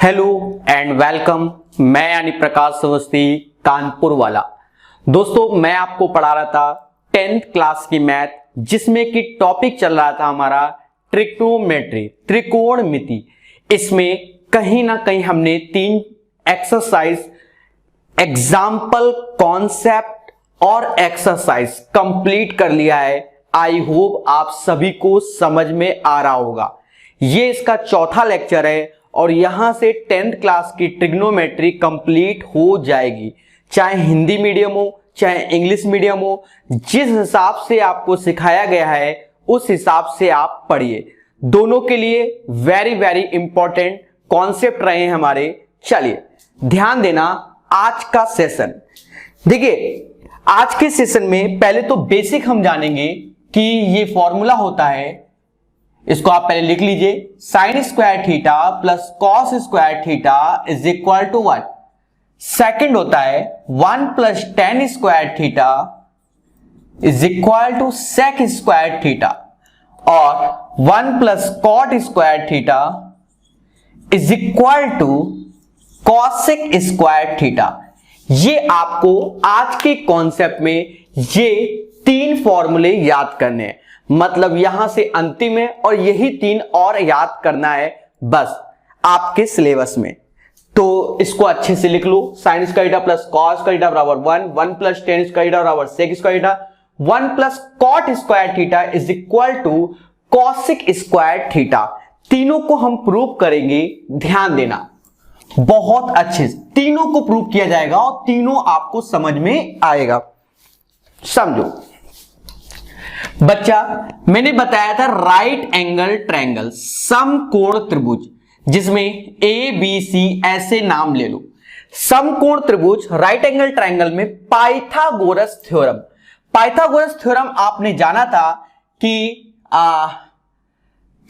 Hello and welcome. मैं यानी प्रकाश अवस्थी कानपुर वाला। दोस्तों मैं आपको पढ़ा रहा था 10th क्लास की मैथ, जिसमें कि टॉपिक चल रहा था हमारा ट्रिग्नोमेट्री, त्रिकोणमिति। इसमें कहीं ना कहीं हमने 3 एक्सरसाइज, एग्जाम्पल, कॉन्सेप्ट और एक्सरसाइज कंप्लीट कर लिया है। आई होप आप सभी को समझ में आ रहा होगा। ये इसका चौथा लेक्चर है और यहां से 10th क्लास की ट्रिग्नोमेट्री कंप्लीट हो जाएगी, चाहे हिंदी मीडियम हो चाहे इंग्लिश मीडियम हो। जिस हिसाब से आपको सिखाया गया है उस हिसाब से आप पढ़िए। दोनों के लिए वेरी वेरी इंपॉर्टेंट कॉन्सेप्ट रहे हैं हमारे। चलिए ध्यान देना आज का सेशन। देखिए आज के सेशन में पहले तो बेसिक हम जानेंगे कि ये फॉर्मूला होता है, इसको आप पहले लिख लीजिए, sine square theta plus cos square theta is equal to 1। Second होता है 1 plus tan square theta is equal to sec square theta, और 1 plus cot square theta is equal to cosec square theta. ये आपको आज के concept में ये 3 फॉर्मूले याद करने हैं। मतलब यहां से अंतिम है और यही 3 और याद करना है बस आपके सिलेबस में। तो इसको अच्छे से लिख लो, sine square theta plus cos square theta बराबर 1, 1 प्लस टेन स्क्वायर थीटा बराबर sec square theta, 1 plus cot square theta is equal to cosec square theta. तीनों को हम प्रूव करेंगे, ध्यान देना बहुत अच्छे से। तीनों को प्रूव किया जाएगा और तीनों आपको समझ में आएगा। समझो बच्चा, मैंने बताया था राइट एंगल ट्रायंगल, समकोण त्रिभुज, जिसमें ए बी सी ऐसे नाम ले लो। समकोण त्रिभुज राइट एंगल ट्रायंगल में पाइथागोरस थ्योरम। पाइथागोरस थ्योरम आपने जाना था कि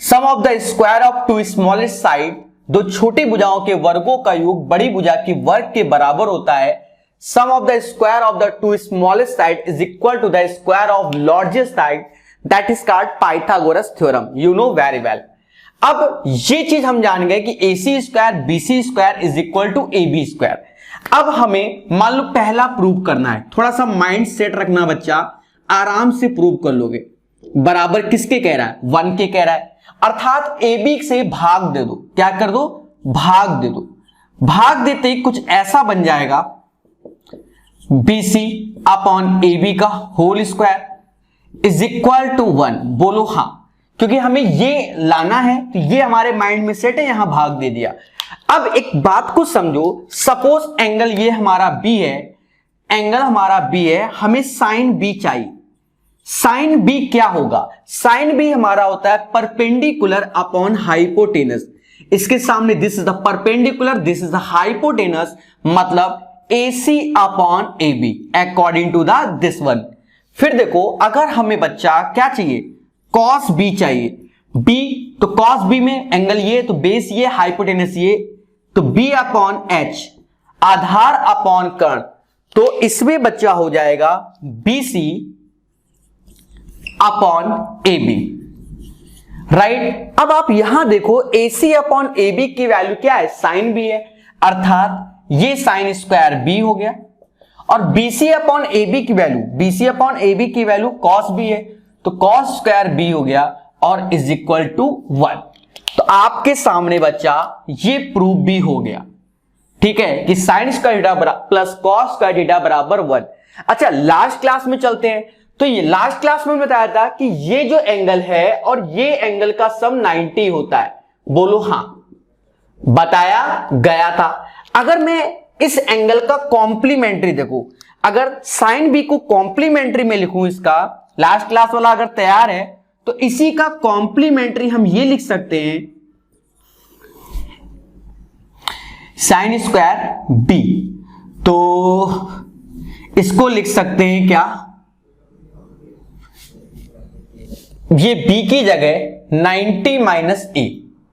sum of the square of two smallest side, दो छोटी भुजाओं के वर्गों का योग बड़ी भुजा की वर्ग के बराबर होता है। Sum of the square of the two smallest side is equal to the square of largest side, that is called Pythagoras theorem. You know very well. अब ये चीज हम जान गए कि AC square BC square is equal to AB square. अब हमें मान लो पहला प्रूव करना है, थोड़ा सा माइंड सेट रखना बच्चा, आराम से प्रूव कर लोगे। बराबर किसके कह रहा है? 1 के कह रहा है, अर्थात AB से भाग दे दो। क्या कर दो? भाग दे दो। भाग देते ही कुछ ऐसा बन जाएगा, BC अपॉन AB का whole square is equal to 1। बोलो हाँ, क्योंकि हमें ये लाना है तो ये हमारे माइंड में सेट है, यहां भाग दे दिया। अब एक बात को समझो, सपोज एंगल ये हमारा B है, एंगल हमारा B है, हमें साइन B चाहिए। साइन B क्या होगा? साइन B हमारा होता है परपेंडिकुलर अपॉन हाइपोटेनस। इसके सामने this is the perpendicular, this is the hypotenuse, मतलब AC upon AB according to the this one. फिर देखो, अगर हमें बच्चा क्या चाहिए? cos B चाहिए। B तो cos B में एंगल ये, तो बेस ये, हाइपोटेनस ये, तो B अपॉन H, आधार अपॉन कर्ण, तो इसमें बच्चा हो जाएगा BC अपॉन AB। राइट। अब आप यहां देखो AC अपॉन AB की वैल्यू क्या है? साइन B है, अर्थात ये साइन स्क्वायर B हो गया, और BC अपॉन AB की वैल्यू, BC अपॉन AB की वैल्यू cos B है, तो cos स्क्वायर B हो गया और इज इक्वल टू 1। तो आपके सामने बच्चा ये प्रूफ भी हो गया, ठीक है, कि sine square theta plus cos square theta बराबर 1। अच्छा लास्ट क्लास में चलते हैं। तो ये लास्ट क्लास में बताया था कि ये जो एंगल है और ये एंगल का सम 90 होता है। बोलो हाँ, बताया गया था। अगर मैं इस एंगल का कॉम्प्लीमेंट्री देखो, अगर साइन B को कॉम्प्लीमेंट्री में लिखूं, इसका लास्ट क्लास वाला अगर तैयार है तो इसी का कॉम्प्लीमेंट्री हम ये लिख सकते हैं, साइन स्क्वायर B। तो इसको लिख सकते हैं क्या? ये B की जगह 90 माइनस A,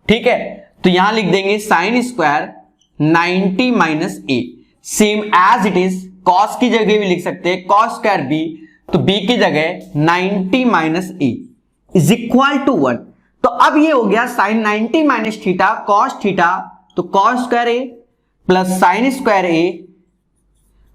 ठीक है, तो यहां लिख देंगे sine square 90 minus A, same as it is. Cos की जगह भी लिख सकते हैं कॉस स्क्वायर B, तो B की जगह 90 minus A is equal to 1। तो अब ये हो गया sine 90 minus theta cos theta, तो cos square A plus sine square A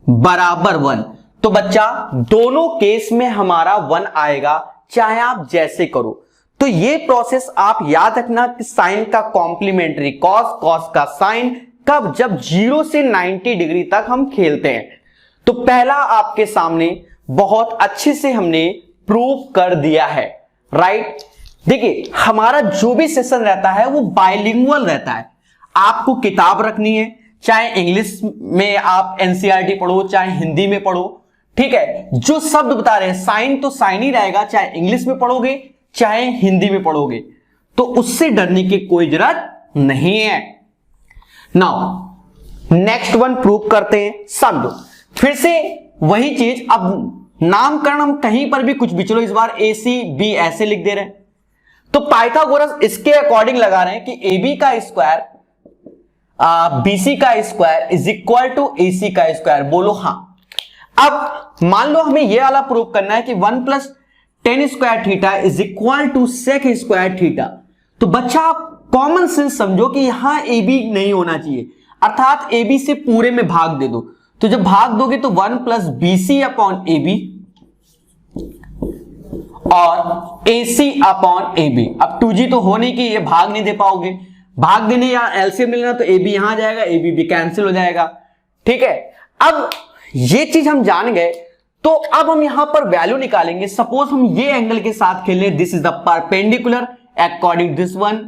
बराबर 1। तो बच्चा दोनों केस में हमारा 1 आएगा, चाहे आप जैसे करो। तो ये प्रोसेस आप याद रखना कि साइन का कॉम्प्लीमेंट्री कॉस, कॉस का साइन, कब? जब 0 से 90 डिग्री तक हम खेलते हैं। तो पहला आपके सामने बहुत अच्छे से हमने प्रूव कर दिया है, राइट। देखिए हमारा जो भी सेशन रहता है वो बाइलिंगुअल रहता है। आपको किताब रखनी है, चाहे इंग्लिश में आप एनसीईआरटी पढ़ो, चाहे हिंदी में पढ़ो, ठीक है। जो शब्द बता रहे हैं साइन तो साइन ही रहेगा, चाहे इंग्लिश में पढ़ोगे चाहे हिंदी में पढ़ोगे, तो उससे डरने की कोई जरूरत नहीं है। नाउ नेक्स्ट वन प्रूव करते हैं, समझो। फिर से वही चीज, अब नामकरण हम कहीं पर भी कुछ भी, चलो इस बार ए सी बी ऐसे लिख दे रहे हैं। तो पाइथागोरस इसके अकॉर्डिंग लगा रहे हैं कि ए बी का स्क्वायर बीसी का स्क्वायर इज इक्वल टू ए सी का स्क्वायर। बोलो हाँ। अब मान लो हमें यह वाला प्रूव करना है कि 1 plus tan square theta is equal to sec square theta. तो बच्चा आप कॉमन सेंस समझो कि यहां ए बी नहीं होना चाहिए, अर्थात ए बी से पूरे में भाग दे दो। तो जब भाग दोगे तो 1 plus B C upon A B और A C upon A B. अब 2g तो होने की, ये भाग नहीं दे पाओगे, भाग देने या एलसीएम लेना तो ए बी यहां जाएगा, ए बी भी कैंसिल हो जाएगा, ठीक है। अब ये चीज हम जान गए, तो अब हम यहां पर वैल्यू निकालेंगे। सपोज हम ये एंगल के साथ खेले, this is the perpendicular according this one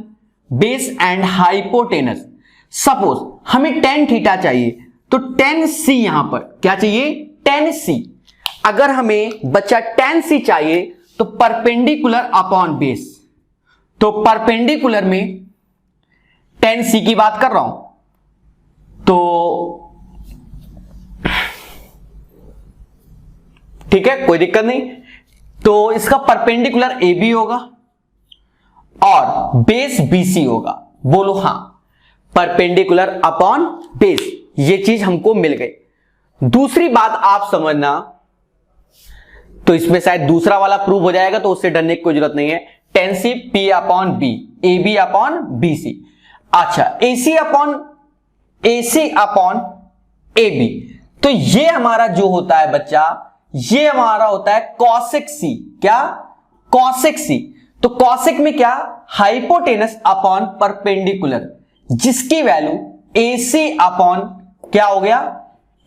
base and hypotenuse. Suppose हमें tan थीटा चाहिए, तो tan c यहां पर क्या चाहिए? tan c। अगर हमें बच्चा tan c चाहिए तो परपेंडिकुलर अपॉन बेस, तो परपेंडिकुलर में tan c की बात कर रहा हूं, तो ठीक है, कोई दिक्कत नहीं। तो इसका परपेंडिकुलर ए बी होगा और बेस बीसी होगा। बोलो हां, परपेंडिकुलर अपॉन बेस, ये चीज हमको मिल गई। दूसरी बात आप समझना, तो इसमें शायद दूसरा वाला प्रूव हो जाएगा, तो उससे डरने की कोई जरूरत नहीं है। Tan C P upon B, A B upon B C. अच्छा, A C upon A B, तो ये हमारा जो होता है बच्चा, ये हमारा होता है कॉसेक सी। क्या? Cosec C. तो कॉसेक में क्या? हाइपोटेनस अपॉन परपेंडिकुलर, जिसकी वैल्यू ए सी अपॉन क्या हो गया?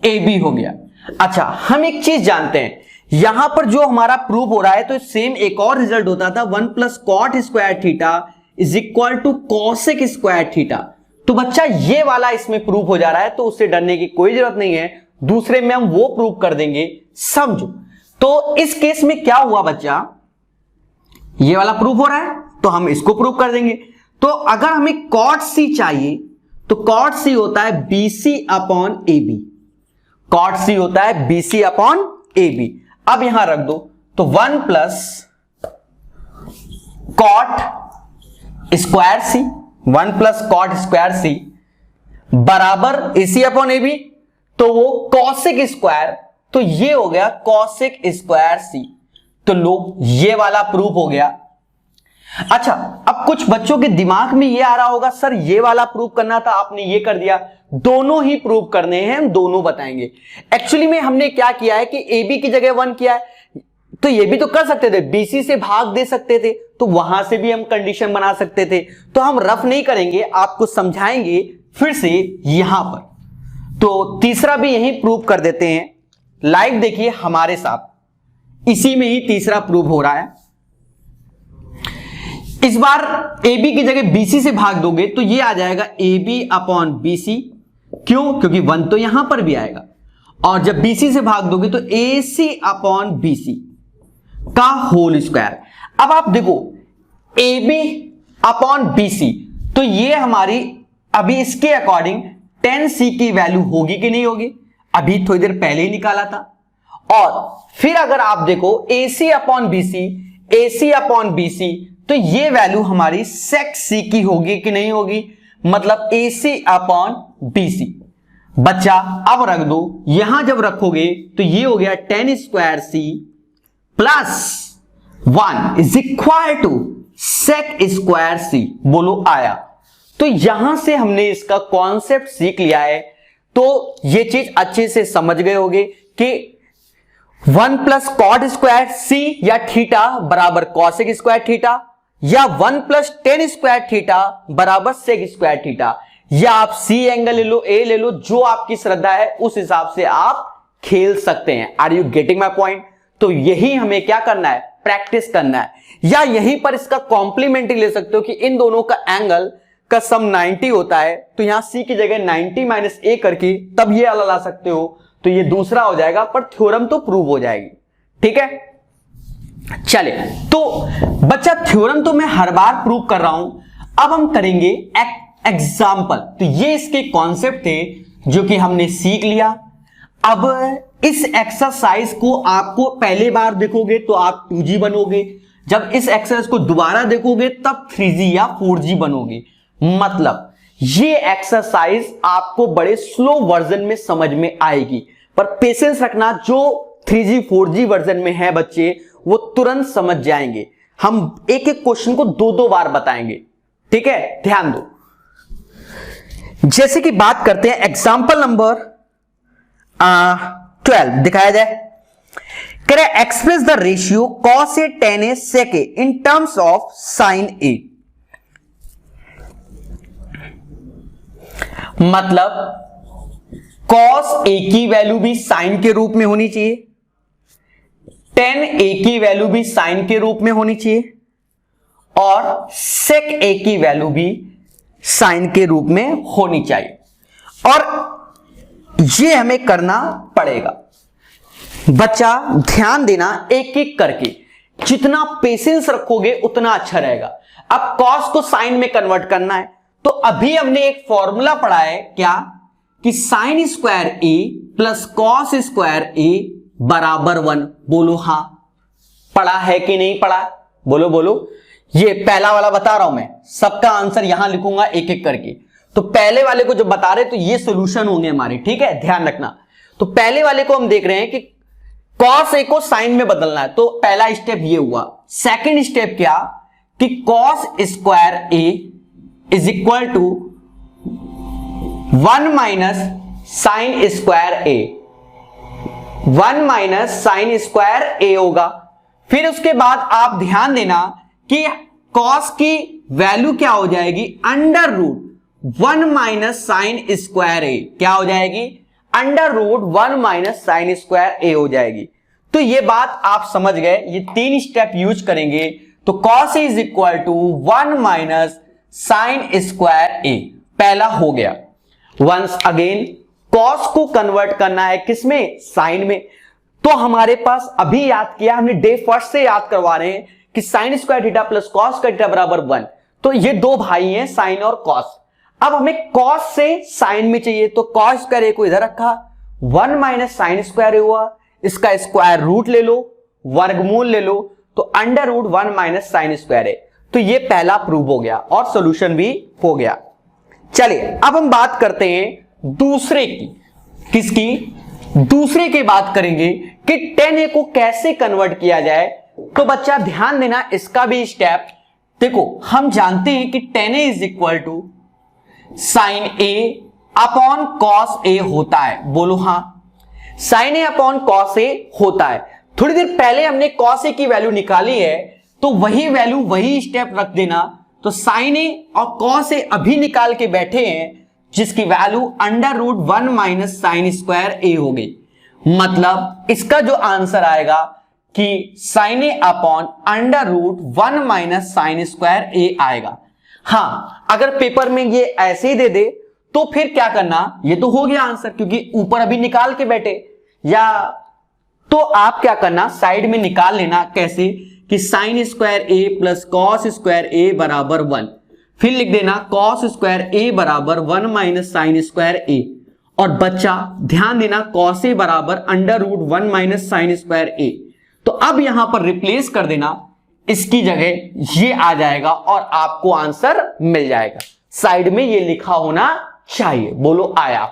ए बी हो गया। अच्छा, हम एक चीज जानते हैं, यहां पर जो हमारा प्रूव हो रहा है, तो सेम एक और रिजल्ट होता था, 1 plus cot square theta is equal to cosec square theta. तो बच्चा ये वाला इसमें प्रूव हो जा रहा है, तो उससे डरने की कोई जरूरत नहीं है। दूसरे में हम वो प्रूव कर देंगे, समझो। तो इस केस में क्या हुआ बच्चा, ये वाला प्रूव हो रहा है, तो हम इसको प्रूव कर देंगे। तो अगर हमें कॉट सी चाहिए, तो कॉट सी होता है BC upon A B, cot C होता है बीसी अपॉन ए बी। अब यहां रख दो, तो 1 प्लस कॉट स्क्वायर सी, 1 प्लस कॉट स्क्वायर सी बराबर ए सी अपॉन ए बी, तो वो कॉसेक स्क्वायर, तो ये हो गया कॉसेक स्क्वायर सी। तो लो, ये वाला प्रूफ हो गया। अच्छा, अब कुछ बच्चों के दिमाग में ये आ रहा होगा, सर ये वाला प्रूफ करना था, आपने ये कर दिया। दोनों ही प्रूफ करने हैं, हम दोनों बताएंगे। एक्चुअली में हमने क्या किया है कि ए बी की जगह 1 किया है, तो ये भी तो कर सकते थे, बीसी से भाग दे सकते थे, तो वहां से भी हम कंडीशन बना सकते थे। तो हम रफ नहीं करेंगे, आपको समझाएंगे फिर से यहां पर। तो तीसरा भी यही प्रूव कर देते हैं, लाइव देखिए हमारे साथ, इसी में ही तीसरा प्रूव हो रहा है। इस बार ए बी की जगह बीसी से भाग दोगे तो ये आ जाएगा A B upon B C. क्यों? क्योंकि 1 तो यहां पर भी आएगा, और जब बीसी से भाग दोगे तो ए सी अपॉन बी सी का होल स्क्वायर। अब आप देखो, A B upon B C, तो ये हमारी अभी इसके अकॉर्डिंग tan c की वैल्यू होगी कि नहीं होगी? अभी थोड़ी देर पहले ही निकाला था। और फिर अगर आप देखो AC upon BC, AC upon BC, तो ये वैल्यू हमारी sec c की होगी कि नहीं होगी? मतलब AC अपॉन BC। बच्चा अब रख दो, यहां जब रखोगे तो ये हो गया tan square c plus 1 is equal to sec square c। बोलो आया। तो यहां से हमने इसका कॉन्सेप्ट सीख लिया है। तो ये चीज अच्छे से समझ गए होंगे कि 1 प्लस कॉट स्क्वायर सी या थीटा बराबर कॉसेक स्क्वायर थीटा, या 1 प्लस टेन स्क्वायर थीटा बराबर सेक स्क्वायर थीटा, या आप सी एंगल ले लो, ए ले लो, जो आपकी श्रद्धा है उस हिसाब से आप खेल सकते हैं। Are you getting my point? तो यही हमें क्या करना है, प्रैक्टिस करना है। या यहीं पर इसका कॉम्प्लीमेंट्री ले सकते हो कि इन दोनों का एंगल का सम 90 होता है, तो यहां सी की जगह 90 माइनस ए करके तब ये वाला ला सकते हो, तो ये दूसरा हो जाएगा, पर थ्योरम तो प्रूव हो जाएगी। ठीक है, चले तो बच्चा थ्योरम तो मैं हर बार प्रूव कर रहा हूं, अब हम करेंगे एग्जाम्पल। तो ये इसके कॉन्सेप्ट थे जो कि हमने सीख लिया। अब इस एक्सरसाइज को आपको पहले बार देखोगे तो आप 2G बनोगे, जब इस एक्सरसाइज को दोबारा देखोगे तब 3G या 4G बनोगे। मतलब ये एक्सरसाइज आपको बड़े स्लो वर्जन में समझ में आएगी, पर पेशेंस रखना, जो 3G 4G वर्जन में है बच्चे वो तुरंत समझ जाएंगे। हम एक एक क्वेश्चन को 2-2 बार बताएंगे। ठीक है, ध्यान दो। जैसे कि बात करते हैं एग्जांपल नंबर 12 दिखाया जाए। कह रहे express the ratio cos A tan A sec A in terms of sin A। मतलब cos A की वैल्यू भी sin के रूप में होनी चाहिए, tan A की वैल्यू भी sin के रूप में होनी चाहिए, और sec A की वैल्यू भी sin के रूप में होनी चाहिए। और ये हमें करना पड़ेगा। बच्चा ध्यान देना, एक एक करके जितना पेशेंस रखोगे उतना अच्छा रहेगा। अब cos को sin में कन्वर्ट करना है, तो अभी हमने एक फॉर्मूला पढ़ा है क्या, कि sin square a plus cos square a बराबर 1। बोलो हाँ, पढ़ा है कि नहीं पढ़ा? बोलो बोलो। ये पहला वाला बता रहा हूं मैं, सबका आंसर यहां लिखूंगा एक एक करके। तो पहले वाले को जब बता रहे तो ये सॉल्यूशन होंगे हमारे, ठीक है, ध्यान रखना। तो पहले वाले को हम देख रहे हैं कि cos a को sin में बदलना है, तो पहला स्टेप ये हुआ। सेकंड स्टेप क्या, कि cos square a is equal to 1 minus sine square a, 1 minus sine square a होगा। फिर उसके बाद आप ध्यान देना कि cos की वैल्यू क्या हो जाएगी, under root 1 minus sine square a, क्या हो जाएगी, under root 1 minus sine square a हो जाएगी। तो ये बात आप समझ गए, ये 3 स्टेप यूज करेंगे तो cos a is equal to 1 minus sine square a, पहला हो गया। वंस अगेन cos को कन्वर्ट करना है किसमें, साइन में। तो हमारे पास अभी याद किया हमने, डे फर्स्ट से याद करवा रहे हैं कि sine square theta plus cos square theta बराबर 1। तो ये दो भाई हैं, साइन और कॉस। अब हमें कॉस से साइन में चाहिए, तो कॉस स्क्वायर ए को इधर रखा, 1 माइनस साइन स्क्वायर ए हुआ, इसका स्क्वायर रूट ले लो, वर्गमूल ले लो, तो under root 1 minus sine square A. तो ये पहला प्रूव हो गया और सॉल्यूशन भी हो गया। चलिए अब हम बात करते हैं दूसरे की। किसकी? दूसरे की बात करेंगे कि tan a को कैसे कन्वर्ट किया जाए। तो बच्चा ध्यान देना, इसका भी स्टेप देखो। हम जानते हैं कि tan a is equal to sine a upon cos a होता है। बोलो हाँ, sine a upon cos a होता है। थोड़ी देर पहले हमने cos a की वैल्यू निकाली है, तो वही वैल्यू वही स्टेप रख देना। तो साइन a और cos a अभी निकाल के बैठे हैं, जिसकी value under root 1 minus sine square a हो गई। मतलब इसका जो आंसर आएगा कि sine a upon under root 1 minus sine square a आएगा। हाँ, अगर पेपर में ये ऐसे ही दे दे तो फिर क्या करना, ये तो हो गया आंसर, क्योंकि ऊपर अभी निकाल के बैठे। या तो आप क्या करना, साइड में निकाल लेना। कैसे? कि sine square a plus cos square a बराबर 1, फिर लिख देना कॉस स्क्वायर a बराबर 1 माइनस साइन स्क्वायर a। और बच्चा ध्यान देना, कॉस a बराबर under root 1 minus sine square a। तो अब यहां पर रिप्लेस कर देना, इसकी जगह ये आ जाएगा और आपको आंसर मिल जाएगा। साइड में ये लिखा होना चाहिए। बोलो आया।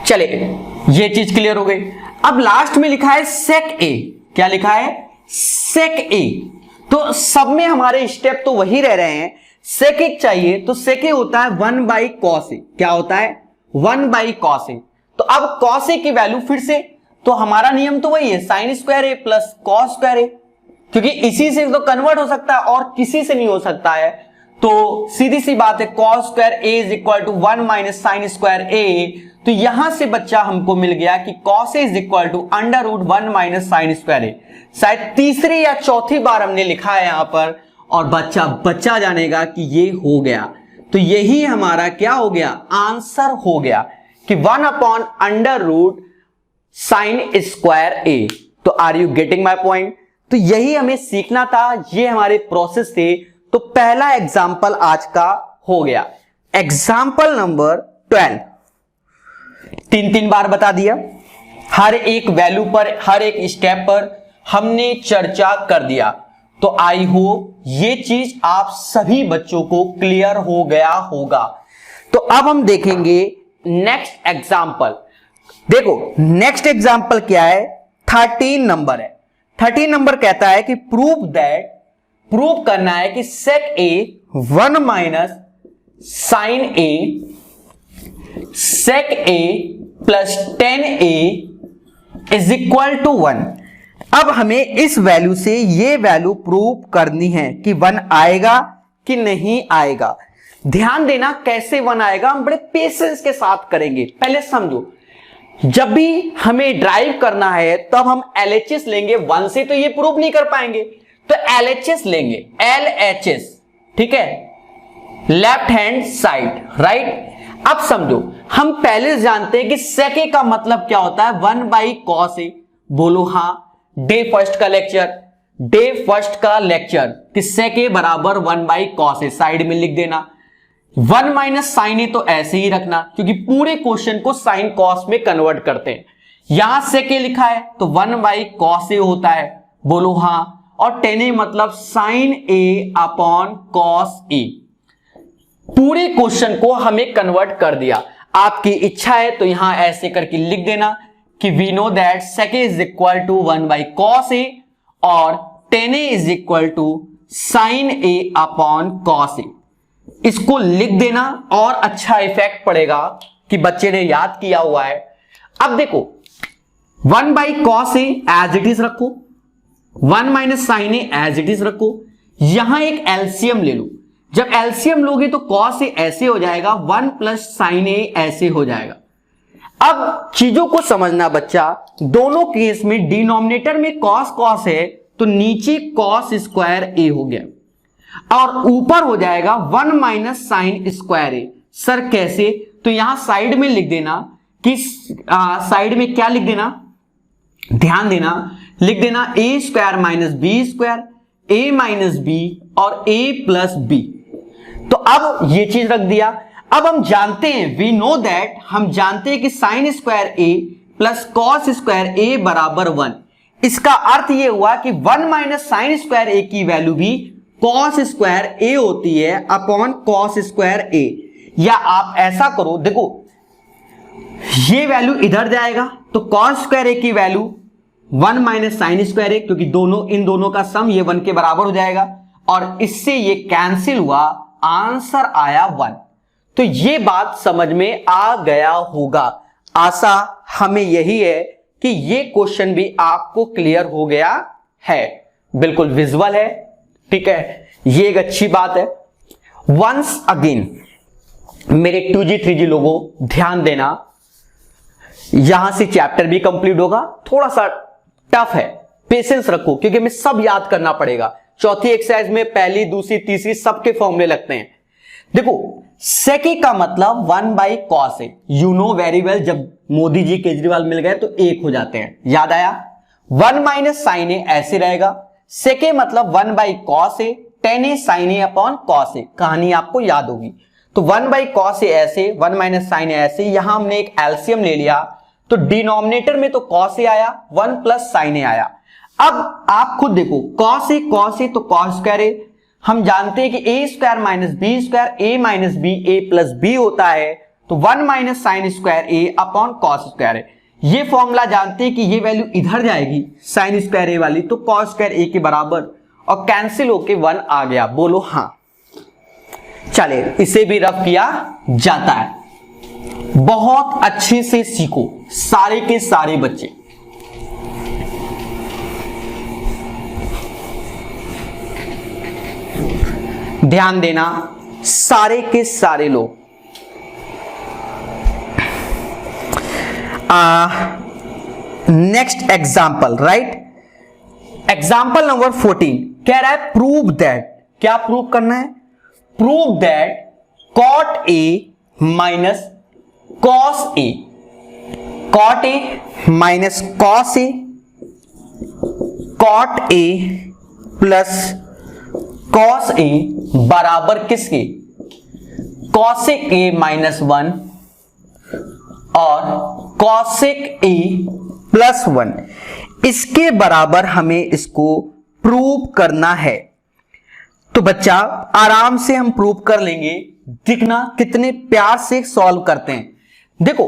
चले, ये चीज क्लियर हो गई। अब लास्ट में लिखा है सेक a। क्या लिखा है? सेक a। तो सब में हमारे स्टेप तो वही रह रहे हैं। सेक ए चाहिए तो सेक ए होता है 1 बाई कॉस ए। क्या होता है? 1 बाई कॉस ए। तो अब कॉस ए की वैल्यू फिर से, तो हमारा नियम तो वही है, साइन स्क्वायर ए प्लस कॉस स्क्वायर ए, क्योंकि इसी से तो कन्वर्ट हो सकता है और किसी से नहीं हो सकता है। तो सीधी सी बात है, cos square A is equal to 1 minus sine square A. तो यहां से बच्चा हमको मिल गया कि cos A is equal to under root 1 minus sine square A. शायद तीसरी या चौथी बार हमने लिखा है यहां पर, और बच्चा जानेगा कि ये हो गया। तो यही हमारा क्या हो गया? आंसर हो गया कि 1 upon under root sine square A. तो are you getting my point? तो यही हमें सीखना था, ये हमारे प्रोसेस थे। तो पहला एग्जाम्पल आज का हो गया। एग्जाम्पल नंबर 12 तीन बार बता दिया, हर एक वैल्यू पर, हर एक स्टेप पर हमने चर्चा कर दिया। तो आई होप ये चीज आप सभी बच्चों को क्लियर हो गया होगा। तो अब हम देखेंगे नेक्स्ट एग्जाम्पल। देखो नेक्स्ट एग्जाम्पल क्या है? 13 नंबर है। 13 नंबर कहता है कि प्रूव करना है कि sec A 1 minus sine A sec A plus 10a is equal to 1। अब हमें इस वैल्यू से ये वैल्यू प्रूव करनी है कि 1 आएगा कि नहीं आएगा। ध्यान देना कैसे 1 आएगा, हम बड़े पेशेंस के साथ करेंगे। पहले समझो, जब भी हमें ड्राइव करना है तब हम LHS लेंगे, 1 से तो ये प्रूव नहीं कर पाएंगे, तो LHS लेंगे, LHS, ठीक है, लेफ्ट हैंड साइड, राइट। अब समझो, हम पहले जानते हैं कि सेक ए का मतलब क्या होता है? 1 बाई कॉस ए। बोलो हाँ। डे फर्स्ट का लेक्चर कि सेक ए बराबर 1 बाई कॉस ए, साइड में लिख देना। 1 माइनस साइन ए तो ऐसे ही रखना, क्योंकि पूरे क्वेश्चन को साइन कॉस में कन्वर्ट करते हैं। यहां सेक ए लिखा है तो 1 बाई कॉस ए होता है। बोलो हाँ। और 10a मतलब साइन ए अपॉन कॉस ए। पूरे क्वेश्चन को हमें कन्वर्ट कर दिया। आपकी इच्छा है तो यहां ऐसे करके लिख देना कि we know that sec A is equal to 1 by cos A और 10a is equal to sine A upon cos A. इसको लिख देना और अच्छा इफेक्ट पड़ेगा कि बच्चे ने याद किया हुआ है। अब देखो 1 by cos a as it is रखो, 1 minus sine a as it is रखो। यहां एक एलसीएम ले लो। जब एलसीएम लोगे तो कॉस ए ऐसे हो जाएगा, 1 प्लस साइन ए ऐसे हो जाएगा। अब चीजों को समझना बच्चा, दोनों केस में डिनोमिनेटर में कॉस कॉस है तो नीचे कॉस स्क्वायर ए हो गया और ऊपर हो जाएगा 1 माइनस साइन स्क्वायर ए। सर कैसे? तो यहां साइड में लिख देना कि साइड में क्या लिख देना, ध्यान देना, लिख देना ए स्क्वायर माइनस बी स्क्वायर, ए माइनस बी और ए प्लस बी। तो अब ये चीज रख दिया। अब हम जानते हैं, वी नो दैट, हम जानते हैं कि sine square A plus cos square A बराबर 1। इसका अर्थ ये हुआ कि 1 माइनस साइन स्क्वायर ए की वैल्यू भी कॉस स्क्वायर ए होती है अपॉन कॉस स्क्वायर ए। या आप ऐसा करो, देखो ये वैल्यू इधर जाएगा तो कॉस स्क्वायर ए की वैल्यू 1 माइनस साइन स्क्वायर ए, क्योंकि इन दोनों का सम ये 1 के बराबर हो जाएगा और इससे ये कैंसिल हुआ, आंसर आया 1। तो ये बात समझ में आ गया होगा। आशा हमें यही है कि ये क्वेश्चन भी आपको क्लियर हो गया है। बिल्कुल विजुअल है, ठीक है, ये एक अच्छी बात है। वंस अगेन मेरे 2G 3G लोगों ध्यान देना, यहां से चैप्टर भी कंप्लीट होगा। थोड़ा सा टफ है, पेशेंस रखो क्योंकि हमें सब याद करना पड़ेगा। चौथी एक्सरसाइज में पहली, दूसरी, तीसरी सबके फॉर्मूले लगते हैं। देखो सेक ए का मतलब 1 by cos A, you know very well, जब मोदी जी केजरीवाल मिल गए तो एक हो जाते हैं, याद आया। 1 माइनस साइन ए ऐसे रहेगा, सेक ए मतलब 1 by cos A, 10a sine A upon cos A, कहानी आपको याद होगी। तो 1 बाई कॉस ए ऐसे, 1 माइनस साइन ए ऐसे। यहां हमने एक एलसीएम ले लिया तो डिनोमिनेटर में तो कॉस ए आया, 1 प्लस साइन ए आया। अब आप खुद देखो, कॉस ए तो कॉस स्क्वायर ए। हम जानते हैं कि ए स्क्वायर माइनस बी स्क्वायर, ए माइनस बी ए प्लस बी होता है, तो 1 minus sine square A upon cos square A. ये फॉर्मूला जानते हैं कि ये वैल्यू इधर जाएगी साइन स्क्वायर ए वाली, तो कॉस स्क्वायर ए के बराबर, और कैंसिल होके 1 आ गया। बोलो हाँ। चले इसे भी रफ किया जाता है। बहुत अच्छे से सीखो सारे के सारे बच्चे। ध्यान देना सारे के सारे लोग। Next example, right. Example number 14 कह रहा है प्रूव दैट, क्या प्रूव करना है? Prove that cot a minus cos a, cot a minus cos a, cot a plus cos a बराबर किसके? cosec a माइनस 1 और cosec a प्लस 1, इसके बराबर हमें इसको प्रूव करना है। तो बच्चा आराम से हम प्रूव कर लेंगे। दिखना कितने प्यार से सॉल्व करते हैं। देखो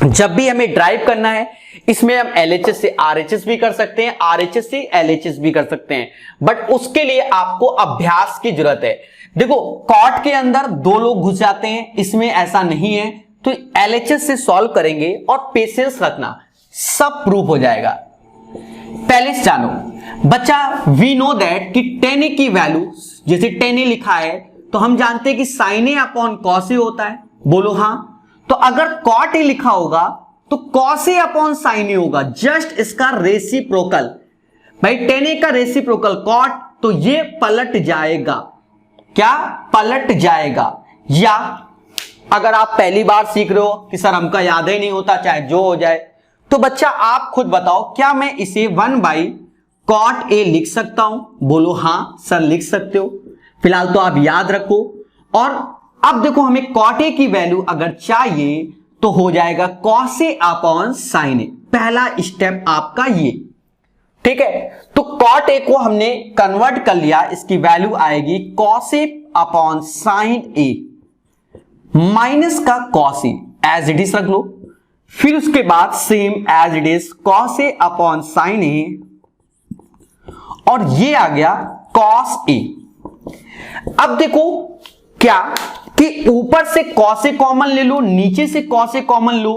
जब भी हमें ड्राइव करना है, इसमें हम LHS से RHS भी कर सकते हैं, RHS से LHS भी कर सकते हैं, बट उसके लिए आपको अभ्यास की जरूरत है। देखो कॉट के अंदर दो लोग घुस जाते हैं, इसमें ऐसा नहीं है। तो LHS से सॉल्व करेंगे और पेशेंस रखना, सब प्रूफ हो जाएगा। पहले से जानो बच्चा, वी नो दैट कि tan a की वैल्यू, जैसे tan a लिखा है तो हम जानते हैं कि sin a upon cos a होता है, बोलो हाँ। तो अगर cot a लिखा होगा तो cos a upon sin a होगा, जस्ट इसका रेसिप्रोकल। भाई tan a का रेसिप्रोकल cot, तो ये पलट जाएगा। क्या पलट जाएगा? या अगर आप पहली बार सीख रहे हो कि सर हमका याद ही नहीं होता, चाहे जो हो जाए, तो बच्चा आप खुद बताओ, क्या मैं इसे 1 बाई cot a लिख सकता हूं? बोलो हाँ सर लिख सकते हो। फिलहाल तो आप याद रखो। और अब देखो हमें cot a की वैल्यू अगर चाहिए तो हो जाएगा cos a upon sin a। पहला स्टेप आपका ये, ठीक है। तो cot a को हमने कन्वर्ट कर लिया, इसकी वैल्यू आएगी cos a upon sin a minus का cos a, as it is रख लो। फिर उसके बाद same as it is cos a upon sin a, और ये आ गया cos a। अब देखो क्या कि ऊपर से cos a कॉमन ले लो, नीचे से cos a कॉमन लो।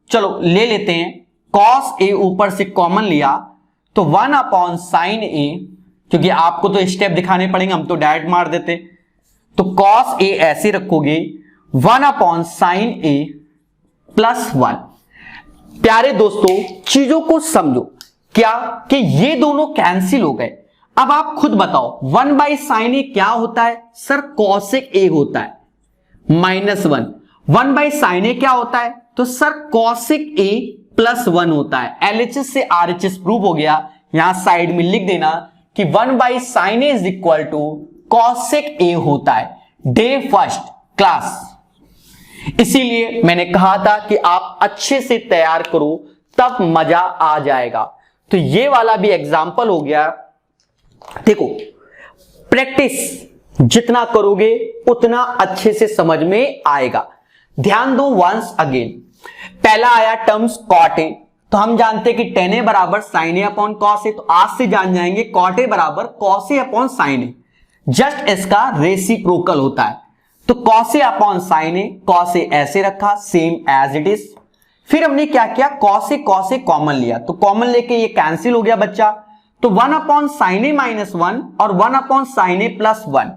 चलो ले लेते हैं, cos a ऊपर से कॉमन लिया तो 1 अपॉन sin a, क्योंकि आपको तो स्टेप दिखाने पड़ेंगे, हम तो डायरेक्ट मार देते। तो cos a ऐसे रखोगे, 1 अपॉन sin a प्लस 1। प्यारे दोस्तों चीजों को समझो, क्या कि ये दोनों कैंसिल हो गए। अब आप खुद बताओ 1 बाई साइन ए क्या होता है? सर cosec a होता है माइनस 1। 1 बाई साइन ए क्या होता है? तो सर cosec a प्लस 1 होता है। LHS से RHS प्रूव हो गया। यहां साइड में लिख देना कि 1 by sine a is equal to cosec a होता है। Day first class. इसीलिए मैंने कहा था कि आप अच्छे से तैयार करो तब मजा आ जाएगा। तो ये वाला भी एग्जाम्पल हो गया। देखो प्रैक्टिस जितना करोगे उतना अच्छे से समझ में आएगा। ध्यान दो वंस अगेन। पहला आया टर्म्स cot a, तो हम जानते हैं कि tan a बराबर sin a upon cos a, तो आज से जान जाएंगे cot a बराबर cos a upon sin a, just इसका रेसिप्रोकल होता है। तो cos a upon sin a, cos a ऐसे रखा सेम एज इट इज। फिर हमने क्या किया, cos a कॉमन लिया, तो कॉमन लेके ये कैंसिल हो गया बच्चा। तो 1 अपॉन sin a माइनस 1 और 1 अपॉन sin a प्लस 1।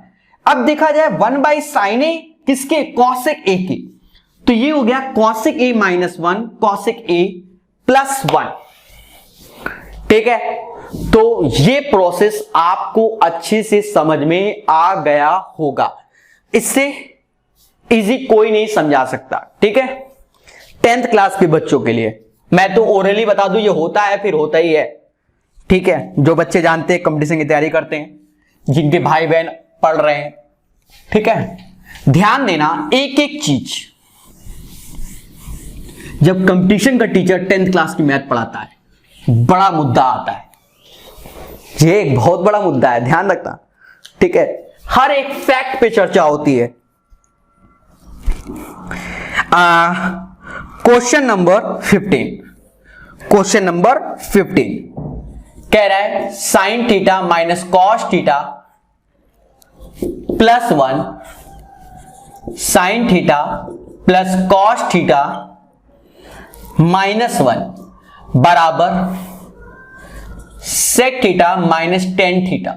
अब देखा जाए 1 बाई sin a किसके? cosec a के, तो ये हो गया cosec a minus 1 cosec a plus 1। ठीक है, तो ये प्रोसेस आपको अच्छे से समझ में आ गया होगा। इससे इजी कोई नहीं समझा सकता। ठीक है, 10th क्लास के बच्चों के लिए मैं तो ओरली बता दूं, ये होता है फिर होता ही है। ठीक है, जो बच्चे जानते हैं कंपटीशन की तैयारी करते हैं, जिनके भाई बहन पढ़ रहे हैं, ठीक है, ध्यान देना एक एक चीज। जब कंपटीशन का टीचर 10th क्लास की मैथ पढ़ाता है, बड़ा मुद्दा आता है, ये एक बहुत बड़ा मुद्दा है, ध्यान रखना। ठीक है, हर एक फैक्ट पे चर्चा होती है। क्वेश्चन नंबर 15, क्वेश्चन नंबर 15 कह रहा है sign theta minus cos theta +1 sin theta plus cos theta -1 बराबर sec theta -tan theta.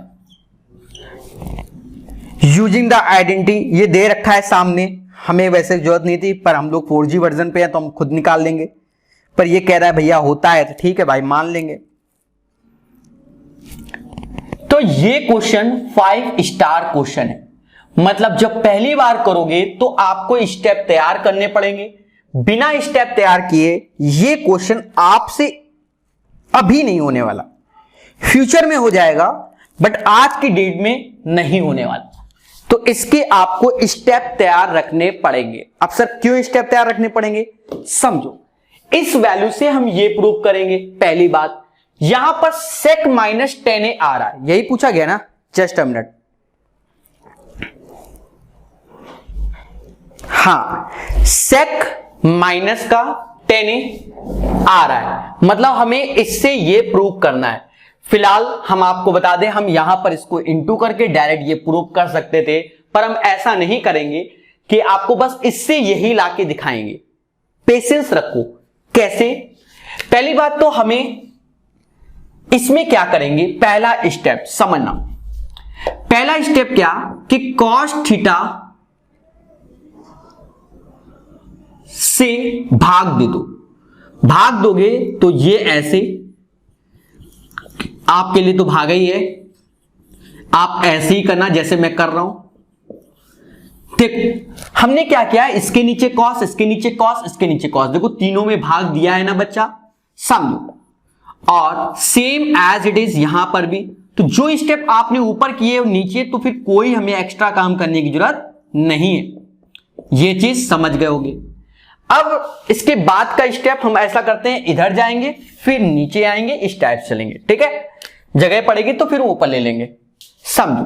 Using the identity, ये दे रखा है सामने, हमें वैसे जरूरत नहीं थी पर हम लोग 4G वर्जन पे हैं तो हम खुद निकाल लेंगे, पर ये कह रहा है भैया होता है तो ठीक है भाई मान लेंगे। तो ये क्वेश्चन 5 स्टार क्वेश्चन है, मतलब जब पहली बार करोगे तो आपको स्टेप तैयार करने पड़ेंगे। बिना स्टेप तैयार किए ये क्वेश्चन आपसे अभी नहीं होने वाला, फ्यूचर में हो जाएगा बट आज की डेट में नहीं होने वाला। तो इसके आपको स्टेप तैयार रखने पड़ेंगे। अब सर क्यों स्टेप तैयार रखने पड़ेंगे, समझो। इस वैल्यू से हम ये प्रूव करेंगे। पहली बात, यहां पर sec -tan a आ रहा है, यही पूछा गया ना, जस्ट अ मिनट। हाँ, sec माइनस का tan a आ रहा है, मतलब हमें इससे ये प्रूव करना है। फिलहाल हम आपको बता दें, हम यहां पर इसको इनटू करके डायरेक्ट ये प्रूव कर सकते थे, पर हम ऐसा नहीं करेंगे कि आपको बस इससे यही लाके दिखाएंगे। पेशेंस रखो। कैसे? पहली बात तो हमें इसमें क्या करेंगे, पहला स्टेप समझना। पहला स्टेप क्या कि cos थीटा से भाग दे दो। भाग दोगे तो ये ऐसे, आपके लिए तो भागा ही है, आप ऐसे ही करना जैसे मैं कर रहा हूं। देखो हमने क्या किया, इसके नीचे cos, इसके नीचे cos, इसके नीचे cos, देखो तीनों में भाग दिया है ना बच्चा, समझो। और सेम एज इट इज यहां पर भी, तो जो स्टेप आपने ऊपर किए नीचे, तो फिर कोई हमें एक्स्ट्रा काम करने की जरूरत नहीं है। ये चीज समझ गए होगे। अब इसके बाद का स्टेप हम ऐसा करते हैं, इधर जाएंगे फिर नीचे आएंगे, इस टाइप चलेंगे, ठीक है। जगह पड़ेगी तो फिर ऊपर ले लेंगे, समझो।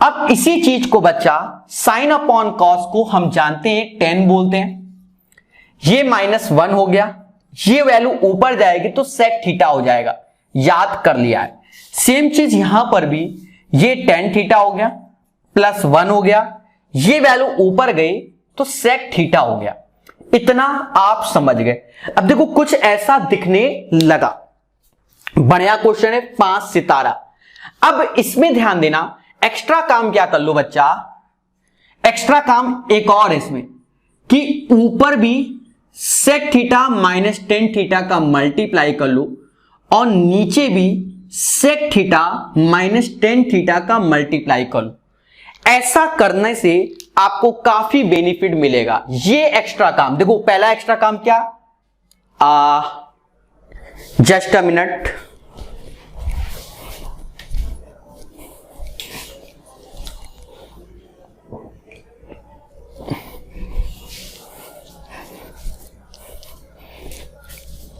अब इसी चीज को बच्चा साइन अपॉन कॉस को हम जानते हैं 10 बोलते हैं। ये -1 हो गया, ये वैल्यू ऊपर जाएगी तो sec थीटा हो जाएगा, याद कर लिया है। सेम चीज यहां पर भी, ये tan थीटा हो गया, +1 हो गया, ये वैल्यू ऊपर गई तो sec थीटा हो गया। इतना आप समझ गए। अब देखो कुछ ऐसा दिखने लगा, बढ़िया क्वेश्चन है, 5 सितारा। अब इसमें ध्यान देना, एक्स्ट्रा काम क्या कर लो बच्चा, एक्स्ट्रा काम एक और इसमें कि ऊपर भी sec थीटा -tan थीटा का मल्टीप्लाई कर लो और नीचे भी sec थीटा -tan थीटा का मल्टीप्लाई कर लो। ऐसा करने से आपको काफी बेनिफिट मिलेगा। ये एक्स्ट्रा काम देखो, पहला एक्स्ट्रा काम क्या, जस्ट अ मिनट,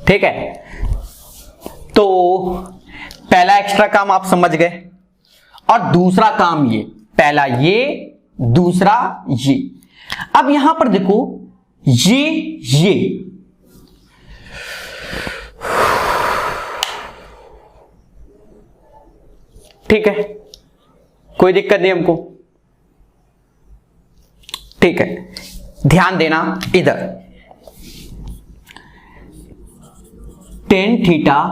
ठीक है। तो पहला एक्स्ट्रा काम आप समझ गए, और दूसरा काम ये, पहला ये, दूसरा ये। अब यहां पर देखो ये ठीक है, कोई दिक्कत नहीं हमको, ठीक है। ध्यान देना इधर, tan theta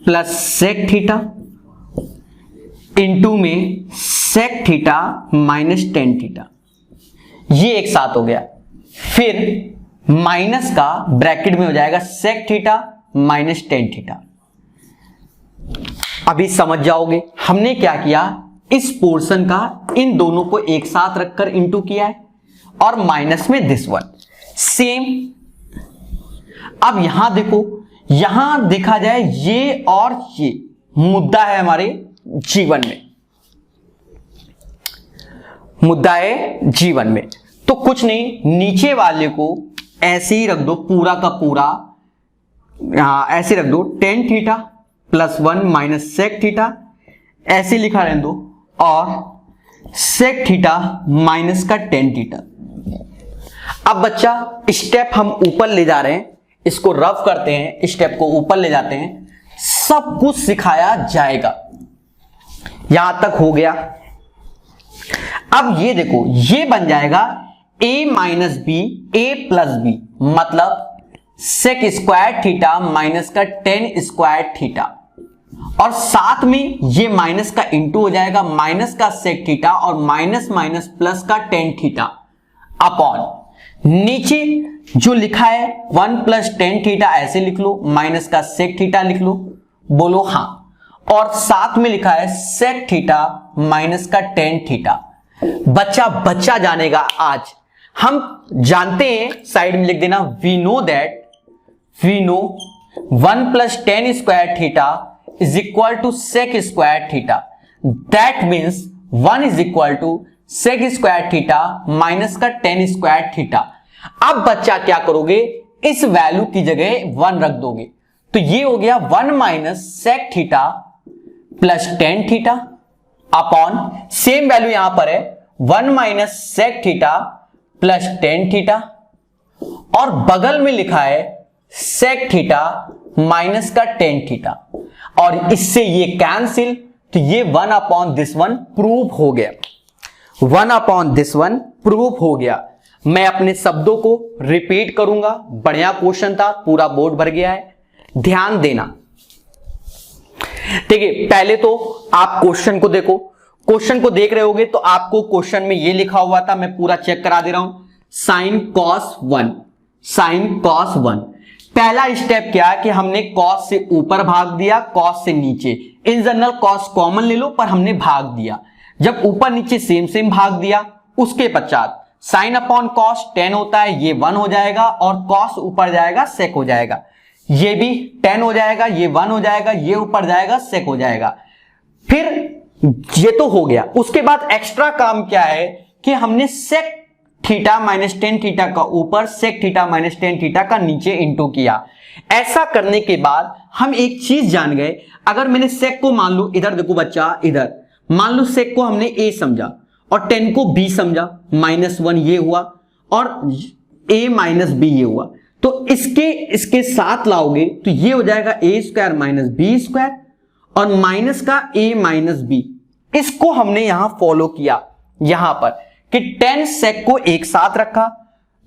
plus sec theta into में sec थीटा -tan थीटा, ये एक साथ हो गया। फिर माइनस का ब्रैकेट में हो जाएगा sec थीटा -tan थीटा। अभी समझ जाओगे हमने क्या किया, इस पोर्शन का इन दोनों को एक साथ रखकर इंटू किया है और माइनस में दिस वन सेम। अब यहां देखो, यहां देखा जाए ये और ये मुद्दा है हमारे जीवन में, मुद्दा है जीवन में। तो कुछ नहीं, नीचे वाले को ऐसे ही रख दो, पूरा का पूरा ऐसे रख दो, tan theta +1 minus sec theta, ऐसे लिखा रहने दो, और sec थीटा माइनस का tan थीटा। अब बच्चा स्टेप हम ऊपर ले जा रहे हैं, इसको रफ करते हैं, स्टेप को ऊपर ले जाते हैं, सब कुछ सिखाया जाएगा। यहां तक हो गया। अब ये देखो, ये बन जाएगा a minus B A plus b, मतलब सेक स्क्वायर थीटा माइनस का टेन स्क्वायर थीटा, और साथ में ये माइनस का इंटू हो जाएगा माइनस का सेक थीटा और माइनस माइनस प्लस का टेन थीटा अपॉन नीचे जो लिखा है 1 प्लस टेन थीटा ऐसे लिख लो, माइनस का सेक थीटा लिख लो, बोलो हाँ, और साथ में लिखा है सेक थीटा माइनस का टेन थीटा। बच्चा जानेगा आज, हम जानते हैं, साइड में लिख देना, we know 1 plus tan square theta is equal to sec square theta. That means 1 is equal to sec square theta minus का tan square theta. अब बच्चा क्या करोगे, इस वैल्यू की जगह 1 रख दोगे, तो ये हो गया 1 minus sec theta plus tan theta upon same value यहां पर है 1 minus sec theta plus tan theta, और बगल में लिखा है sec थीटा माइनस का tan थीटा, और इससे ये कैंसिल, तो ये 1 अपॉन दिस वन प्रूव हो गया, 1 अपॉन दिस वन प्रूव हो गया। मैं अपने शब्दों को रिपीट करूंगा, बढ़िया क्वेश्चन था, पूरा बोर्ड भर गया है, ध्यान देना। ठीक है, पहले तो आप क्वेश्चन को देखो, क्वेश्चन को देख रहे होगे तो आपको क्वेश्चन में ये लिखा हुआ था, मैं पूरा चेक करा दे रहा हूं, साइन कॉस 1, साइन कॉस 1। पहला स्टेप क्या है कि हमने कॉस से ऊपर भाग दिया, कॉस से नीचे, इन जनरल कॉस कॉमन ले लो, पर हमने भाग दिया, जब ऊपर नीचे सेम सेम भाग दिया, उसके पश्चात साइन अपॉन कॉस 10 होता है, ये 1 हो जाएगा, और कॉस ऊपर जाएगा सेक हो जाएगा, ये भी 10 हो जाएगा, ये 1 हो जाएगा, ये ऊपर जाएगा सेक हो जाएगा। फिर ये तो हो गया, उसके बाद एक्स्ट्रा काम क्या है कि हमने sec theta minus tan theta का ऊपर, sec theta minus tan theta का नीचे इंटू किया। ऐसा करने के बाद हम एक चीज जान गए, अगर मैंने सेक को मान लो, इधर देखो बच्चा, इधर मान लो सेक को हमने ए समझा और टेन को बी समझा, -1 ये हुआ और a माइनस बी ये हुआ, तो इसके साथ लाओगे तो ये हो जाएगा a square minus B square और माइनस का a माइनस बी। इसको हमने यहां फॉलो किया, यहां पर कि 10 सेक को एक साथ रखा,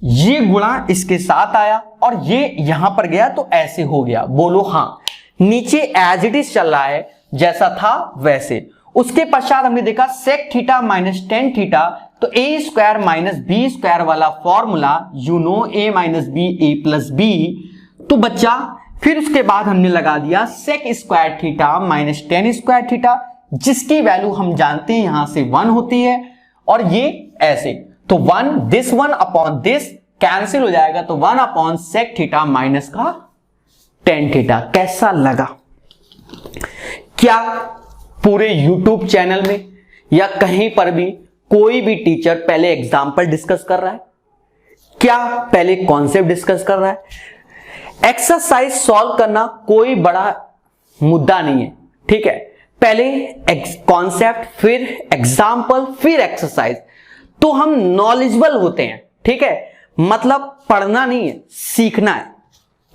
ये गुणा इसके साथ आया और ये यहां पर गया, तो ऐसे हो गया, बोलो हाँ। नीचे एज इट इज चल रहा है, जैसा था वैसे। उसके पश्चात हमने देखा sec theta minus tan theta, तो ए स्क्वायर माइनस बी स्क्वायर वाला formula, you know a minus B A plus B, तो बच्चा फिर उसके बाद हमने लगा दिया sec square theta minus tan square theta, जिसकी वैल्यू हम जानते हैं यहां से 1 होती है, और ये ऐसे, तो 1 दिस 1 अपॉन दिस कैंसिल हो जाएगा, तो 1 अपॉन सेक थीटा माइनस का टेन थीटा। कैसा लगा? क्या पूरे YouTube चैनल में या कहीं पर भी कोई भी टीचर पहले एग्जाम्पल डिस्कस कर रहा है? क्या पहले कॉन्सेप्ट डिस्कस कर रहा है? एक्सरसाइज सॉल्व करना कोई बड़ा मुद्दा नहीं है, ठीक है। पहले कॉन्सेप्ट, फिर एग्जाम्पल, फिर एक्सरसाइज, तो हम नॉलेजेबल होते हैं, ठीक है। मतलब पढ़ना नहीं है, सीखना है,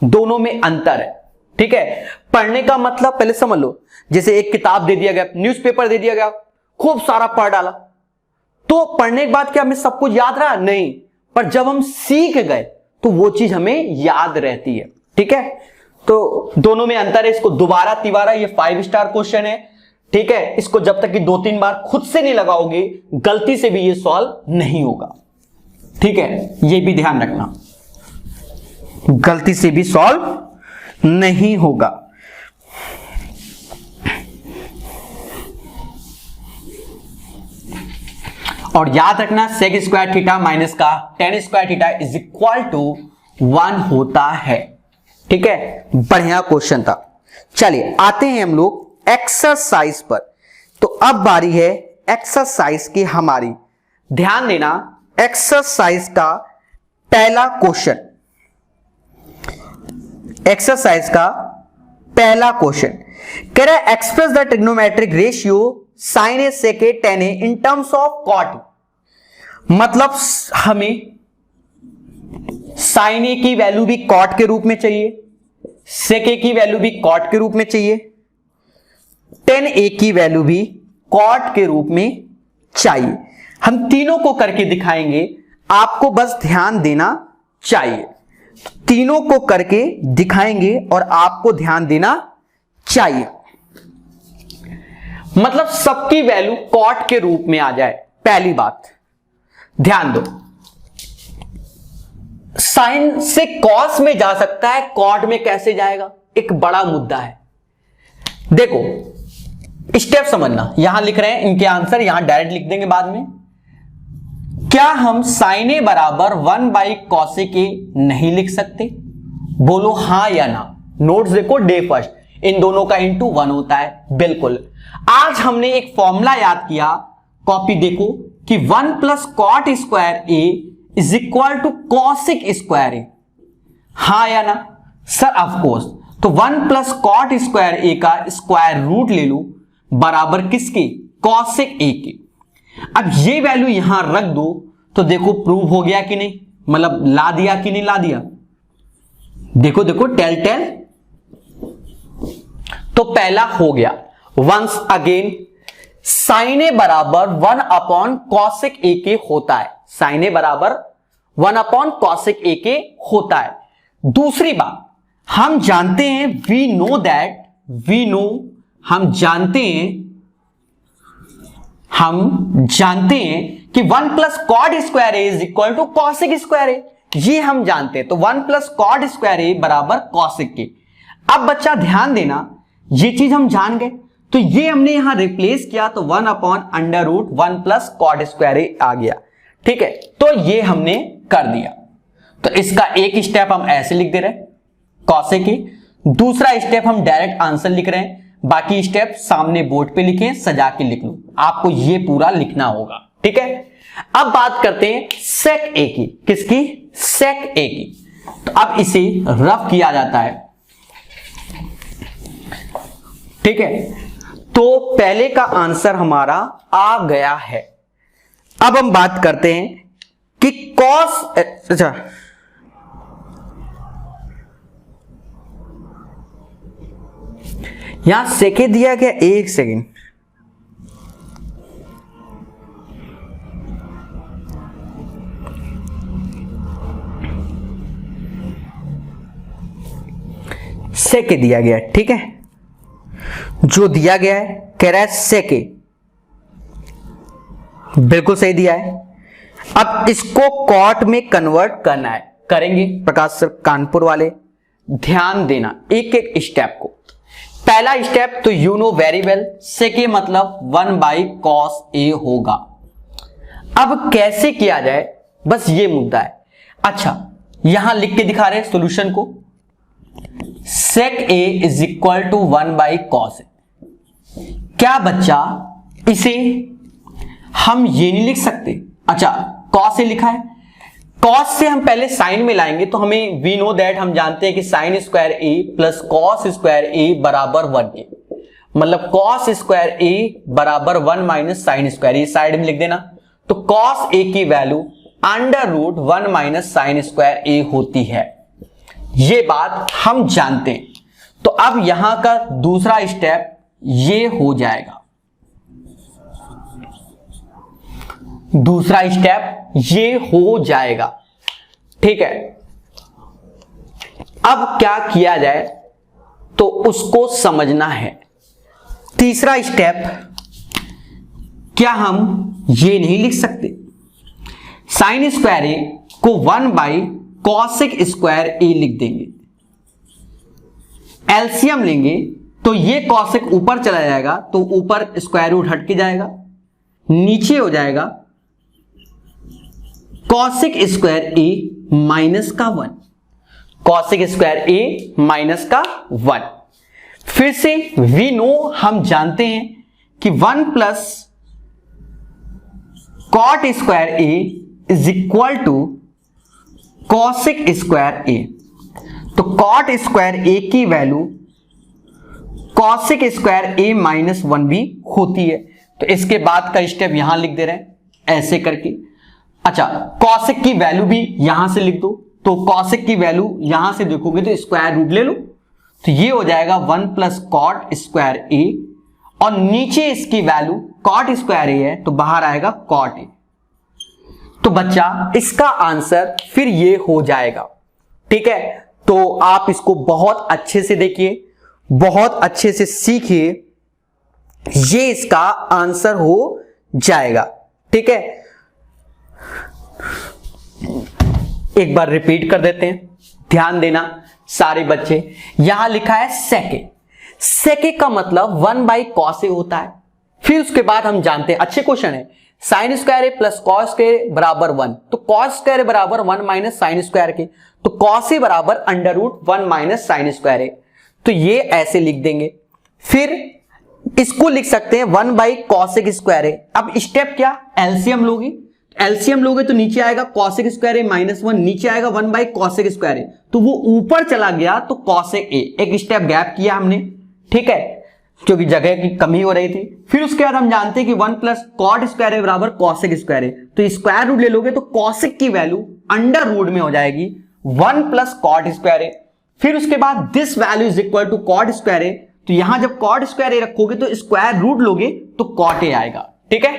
दोनों में अंतर है, ठीक है। पढ़ने का मतलब पहले समझ लो, जैसे एक किताब दे दिया गया, न्यूज़पेपर दे दिया गया, खूब सारा पढ़ डाला, तो पढ़ने के बाद क्या हमें सब कुछ याद रहा? नहीं, पर जब हम सीख गए तो वो चीज हमें याद रहती है, ठीक है। तो दोनों में अंतर है, इसको दोबारा तिबारा, ये 5 स्टार क्वेश्चन है, ठीक है। इसको जब तक कि 2-3 बार खुद से नहीं लगाओगे, गलती से भी ये सॉल्व नहीं होगा, ठीक है। ये भी ध्यान रखना, गलती से भी सॉल्व नहीं होगा। और याद रखना सेक स्क्वायर थीटा माइनस का tan square theta is equal to 1 होता है, ठीक है। बढ़िया क्वेश्चन था। चलिए आते हैं हम लोग एक्सरसाइज पर। तो अब बारी है एक्सरसाइज की हमारी। ध्यान देना, एक्सरसाइज का पहला क्वेश्चन, एक्सरसाइज का पहला क्वेश्चन कह रहा है express the trigonometric ratio sine A sec a tan a in terms of cot. मतलब हमें साइन ए की वैल्यू भी कॉट के रूप में चाहिए, सेक ए की वैल्यू भी कॉट के रूप में चाहिए, टेन ए की वैल्यू भी कॉट के रूप में चाहिए। हम तीनों को करके दिखाएंगे, आपको बस ध्यान देना चाहिए। तीनों को करके दिखाएंगे और आपको ध्यान देना चाहिए, मतलब सबकी वैल्यू कॉट के रूप में आ जाए। पहली बात ध्यान दो, साइन से कॉस में जा सकता है, कॉट में कैसे जाएगा, एक बड़ा मुद्दा है। देखो स्टेप समझना, यहां लिख रहे हैं इनके आंसर, यहां डायरेक्ट लिख देंगे बाद में। क्या हम साइन ए बराबर 1/cos ए नहीं लिख सकते? बोलो हां या ना। नोट्स देखो, डे फर्स्ट, इन दोनों का इंटू 1 होता है। बिल्कुल। आज हमने एक फॉर्मूला याद किया, कॉपी देखो, कि 1 + cot square A is equal to cosec square A. हां या ना? Sir of course. तो 1 + cot स्क्वायर ए का स्क्वायर रूट ले लो, बराबर किसके? कॉसिक ए के। अब ये वैल्यू यहां रख दो, तो देखो प्रूव हो गया कि नहीं, मतलब ला दिया कि नहीं ला दिया। देखो देखो, टेल। तो पहला हो गया। वंस अगेन, साइन ए बराबर 1/cosec ए के होता है। साइन ए बराबर 1/cosec ए के होता है। दूसरी बात, हम जानते हैं, हम जानते हैं कि 1 + cot square A is equal to cosec square A. ये हम जानते हैं। तो 1 + cot स्क्वायर ए बराबर कॉसिक के। अब बच्चा ध्यान देना, ये चीज हम जान गए, तो ये हमने यहां रिप्लेस किया, तो 1/√1 + cot स्क्वायर ए आ गया। ठीक है, तो ये हमने कर दिया। तो इसका एक स्टेप हम ऐसे लिख दे रहे हैं, कॉसेक ए। दूसरा स्टेप हम डायरेक्ट आंसर लिख रहे हैं, बाकी स्टेप सामने बोर्ड पे लिखें, सजा के लिख लो, आपको ये पूरा लिखना होगा। ठीक है, अब बात करते हैं सेक ए की। किसकी? सेक ए की। तो अब इसे रफ किया जाता है। ठीक है, तो पहले का आंसर हमारा आ गया है। अब हम बात करते हैं कि कॉस, अच्छा यहां सेके दिया गया, एक सेकेंड, सेके दिया गया। ठीक है, जो दिया गया है कह रहा है सेके, बिल्कुल सही दिया है। अब इसको कॉट में कन्वर्ट करना है, करेंगे प्रकाश सर कानपुर वाले। ध्यान देना एक एक स्टेप को। पहला स्टेप तो यू नो वेरी वेल, सेके मतलब 1/cos ए होगा। अब कैसे किया जाए, बस ये मुद्दा है। अच्छा, यहां लिख के दिखा रहे हैं सॉल्यूशन को, sec a is equal to 1/cos a. क्या बच्चा इसे हम ये नहीं लिख सकते? अच्छा, cos ए लिखा है, cos से हम पहले साइन में लाएंगे, तो हमें वी नो दैट, हम जानते हैं कि sine square A plus cos square A बराबर 1 के, मतलब cos स्क्वायर ए बराबर 1 - साइन स्क्वायर, ये साइड में लिख देना। तो cos ए की वैल्यू √1 - साइन स्क्वायर ए होती है, ये बात हम जानते हैं। तो अब यहां का दूसरा स्टेप ये हो जाएगा, दूसरा स्टेप ये हो जाएगा। ठीक है, अब क्या किया जाए तो उसको समझना है। तीसरा स्टेप, क्या हम ये नहीं लिख सकते, साइन स्क्वायर ए को 1/cosec स्क्वायर ए लिख देंगे, एलसीएम लेंगे तो ये कॉसेक ऊपर चला जाएगा, तो ऊपर स्क्वायर रूट हट के जाएगा, नीचे हो जाएगा कॉसेक स्क्वायर ए माइनस का 1, कॉसेक स्क्वायर ए माइनस का 1। फिर से वी नो, हम जानते हैं कि 1 + cot square A is equal to cosec square A. तो cot स्क्वायर ए की वैल्यू कॉसेक स्क्वायर ए -1 भी होती है। तो इसके बाद का स्टेप यहां लिख दे रहे हैं ऐसे करके। अच्छा, कॉसेक की वैल्यू भी यहां से लिख दो, तो कॉसेक की वैल्यू यहां से देखोगे तो स्क्वायर रूट ले लो, तो ये हो जाएगा 1 + cot स्क्वायर ए, और नीचे इसकी वैल्यू cot स्क्वायर ए है तो बाहर आएगा cot ए। तो बच्चा इसका आंसर फिर ये हो जाएगा। ठीक है, तो आप इसको बहुत अच्छे से देखिए, बहुत अच्छे से सीखिए, ये इसका आंसर हो जाएगा। ठीक है, एक बार रिपीट कर देते हैं, ध्यान देना सारे बच्चे। यहां लिखा है सेके, सेके का मतलब 1/cos A होता है। फिर उसके बाद हम जानते हैं, अच्छे क्वेश्चन है, साइन स्क्वायर ए प्लस कॉस स्क्वायर बराबर 1, तो कॉस स्क्वायर बराबर 1 माइनस साइन स्क्वायर के, तो कॉस ए बराबर √1 माइनस साइन स्क्वायर ए, तो ये ऐसे लिख देंगे। फिर इसको लिख सकते हैं 1/cos स्क्वायर ए। अब स्टेप क्या, एलसीएम लोगे, एलसीएम लोगे तो नीचे आएगा cos स्क्वायर ए -1, नीचे आएगा 1/cos स्क्वायर ए, तो वो ऊपर चला गया तो cos ए, एक स्टेप गैप किया हमने। ठीक है, क्योंकि जगह की कमी हो रही थी। फिर उसके बाद हम जानते हैं कि 1 प्लस कॉट स्क्वायर ए बराबर कॉसेक स्क्वायर ए, तो स्क्वायर रूट ले लोगे तो कॉसेक की वैल्यू अंडर रूट में हो जाएगी 1 प्लस कॉट स्क्वायर ए। फिर उसके बाद this value is equal to cot square A, तो यहां जब कॉट स्क्वायर ए रखोगे तो स्क्वायर रूट लोगे तो कॉट ए आएगा। ठीक है,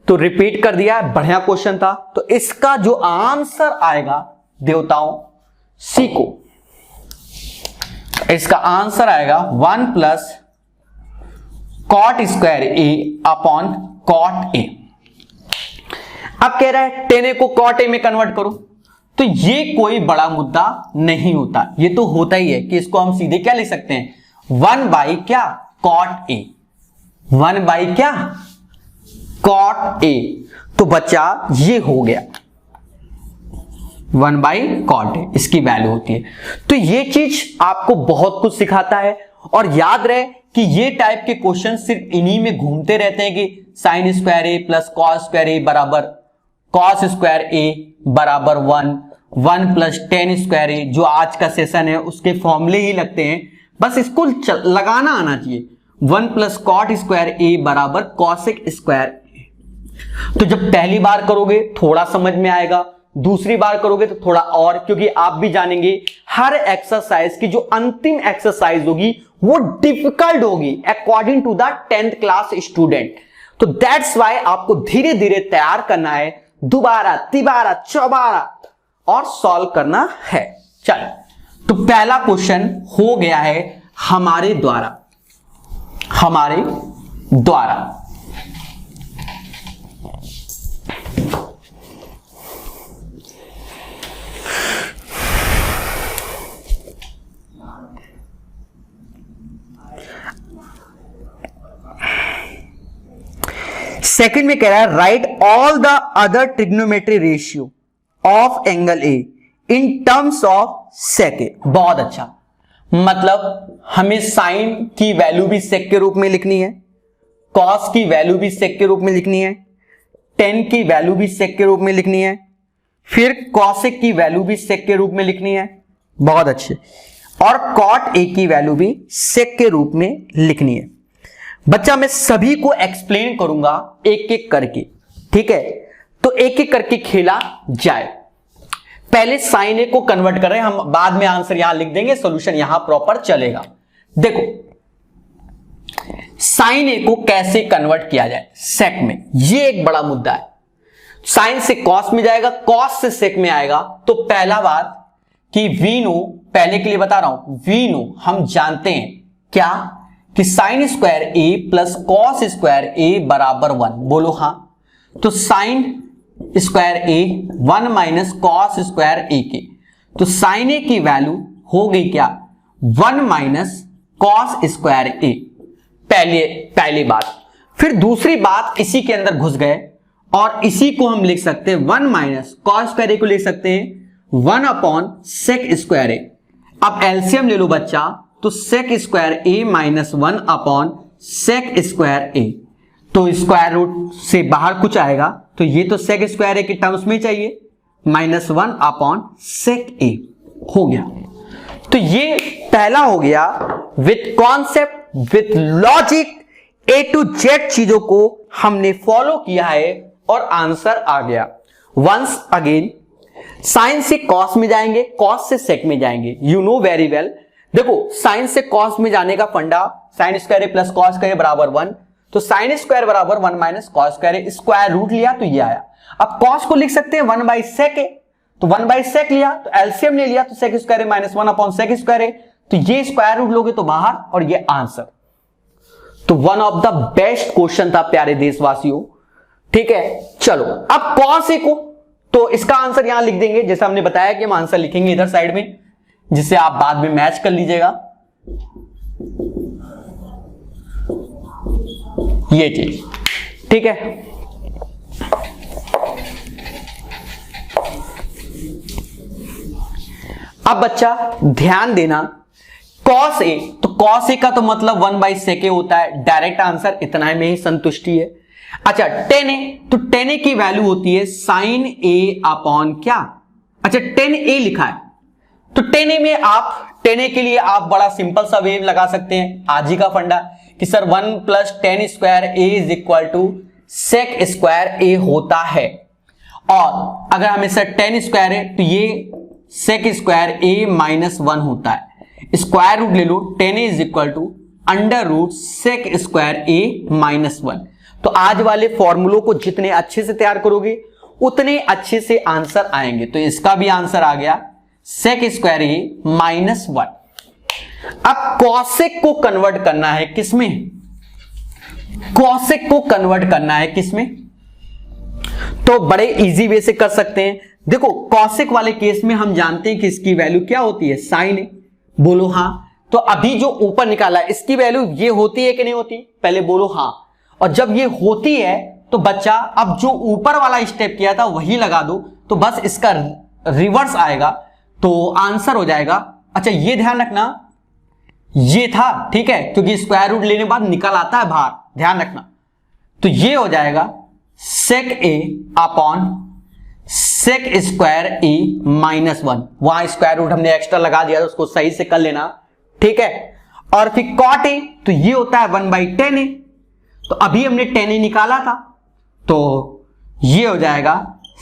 तो रिपीट कर दिया, बढ़िया क्वेश्चन था। तो इसका जो आंसर आएगा देवताओं सीखो, इसका आंसर आएगा 1 plus cot square A upon cot a. अब कह रहा है टेन ए को कॉट ए में कन्वर्ट करो, तो ये कोई बड़ा मुद्दा नहीं होता, ये तो होता ही है कि इसको हम सीधे क्या लिख सकते हैं, 1 क्या कॉट ए, 1 क्या कॉट ए। तो बच्चा ये हो गया 1 कॉट ए, इसकी वैल्यू होती है। तो ये चीज आपको बहुत कुछ सिखाता है, और याद रहे कि ये टाइप के क्वेश्चन सिर्फ इन्हीं में घूमते रहते हैं कि sine square A plus cos square A बराबर कॉस स्क्वायर ए बराबर 1 प्लस टेन स्क्वायर ए, जो आज का सेशन है उसके फॉर्मूले ही लगते हैं, बस इसको लगाना आना चाहिए। 1 प्लस कॉट स्क्वायर ए बराबर कॉसेक स्क्वायर ए। तो जब पहली बार करोगे थोड़ा समझ में आएगा, दूसरी बार करोगे तो थोड़ा और, क्योंकि आप भी जानेंगे हर एक्सरसाइज की जो अंतिम एक्सरसाइज होगी वो डिफिकल्ट होगी according to the 10th class student. तो दैट्स वाई आपको धीरे धीरे तैयार करना है, दोबारा तिबारा चौबारा और सॉल्व करना है। चल, तो पहला क्वेश्चन हो गया है हमारे द्वारा, सेकंड में कह रहा है right all the other trigonometry ratio of angle A in terms of sec A. बहुत अच्छा, मतलब हमें साइन की वैल्यू भी सेक के रूप में लिखनी है, कॉस की वैल्यू भी सेक के रूप में लिखनी है, टेन की वैल्यू भी सेक के रूप में लिखनी है, फिर कॉसेक की वैल्यू भी सेक के रूप में लिखनी है। बहुत अच्छे, और कॉट ए की वैल्यू भी सेक के रूप में लिखनी है। बच्चा मैं सभी को एक्सप्लेन करूंगा एक एक करके, ठीक है, तो एक एक करके खेला जाए। पहले साइन ए को कन्वर्ट कर रहे हैं हम, बाद में आंसर यहां लिख देंगे, सॉल्यूशन यहां प्रॉपर चलेगा। देखो साइन ए को कैसे कन्वर्ट किया जाए सेक में, ये एक बड़ा मुद्दा है। साइन से कॉस में जाएगा, कॉस से सेक में आएगा, तो पहला बात कि वी नो, पहले के लिए बता रहा हूं, वी नो हम जानते हैं क्या कि sine square A plus cos square A बराबर 1, बोलो हां। तो साइन स्क्वायर ए 1 माइनस कॉस स्क्वायर ए के, तो साइन ए की वैल्यू हो गई क्या 1 माइनस कॉस स्क्वायर ए, पहली बात। फिर दूसरी बात, इसी के अंदर घुस गए और इसी को हम लिख सकते हैं 1 माइनस कॉस स्क्वायर ए को लिख सकते हैं 1 अपॉन सेक स्क्वायर ए। अब एलसीएम ले लो बच्चा, तो सेक square A minus 1 upon sec square A, तो स्क्वायर रूट से बाहर कुछ आएगा, तो ये तो सेक स्क्वायर ए के टर्म्स में चाहिए, -1 अपॉन सेक ए हो गया। तो ये पहला हो गया with concept, with logic, A to Z चीजों को हमने फॉलो किया है और आंसर आ गया। वंस अगेन साइन से कॉस में जाएंगे, कॉस से सेक में जाएंगे, यू नो वेरी वेल। देखो साइन से कॉस में जाने का फंडा, साइन स्क्वायर ए प्लस कॉस स्क्वायर बराबर 1, तो साइन स्क्वायर बराबर 1 माइनस कॉस स्क्वायर ए, स्क्वायर रूट लिया तो ये आया। अब कॉस को लिख सकते हैं 1/sec ए, तो 1/sec लिया तो एलसीएम ले लिया तो sec square A minus 1/sec square A, तो ये स्क्वायर रूट लोगे तो बाहर और ये आंसर। तो one of the best question था प्यारे देशवासियों, ठीक है। चलो अब cos ए को, तो इसका आंसर यहां लिख देंगे, जैसे हमने बताया कि हम आंसर लिखेंगे इधर साइड में, जिससे आप बाद में मैच कर लीजिएगा ये चीज, ठीक है। अब बच्चा ध्यान देना, cos ए, तो cos ए का तो मतलब 1/sec ए होता है, डायरेक्ट आंसर इतना में ही संतुष्टि है। अच्छा tan ए, तो tan ए की वैल्यू होती है sin a अपॉन क्या, अच्छा tan a लिखा है, तो tan a में आप tan a के लिए आप बड़ा सिंपल सा वेव लगा सकते हैं, आज ही का फंडा कि sir 1 + tan square a is equal to sec square a होता है, और अगर हमें सर tan स्क्वायर है तो ये sec स्क्वायर a माइनस 1 होता है, स्क्वायर रूट ले लो, tan a is equal to √sec square a minus 1। तो आज वाले फॉर्मूलों को जितने अच्छे से तैयार करोगे उतने अच्छे से आंसर आएंगे। तो इसका भी आंसर आ गया sec स्क्वायर a माइनस 1। अब cosec को कन्वर्ट करना है किसमें, cosec को कन्वर्ट करना है किसमें, तो बड़े इजी वे से कर सकते हैं। देखो cosec वाले केस में हम जानते हैं कि इसकी वैल्यू क्या होती है, sin है, बोलो हां। तो अभी जो ऊपर निकाला है इसकी वैल्यू ये होती है कि नहीं होती, पहले बोलो हां। और जब ये होती है तो बच्चा अब जो ऊपर वाला स्टेप किया था वही लगा दो, तो बस इसका रिवर्स आएगा तो आंसर हो जाएगा। अच्छा ये ध्यान रखना, ये था ठीक है, क्योंकि स्क्वायर रूट लेने के बाद निकल आता है बाहर, ध्यान रखना। तो ये हो जाएगा sec a upon sec square a minus 1, वहां स्क्वायर रूट हमने एक्स्ट्रा लगा दिया, उसको सही से कर लेना, ठीक है। और फिर cot a, तो ये होता है 1/tan a, तो अभी हमने tan a निकाला था, तो ये हो जाएगा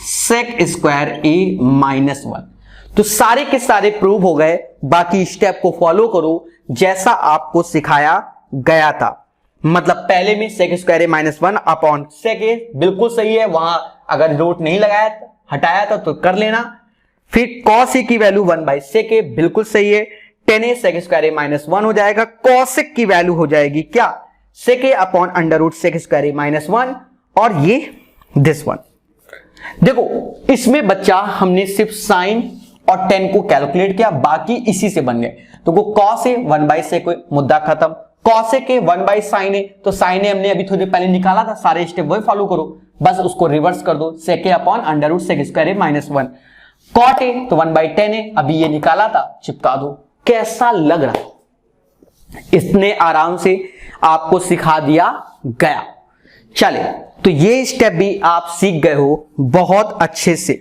sec स्क्वायर a माइनस 1। तो सारे के सारे प्रूव हो गए, बाकी स्टेप को फॉलो करो जैसा आपको सिखाया गया था। मतलब पहले में sec square a minus 1 upon sec a बिल्कुल सही है, वहां अगर रूट नहीं लगाया हटाया था तो कर लेना। फिर cos a की वैल्यू 1/sec a बिल्कुल सही है, tan a sec square a minus 1 हो जाएगा, cosec की वैल्यू हो जाएगी क्या, sec a upon √sec square a minus 1, और ये दिस वन। देखो इसमें बच्चा हमने सिर्फ साइन और tan को कैलकुलेट किया, बाकी इसी से बन गए। तो वो cos a 1/sec a, मुद्दा खत्म। cosec a 1/sin a, तो sin a हमने अभी थोड़ी देर पहले निकाला था, सारे स्टेप वही फॉलो करो, बस उसको रिवर्स कर दो, sec a upon √sec square a minus 1। cot a तो 1/tan a, अभी ये निकाला था, चिपका दो। कैसा लग रहा है, इतने आराम से आपको सिखा दिया गया। चले तो ये स्टेप भी आप सीख गए हो बहुत अच्छे से।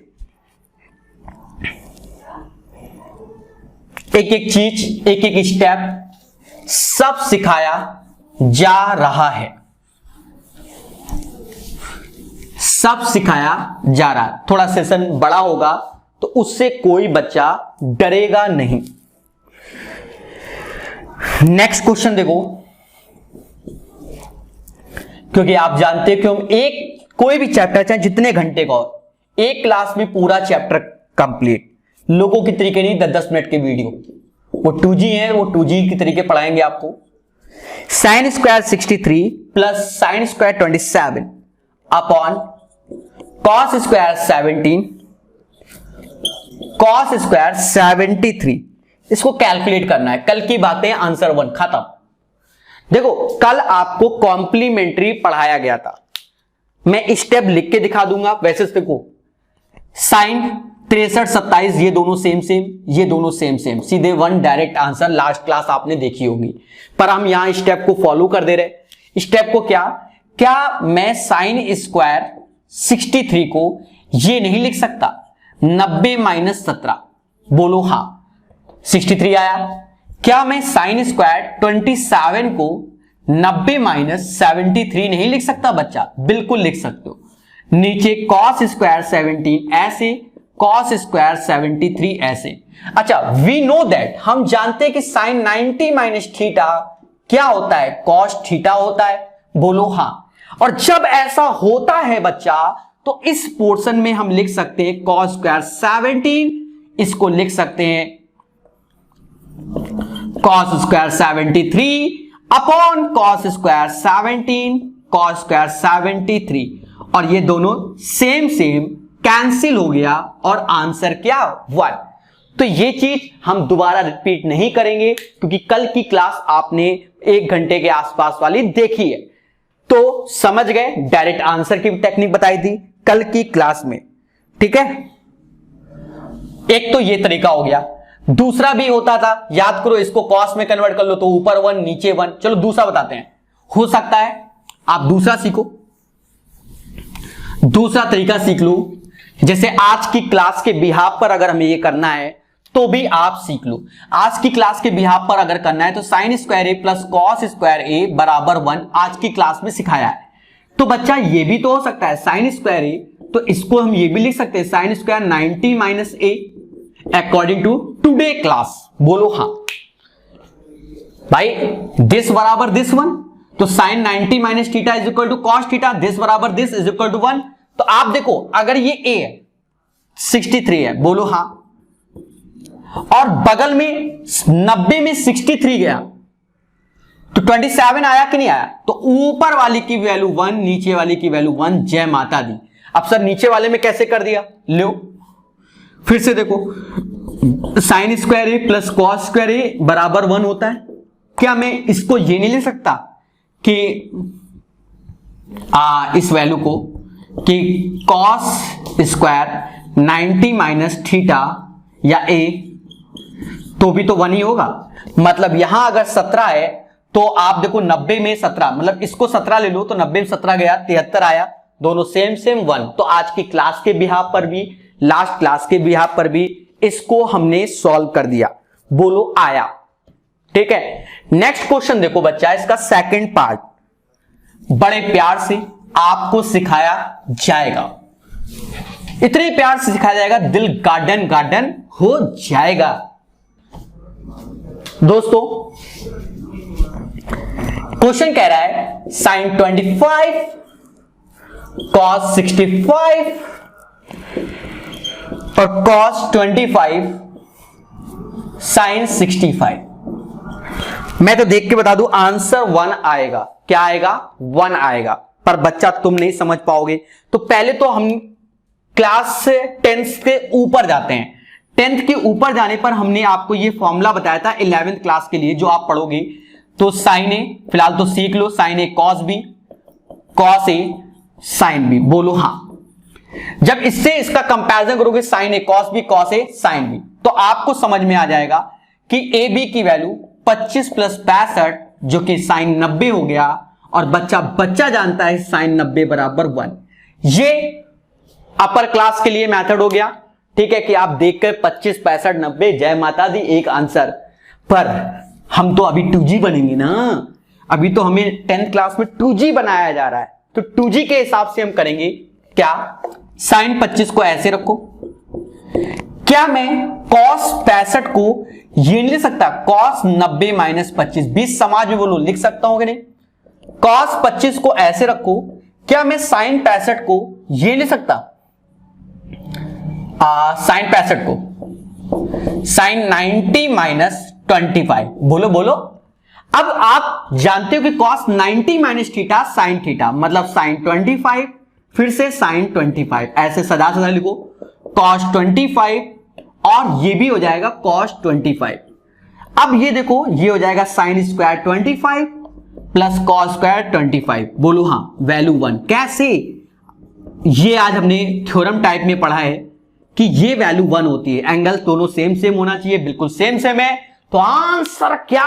एक एक चीज, एक एक स्टेप सब सिखाया जा रहा है, सब सिखाया जा रहा है। थोड़ा सेशन बड़ा होगा तो उससे कोई बच्चा डरेगा नहीं। नेक्स्ट क्वेश्चन देखो, क्योंकि आप जानते हो कि हम एक कोई भी चैप्टर चाहे जितने घंटे का हो, एक क्लास में पूरा चैप्टर कंप्लीट, लोगों के तरीके नहीं 10-10 मिनट के वीडियो, वो 2G है, वो 2G के तरीके पढ़ाएंगे आपको। Sine square 63 plus sine square 27 upon cos square 17 cos square 73, इसको कैलकुलेट करना है। कल की बातें, आंसर 1 खत्म। देखो कल आपको कॉम्प्लीमेंट्री पढ़ाया गया था, मैं स्टेप लिख के दिखा दूंगा। वैसे देखो साइन 63 27 ये दोनों सेम सेम, ये दोनों सेम सेम, सीधे 1 डायरेक्ट आंसर। लास्ट क्लास आपने देखी होगी, पर हम यहां स्टेप को फॉलो कर दे रहे। स्टेप को क्या मैं साइन स्क्वायर 63 को ये नहीं लिख सकता 90 माइनस 17, बोलो हां। 63 आया, क्या मैं साइन स्क्वायर 27 को 90 माइनस 73 नहीं लिख सकता बच्चा? बिल्कुल लिख सकते हो। नीचे कॉस स्क्वायर 17 ऐसे, कॉस स्क्वायर 73 ऐसे। अच्छा वी नो दैट, हम जानते हैं कि साइन 90 माइनस थीटा क्या होता है, कॉस थीटा होता है, बोलो हां। और जब ऐसा होता है बच्चा तो इस पोर्शन में हम लिख सकते हैं cos स्क्वायर 17, इसको लिख सकते हैं cos square 73 upon cos square 17 cos square 73, और ये दोनों सेम कैंसिल हो गया और आंसर क्या 1। तो ये चीज हम दोबारा रिपीट नहीं करेंगे क्योंकि कल की क्लास आपने 1 घंटे के आसपास वाली देखी है, तो समझ गए। डायरेक्ट आंसर की टेक्निक बताई थी कल की क्लास में, ठीक है। एक तो ये तरीका हो गया, दूसरा भी होता था, याद करो, इसको कॉस में कन्वर्ट कर लो तो ऊपर 1 नीचे 1। चलो दूसरा बताते हैं, हो सकता है आप दूसरा सीखो, दूसरा तरीका सीख लो। जैसे आज की क्लास के बिहाफ पर अगर हमें ये करना है तो भी आप सीख लो। आज की क्लास के बिहाफ पर अगर करना है तो sign square A plus cos square A बराबर 1 आज की क्लास में सिखाया है। तो बच्चा ये भी तो हो सकता है साइन स्क्वायर ए, तो इसको हम ये भी लिख सकते हैं sine square 90 minus a according to today class. बोलो हाँ भाई, दिस बराबर दिस 1, तो sine 90 minus theta is equal to cos theta, this बराबर दिस इज इक्वल टू 1। तो आप देखो अगर ये a है 63 है, बोलो हाँ, और बगल में 90 में 63 गया तो 27 आया कि नहीं आया? तो ऊपर वाली की वैल्यू 1, नीचे वाली की वैल्यू 1। जय माता दी। अब सर नीचे वाले में कैसे कर दिया, लो फिर से देखो, sign square A plus cos square A बराबर 1 होता है। क्या मैं इसको ये नहीं ले सकता कि इस वैल्यू को कि कॉस स्क्वायर 90 माइनस थीटा या ए, तो भी तो 1 ही होगा। मतलब यहां अगर 17 है तो आप देखो 90 में 17, मतलब इसको 17 ले लो तो 90 में 17 गया 73 आया, दोनों सेम 1। तो आज की क्लास के बिहाफ पर भी, लास्ट क्लास के बिहाफ पर भी इसको हमने सॉल्व कर दिया। बोलो आया, ठीक है। नेक्स्ट क्वेश्चन देखो बच्चा, इसका सेकंड पार्ट बड़े प्यार से आपको सिखाया जाएगा, इतने प्यार से सिखाया जाएगा दिल गार्डन गार्डन हो जाएगा। दोस्तों क्वेश्चन कह रहा है साइन 25 कॉस 65 और कॉस 25 साइन 65। मैं तो देख के बता दूं आंसर 1 आएगा। क्या आएगा? 1 आएगा। पर बच्चा तुम नहीं समझ पाओगे, तो पहले तो हम क्लास से 10th के ऊपर जाते हैं। 10th के ऊपर जाने पर हमने आपको ये फॉर्मूला बताया था 11th क्लास के लिए, जो आप पढ़ोगे तो साइन ए फिलहाल तो सीख लो, sign A cos B, cos A sine B. बोलो हाँ। जब इससे इसका कंपैरिजन करोगे sign A cos B, cos A sine B, तो आपको समझ में आ जाएगा कि ए बी की वैल्यू 25 प्लस 65 जो कि साइन 90 हो गया, और बच्चा जानता है साइन 90 बराबर 1। ये अपर क्लास के लिए मेथड हो गया, ठीक है, कि आप देखकर 25 65 90 जय माता दी एक आंसर। पर हम तो अभी 2G बनेंगे ना, अभी तो हमें 10th क्लास में 2G बनाया जा रहा है, तो 2G के हिसाब से हम करेंगे क्या, साइन 25 को ऐसे रखो। क्या मैं cos 65 को ये नहीं लिख सकता cos 90 माइनस 25? 20 समाज में बोलो, लिख सकता हूं कि नहीं? cos 25 को ऐसे रखो। क्या मैं साइन 65 को ये लिख सकता, साइन 65 को साइन 90 माइनस 25? बोलो बोलो। अब आप जानते हो कि cos 90 minus theta sine theta, मतलब साइन 25 फिर से साइन 25, ऐसे सदा लिखो cos 25 और ये भी हो जाएगा cos 25। अब ये देखो ये हो जाएगा sine square 25 plus cos square 25। बोलो हाँ, वैल्यू 1। कैसे? ये आज हमने थ्योरम टाइप में पढ़ा है कि ये वैल्यू 1 होती है, एंगल दोनों सेम होना चाहिए, बिल्कुल सेम है, तो आंसर क्या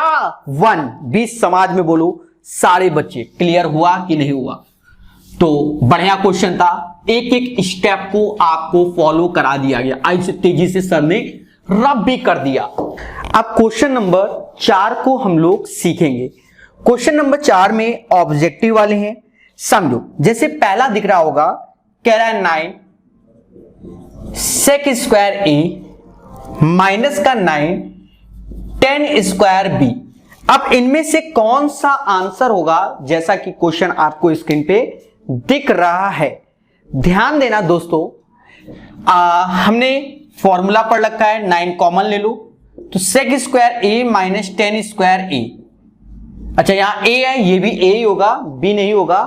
1। 20 समाज में बोलो सारे बच्चे। क्लियर हुआ कि नहीं हुआ? तो बढ़िया क्वेश्चन था, एक एक स्टेप को आपको फॉलो करा दिया गया, ऐसे तेजी से सर ने रब भी कर दिया। अब क्वेश्चन नंबर 4 को हम लोग सीखेंगे। क्वेश्चन नंबर 4 में ऑब्जेक्टिव वाले हैं, समझो। जैसे पहला दिख रहा होगा, कह रहा है 9 सेक स्क्वायर ए माइनस का 9 10 स्क्वायर बी। अब इनमें से कौन सा आंसर होगा, जैसा कि क्वेश्चन आपको स्क्रीन पे दिख रहा है। ध्यान देना दोस्तों, हमने फॉर्मूला पढ़ रखा है, 9 कॉमन ले लो तो sec square a minus tan square a। अच्छा यहां a है, ये भी a ही होगा, b नहीं होगा।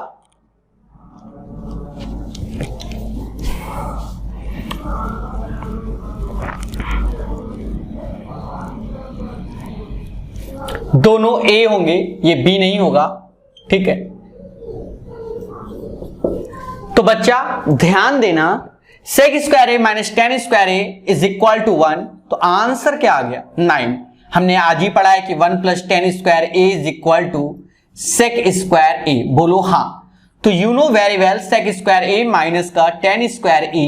दोनों a होंगे, ये b नहीं होगा, ठीक है। तो बच्चा ध्यान देना, sec square a minus tan square a is equal to 1, तो आंसर क्या आ गया 9। हमने आज ही पढ़ा है कि 1 plus tan square a is equal to sec square a, बोलो हाँ। तो you know very well sec square a minus का tan square a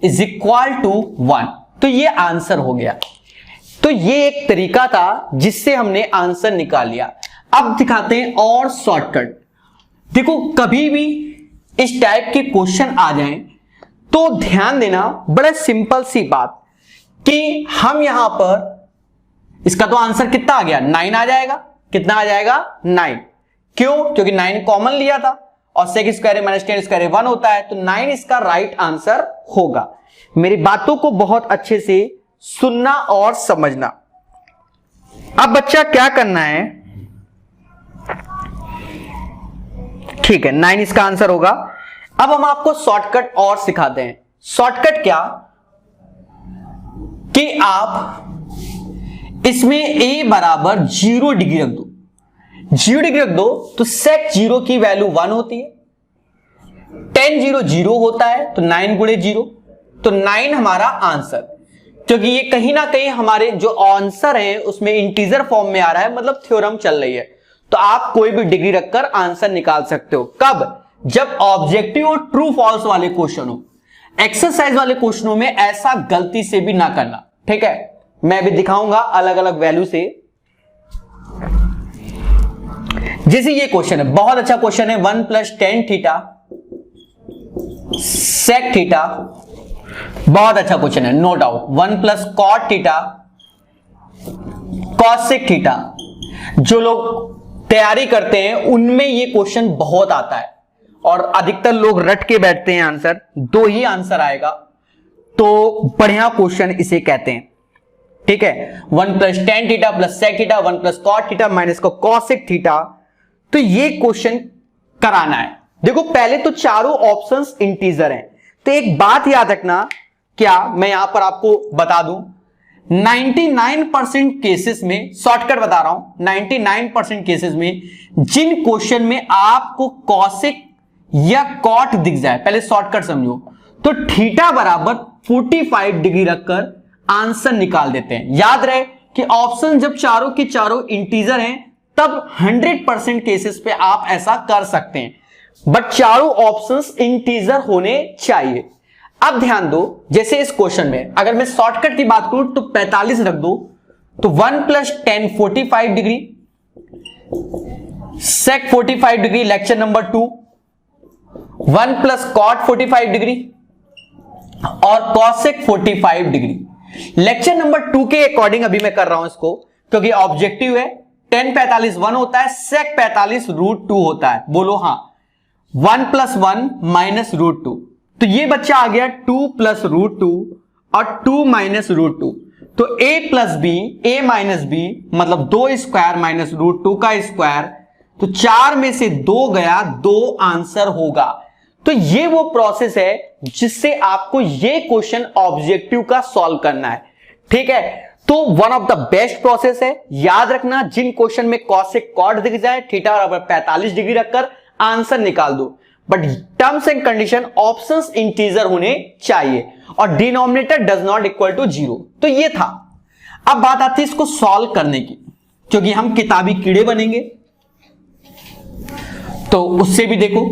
is equal to 1, तो ये आंसर हो गया। तो ये एक तरीका था जिससे हमने आंसर निकाल लिया। अब दिखाते हैं और शॉर्टकट। देखो कभी भी इस टाइप के क्वेश्चन आ जाएं तो ध्यान देना, बड़ा सिंपल सी बात कि हम यहां पर इसका तो आंसर कितना आ गया 9 आ जाएगा। कितना आ जाएगा 9। क्यों? क्योंकि 9 कॉमन लिया था और sec square minus tan square 1 होता है, तो 9 इसका राइट आंसर होगा। मेरी बातों को बहुत अच्छे से सुनना और समझना। अब बच्चा क्या करना है, ठीक है 9 इसका आंसर होगा। अब हम आपको शॉर्टकट और सिखाते हैं। शॉर्टकट क्या कि आप इसमें a बराबर 0 डिग्री रख दो। 0 डिग्री रख दो तो sec 0 की वैल्यू 1 होती है, tan 0 0 होता है, तो 9 गुणे 0, तो 9 हमारा आंसर। क्योंकि ये कहीं ना कहीं हमारे जो आंसर है उसमें इंटीजर फॉर्म में आ रहा है, मतलब थ्योरम चल रही है, तो आप कोई भी डिग्री रखकर आंसर निकाल सकते हो। कब? जब ऑब्जेक्टिव और ट्रू फॉल्स वाले क्वेश्चन हो। एक्सरसाइज वाले क्वेश्चनों में ऐसा गलती से भी ना करना, ठीक है। मैं भी दिखाऊंगा अलग अलग वैल्यू से। जैसे ये क्वेश्चन है, बहुत अच्छा क्वेश्चन है, 1 plus tan theta sec theta, बहुत अच्छा क्वेश्चन है no doubt. 1 plus cot theta cosec theta, जो लोग तैयारी करते हैं उनमें ये क्वेश्चन बहुत आता है और अधिकतर लोग रट के बैठते हैं आंसर, 2 ही आंसर आएगा, तो बढ़िया क्वेश्चन इसे कहते हैं, ठीक है। 1 plus tan theta plus sec theta, 1 plus cot theta minus का कॉसेक थीटा, तो ये क्वेश्चन कराना है। देखो पहले तो चारों ऑप्शंस इंटीजर हैं, तो एक बात याद रखना, क्या मैं यहां पर आपको बता दूं, 99% केसेस में, शॉर्टकट बता रहा हूं, 99% केसेस में जिन क्वेश्चन में आपको कॉसेक या कॉट दिख जाए, पहले शॉर्टकट समझो, तो थीटा बराबर 45 डिग्री रखकर आंसर निकाल देते हैं। याद रहे कि ऑप्शन जब चारों के चारों इंटीजर हैं तब 100% केसेस पे आप ऐसा कर सकते हैं, बट चारों ऑप्शंस इंटीजर होने चाहिए। अब ध्यान दो, जैसे इस क्वेश्चन में अगर मैं शॉर्टकट की बात करूं तो 45 रख दो, तो 1 plus tan 45 degree, sec 45 degree, lecture number 2, 1 plus cot 45 degree और कॉसेक 45 डिग्री। लेक्चर नंबर 2 के अकॉर्डिंग अभी मैं कर रहा हूं इसको, क्योंकि ऑब्जेक्टिव है। tan 45 1 होता है, sec 45 √2 होता है, बोलो हाँ। 1 प्लस 1 माइनस √2, तो ये बच्चा आ गया 2 प्लस √2 और 2 माइनस √2, तो a plus B, a minus b, मतलब 2 स्क्वायर माइनस √2 का स्क्वायर, तो 4 में से 2 गया, 2 आंसर होगा। तो ये वो प्रोसेस है जिससे आपको ये क्वेश्चन ऑब्जेक्टिव का सॉल्व करना है, ठीक है। तो one of the best process है, याद रखना, जिन क्वेश्चन में कॉसेक कॉट दिख जाए, थीटा बराबर 45 डिग्री रखकर आंसर निकाल दो, but terms and condition options integer होने चाहिए और denominator does not equal to 0। तो ये था। अब बात आती है इसको सॉल्व करने की, क्योंकि हम किताबी कीड़े बनेंगे, तो उससे भी देखो,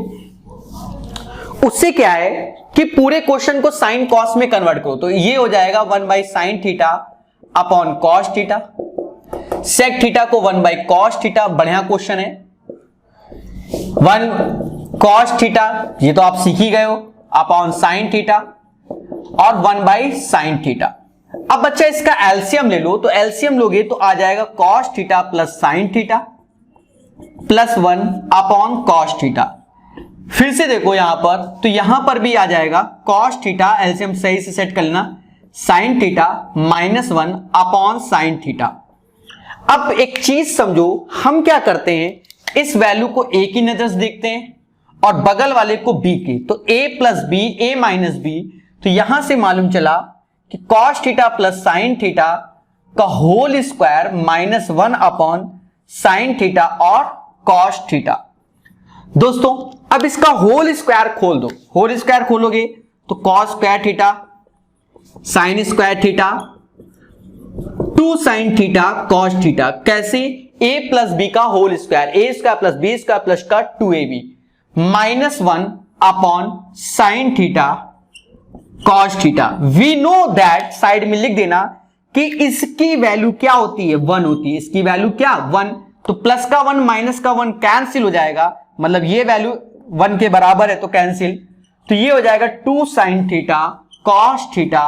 उससे क्या है कि पूरे क्वेश्चन को साइन कॉस में कन्वर्ट करो, तो ये हो जाएगा 1 by sine theta upon cos theta, sec theta को 1 बाई कॉस थीटा, बढ़िया क्वेश्चन है। 1 कॉस थीटा, ये तो आप सीख ही गए हो, अपॉन साइन थीटा और 1 बाई साइन थीटा। अब बच्चा इसका एलसीएम ले लो, तो एलसीएम लोगे तो आ जाएगा cos theta plus sign theta plus 1 upon cos theta, फिर से देखो यहां पर, तो यहां पर भी आ जाएगा cos थीटा, एलसीएम सही से सेट कर लेना, sin theta -1 upon sin theta. अब एक चीज समझो, हम क्या करते हैं, इस वैल्यू को a की नजर से देखते हैं और बगल वाले को b की, तो a plus B, a minus B, तो यहां से मालूम चला कि cos theta plus sin theta का whole square -1 upon sin theta और cos थीटा। दोस्तों अब इसका होल स्क्वायर खोल दो, होल स्क्वायर खोलोगे तो cos square theta, sin square theta, 2 sin theta cos theta. कैसे? a प्लस बी का whole square, a square plus B square plus का 2ab -1 upon sin theta cos theta. We know that, side में लिख देना कि इसकी value क्या होती है, 1 होती है, इसकी वैल्यू क्या 1, तो प्लस का 1 माइनस का 1 कैंसिल हो जाएगा, मतलब ये वैल्यू 1 के बराबर है तो कैंसिल, तो ये हो जाएगा 2 sin theta cos theta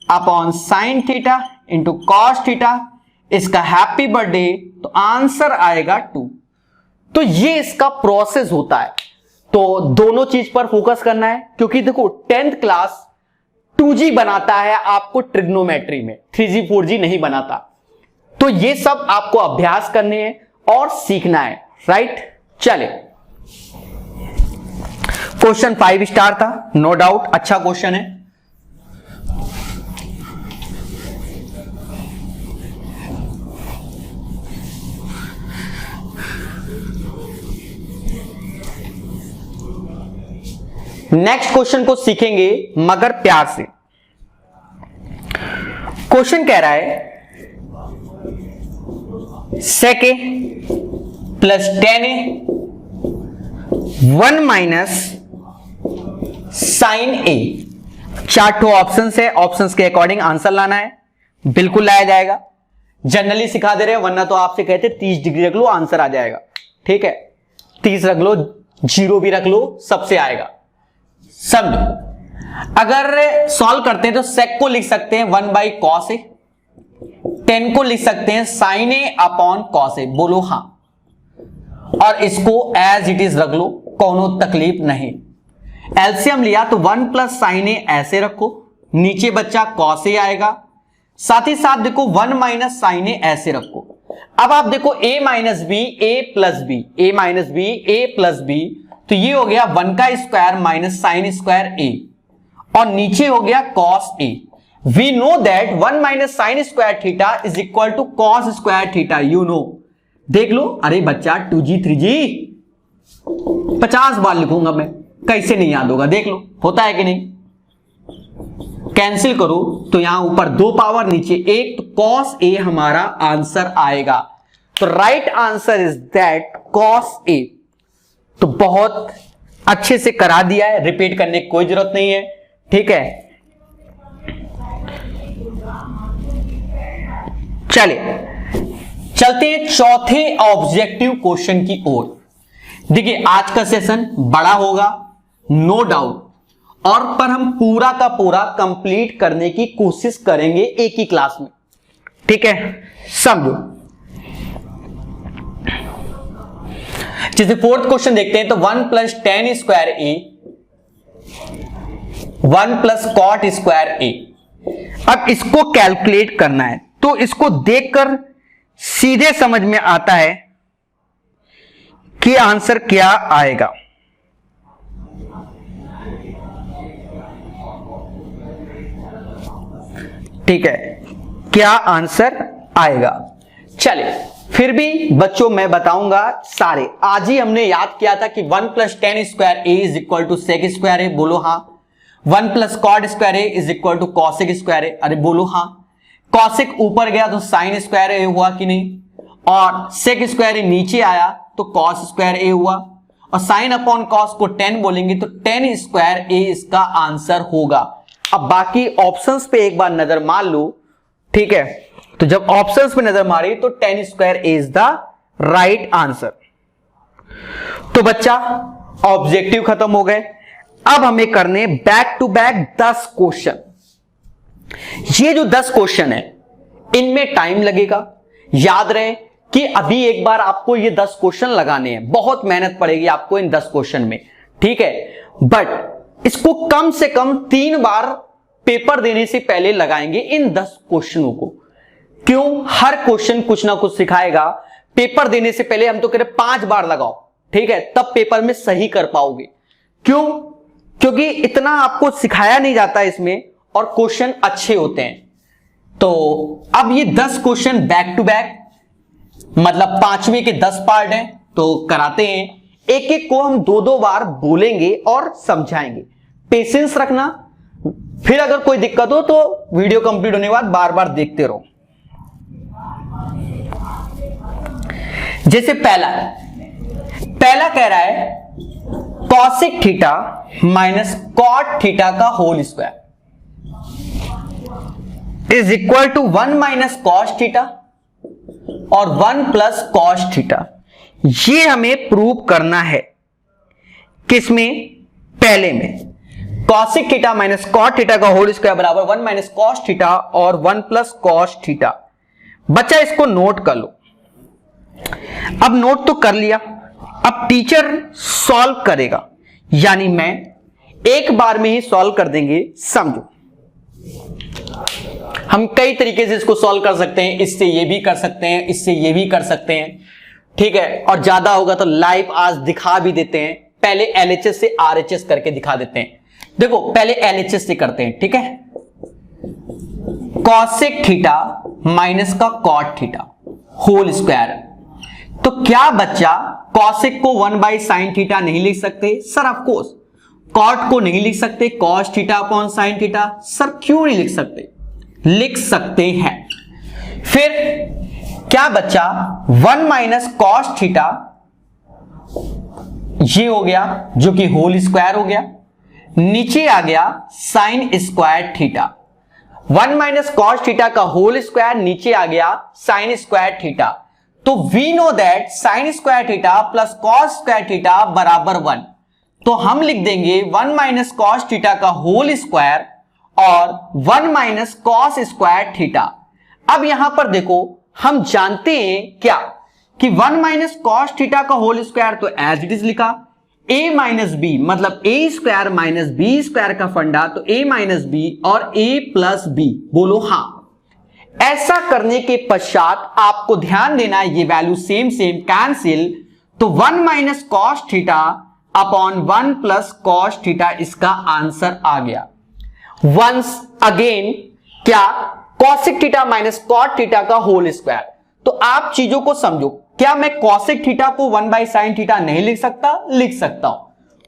upon sin theta into cos theta. इसका हैप्पी बर्थडे, तो आंसर आएगा 2। तो ये इसका प्रोसेस होता है। तो दोनों चीज पर फोकस करना है, क्योंकि देखो 10th क्लास 2G बनाता है आपको ट्रिग्नोमेट्री में, 3G 4G नहीं बनाता। तो ये सब आपको अभ्यास करने हैं और सीखना है, राइट। चले, क्वेश्चन 5 स्टार था, नो डाउट अच्छा क्वेश्चन है। नेक्स्ट क्वेश्चन को सीखेंगे मगर प्यार से। क्वेश्चन कह रहा है sec a plus 10a 1 minus sine a। 4 options है, ऑप्शंस के अकॉर्डिंग आंसर लाना है, बिल्कुल लाया जाएगा। जनरली सिखा दे रहे हैं, वरना तो आपसे कहते 30 डिग्री रख लो आंसर आ जाएगा, ठीक है। 30 रख लो, 0 भी रख लो, सबसे आएगा। समझो, अगर सॉल्व करते हैं तो sec को लिख सकते हैं 1 बाई cos a, 10 को लिख सकते हैं sin a upon cos a, बोलो हाँ, और इसको एज इट इज रख लो, कोनो तकलीफ नहीं। एलसीएम लिया तो 1 प्लस sin a ऐसे रखो, नीचे बच्चा cos a आएगा, साथ ही साथ देखो 1 माइनस sin a ऐसे रखो। अब आप देखो a minus b, a plus B, a minus b, a plus B, तो ये हो गया 1 का square minus sine square a, और नीचे हो गया cos a। We know that 1 minus sine square theta is equal to cos square theta, you know. देख लो, अरे बच्चा 2G 3G 50 बार लिखूंगा मैं, कैसे नहीं याद होगा, देख लो होता है कि नहीं। कैंसिल करो तो यहां ऊपर 2 पावर नीचे 1, तो cos a हमारा आंसर आएगा। तो right answer is that cos a। तो बहुत अच्छे से करा दिया है, रिपीट करने की कोई जरूरत नहीं है, ठीक है। चलिए चलते हैं चौथे ऑब्जेक्टिव क्वेश्चन की ओर। देखिए आज का सेशन बड़ा होगा, नो डाउट, और पर हम पूरा का पूरा कंप्लीट करने की कोशिश करेंगे एक ही क्लास में, ठीक है। समझो, जैसे 4th क्वेश्चन देखते हैं, तो 1 प्लस टेन स्क्वायर ए 1 प्लस कॉट स्क्वायर ए। अब इसको कैलकुलेट करना है, तो इसको देखकर सीधे समझ में आता है कि आंसर क्या आएगा। ठीक है, क्या आंसर आएगा। चलिए फिर भी बच्चों मैं बताऊंगा सारे, आज ही हमने याद किया था कि 1 plus tan square A is equal to sec square A, बोलो हाँ। 1 plus cot square A is equal to cosec square A, अरे बोलो हाँ। कॉसेक ऊपर गया तो साइन स्क्वायर ए हुआ कि नहीं, और सेक स्क्वायर ए नीचे आया तो कॉस स्क्वायर ए हुआ, और साइन अपॉन कॉस को 10 बोलेंगे तो 10 स्क्वायर ए इसका आंसर होगा। अब बाकी ऑप्शंस पे एक बार नजर मार लो, ठीक है। तो जब ऑप्शंस पे नजर मारी तो 10 square A is the right answer. तो बच्चा ऑब्जेक्टिव खत्म हो गए, अब हमें करने बैक टू बैक 10 क्वेश्चन। ये जो 10 क्वेश्चन है इनमें टाइम लगेगा, याद रहे कि अभी एक बार आपको ये 10 क्वेश्चन लगाने हैं, बहुत मेहनत पड़ेगी आपको इन 10 क्वेश्चन में, ठीक है, बट इसको कम से कम 3 बार पेपर देने से पहले लगाएंगे इन 10 क्वेश्चनों को। क्यों? हर क्वेश्चन कुछ ना कुछ सिखाएगा। पेपर देने से पहले हम तो कह रहे 5 बार लगाओ, ठीक है, तब पेपर में सही कर पाओगे। क्यों? क्योंकि इतना आपको सिखाया नहीं जाता इसमें और क्वेश्चन अच्छे होते हैं। तो अब ये 10 क्वेश्चन बैक टू बैक, मतलब 5वें के 10 पार्ट हैं, तो कराते हैं। एक एक को हम 2-2 बार बोलेंगे और समझाएंगे। पेशेंस रखना, फिर अगर कोई दिक्कत हो तो वीडियो कंप्लीट होने के बाद बार बार देखते रहो। जैसे पहला कह रहा है cosec theta minus cot theta का whole square is equal to 1 minus cos theta और 1 प्लस कॉस थीटा। ये हमें प्रूव करना है। किसमें? पहले में। Cosec theta minus cot theta का होल स्क्वायर बराबर 1 माइनस कॉस थीटा और 1 प्लस कॉस थीटा। बच्चा इसको नोट कर लो। अब नोट तो कर लिया, अब टीचर सॉल्व करेगा, यानी मैं एक बार में ही सॉल्व कर देंगे। समझो, हम कई तरीके से इसको सॉल्व कर सकते हैं। इससे ये भी कर सकते हैं, इससे ये भी कर सकते हैं, ठीक है, और ज्यादा होगा तो लाइव आज दिखा भी देते हैं। पहले एलएचएस से आरएचएस करके दिखा देते हैं। देखो, पहले एलएचएस से करते हैं, ठीक है। कॉसेक थीटा माइनस का कॉट थीटा होल स्क्वायर। तो क्या बच्चा कॉसेक को 1 बाई साइन थीटा नहीं लिख सकते? Sir of course. कॉट को नहीं लिख सकते cos theta upon sine theta? Sir क्यों नहीं लिख सकते? लिख सकते हैं। फिर क्या बच्चा 1 माइनस कॉस थीटा ये हो गया जो कि होल स्क्वायर हो गया, नीचे आ गया sine square theta. 1 minus cos theta का होल स्क्वायर, नीचे आ गया साइन स्क्वायर थीटा। तो we know that sine square theta plus cos square theta बराबर 1। तो हम लिख देंगे 1 माइनस कॉस थीटा का होल स्क्वायर और 1 माइनस कॉस स्क्वायर थीटा। अब यहां पर देखो, हम जानते हैं क्या कि 1 माइनस कॉस थीटा का होल स्क्वायर तो एज इट इज लिखा, a माइनस बी मतलब a square minus B square का फंडा, तो a माइनस बी और a प्लस बी। बोलो हाँ। ऐसा करने के पश्चात आपको ध्यान देना है ये वैल्यू सेम कैंसिल, तो 1 minus cos theta upon 1 plus cos theta इसका आंसर आ गया। वंस अगेन क्या? Cosec theta minus cot theta का होल स्क्वायर। तो आप चीजों को समझो, क्या मैं कॉसेक थीटा को 1 बाई साइन थीटा नहीं लिख सकता? लिख सकता हूं।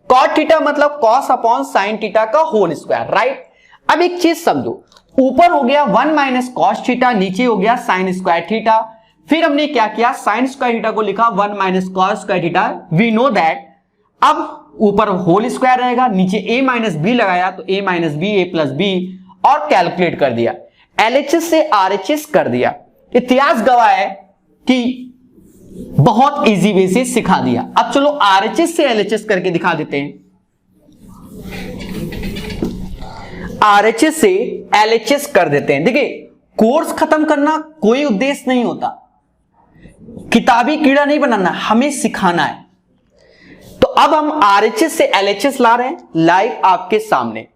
कॉट थीटा मतलब कॉस अपॉन साइन थीटा का होल स्क्वायर, राइट। अब एक चीज समझो, ऊपर हो गया 1 माइनस कॉस थीटा, नीचे हो गया साइन स्क्वायर थीटा। फिर हमने क्या किया? साइन स्क्वायर थीटा को लिखा 1 minus cos square theta. We know that अब ऊपर होल स्क्वायर रहेगा, नीचे a माइनस बी लगाया तो a minus b, a plus b, और कैलकुलेट कर दिया। एलएचएस से आरएचएस कर दिया। इतिहास गवाह है कि बहुत इजी वे से सिखा दिया। अब चलो आरएचएस से एलएचएस करके दिखा देते हैं। आरएचएस से एलएचएस कर देते हैं। देखिए, कोर्स खत्म करना कोई उद्देश्य नहीं होता, किताबी कीड़ा नहीं बनाना, हमें सिखाना है। तो अब हम आरएचएस से एलएचएस ला रहे हैं लाइव आपके सामने।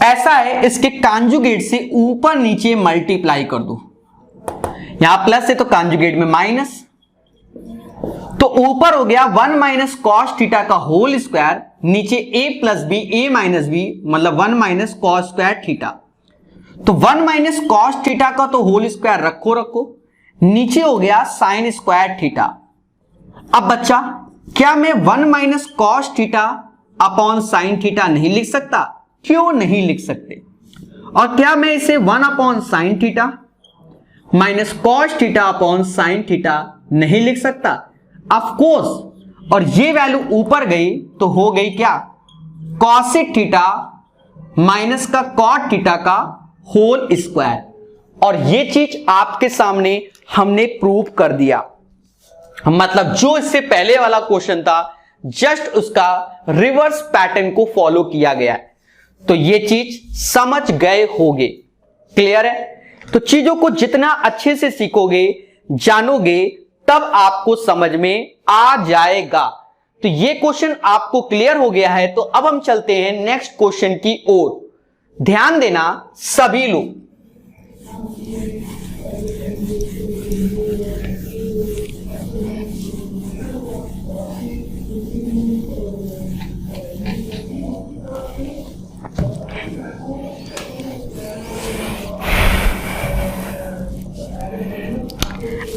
ऐसा है, इसके कांजुगेट से ऊपर नीचे मल्टीप्लाई कर दो। यहां प्लस है तो कांजुगेट में माइनस, तो ऊपर हो गया 1 माइनस कॉस थीटा का होल स्क्वायर, नीचे a plus B, a minus b मतलब 1 माइनस कॉस स्क्वायर थीटा। तो 1 माइनस कॉस थीटा का तो होल स्क्वायर रखो, नीचे हो गया साइन स्क्वायर थीटा। अब बच्चा, क्या मैं 1 minus cos theta upon sine theta नहीं लिख सकता? क्यों नहीं लिख सकते? और क्या मैं इसे 1 upon sine theta minus cos theta upon sine theta नहीं लिख सकता? Of course. और ये वैल्यू ऊपर गई तो हो गई क्या? कॉसेक थीटा माइनस का कॉट थीटा का होल स्क्वायर। और ये चीज आपके सामने हमने प्रूव कर दिया। मतलब जो इससे पहले वाला क्वेश्चन था, जस्ट उसका रिवर्स पैटर्न को फॉलो किया गया है। तो ये चीज समझ गए होगे। क्लियर है? तो चीजों को जितना अच्छे से सीखोगे, जानोगे, तब आपको समझ में आ जाएगा। तो ये क्वेश्चन आपको क्लियर हो गया है। तो अब हम चलते हैं नेक्स्ट क्वेश्चन की ओर। ध्यान देना सभी लोग।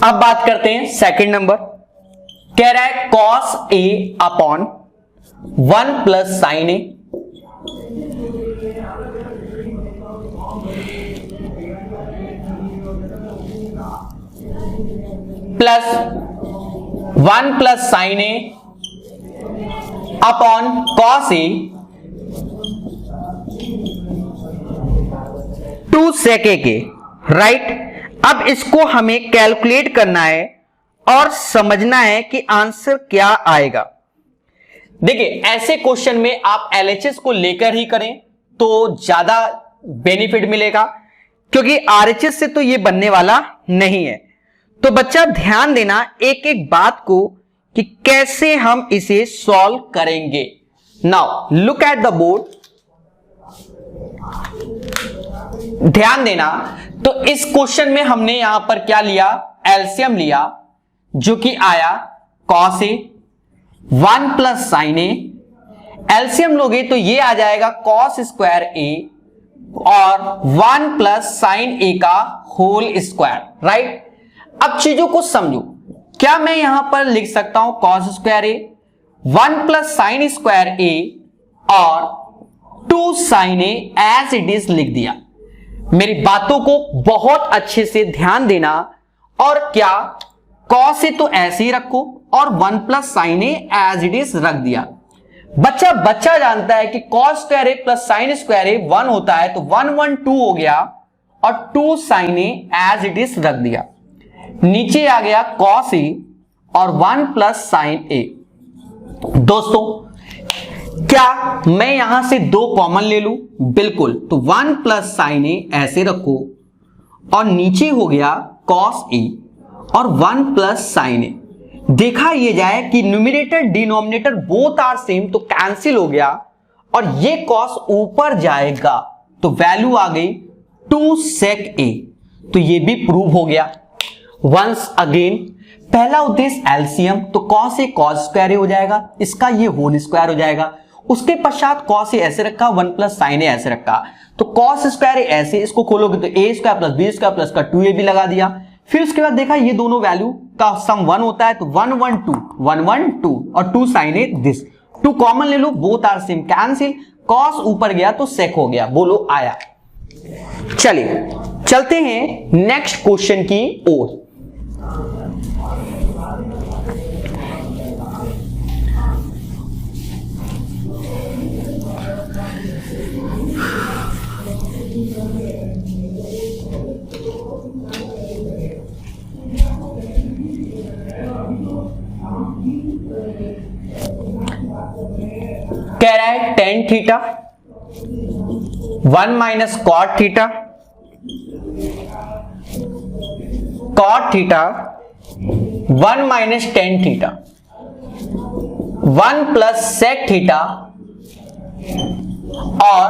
अब बात करते हैं सेकंड नंबर। कह रहा है cos a upon 1 plus sine A plus 1 plus sine A upon cos a 2 sec a के, राइट। अब इसको हमें कैलकुलेट करना है और समझना है कि आंसर क्या आएगा। देखिए, ऐसे क्वेश्चन में आप एलएचएस को लेकर ही करें तो ज्यादा बेनिफिट मिलेगा, क्योंकि आरएचएस से तो ये बनने वाला नहीं है। तो बच्चा ध्यान देना एक एक बात को कि कैसे हम इसे सॉल्व करेंगे। Now look at the board, ध्यान देना। तो इस क्वेश्चन में हमने यहां पर क्या लिया, एलसीएम लिया, जो कि आया cos a 1 plus sine A. LCM लोगे तो ये आ जाएगा cos स्क्वायर a और 1 प्लस साइन a का होल स्क्वायर, राइट। अब चीजों को समझो, क्या मैं यहां पर लिख सकता हूं cos square a 1 plus sine square a और 2 sine a as it is लिख दिया। मेरी बातों को बहुत अच्छे से ध्यान देना। और क्या cos ए तो ऐसे ही रखो और 1 plus sine a as it is रख दिया। बच्चा जानता है कि cos स्क्वायर ए प्लस साइन स्क्वायर ए 1 होता है, तो 1 1 2 हो गया और 2 sine a as it is रख दिया। नीचे आ गया cos ए और 1 प्लस साइन ए। दोस्तों, क्या मैं यहां से 2 कॉमन ले लूं? बिल्कुल। तो 1 प्लस साइन ए ऐसे रखो और नीचे हो गया cos ए और 1 प्लस साइन ए। देखा ये जाए कि numerator denominator both are same, तो कैंसिल हो गया और ये cos ऊपर जाएगा, तो वैल्यू आ गई 2 sec ए। तो ये भी प्रूव हो गया। वंस अगेन, पहला उद्देश्य एलसीएम, तो cos ए cos स्क्वायर ए हो जाएगा, इसका ये होल स्क्वायर हो जाएगा। उसके पश्चात cos ए ऐसे रखा, 1 प्लस साइन ए ऐसे रखा, तो cos स्क्वायर ए ऐसे, इसको खोलोगे तो a square plus B square plus का 2a भी लगा दिया। फिर उसके बाद देखा ये दोनों वैल्यू का सम 1 होता है, तो 1 1 2 1 1 2 और 2 साइन ए दिस, 2 कॉमन ले लो, both are same, cancel, cos ऊपर गया तो sec हो गया। बोलो आया। चलिए चलते हैं नेक्स्ट क्वेश्चन की ओर। कह रहा है tan theta 1 minus cot theta, cot theta 1 minus tan theta 1 plus sec theta और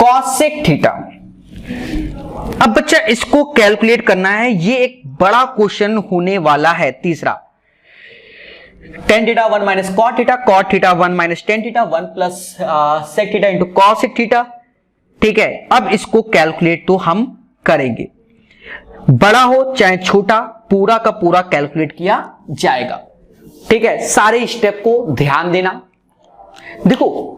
cosec थीटा। अब बच्चा इसको कैलकुलेट करना है, ये एक बड़ा क्वेश्चन होने वाला है। तीसरा, tan theta 1 minus cot theta, cot theta 1 minus tan theta, 1 plus sec theta into cosec theta. ठीक है, अब इसको कैलकुलेट तो हम करेंगे, बड़ा हो चाहे छोटा, पूरा का पूरा कैलकुलेट किया जाएगा। ठीक है, सारे स्टेप को ध्यान देना। देखो,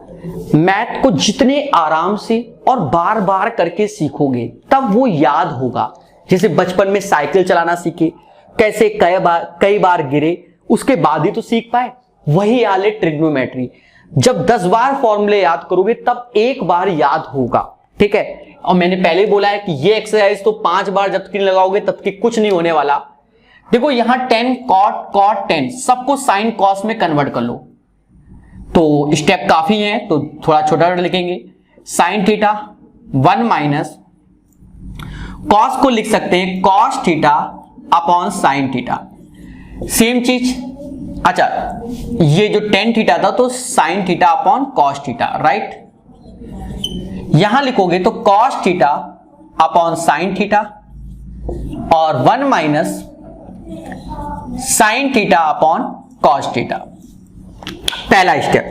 मैथ को जितने आराम से और बार बार करके सीखोगे तब वो याद होगा। जैसे बचपन में साइकिल चलाना सीखे, कैसे कई बार गिरे, उसके बाद ही तो सीख पाए। वही हाल है ट्रिग्नोमेट्री, जब 10 बार फॉर्मूले याद करोगे तब एक बार याद होगा। ठीक है, और मैंने पहले बोला है कि ये एक्सरसाइज तो 5 बार जब तक लगाओगे तब तक कुछ नहीं होने वाला। देखो यहां tan cot tan सबको sin cos में कन्वर्ट कर लो, तो स्टेप काफी है, तो थोड़ा छोटा लिखेंगे। sin थीटा 1 माइनस cos को लिख सकते हैं cos theta upon sin theta. Same चीज अच्छा, ये जो टेन थीटा था तो sine theta upon cos theta, right. यहां लिखोगे तो cos theta upon sine theta और 1 minus sign theta upon cos theta, पहला स्टेप।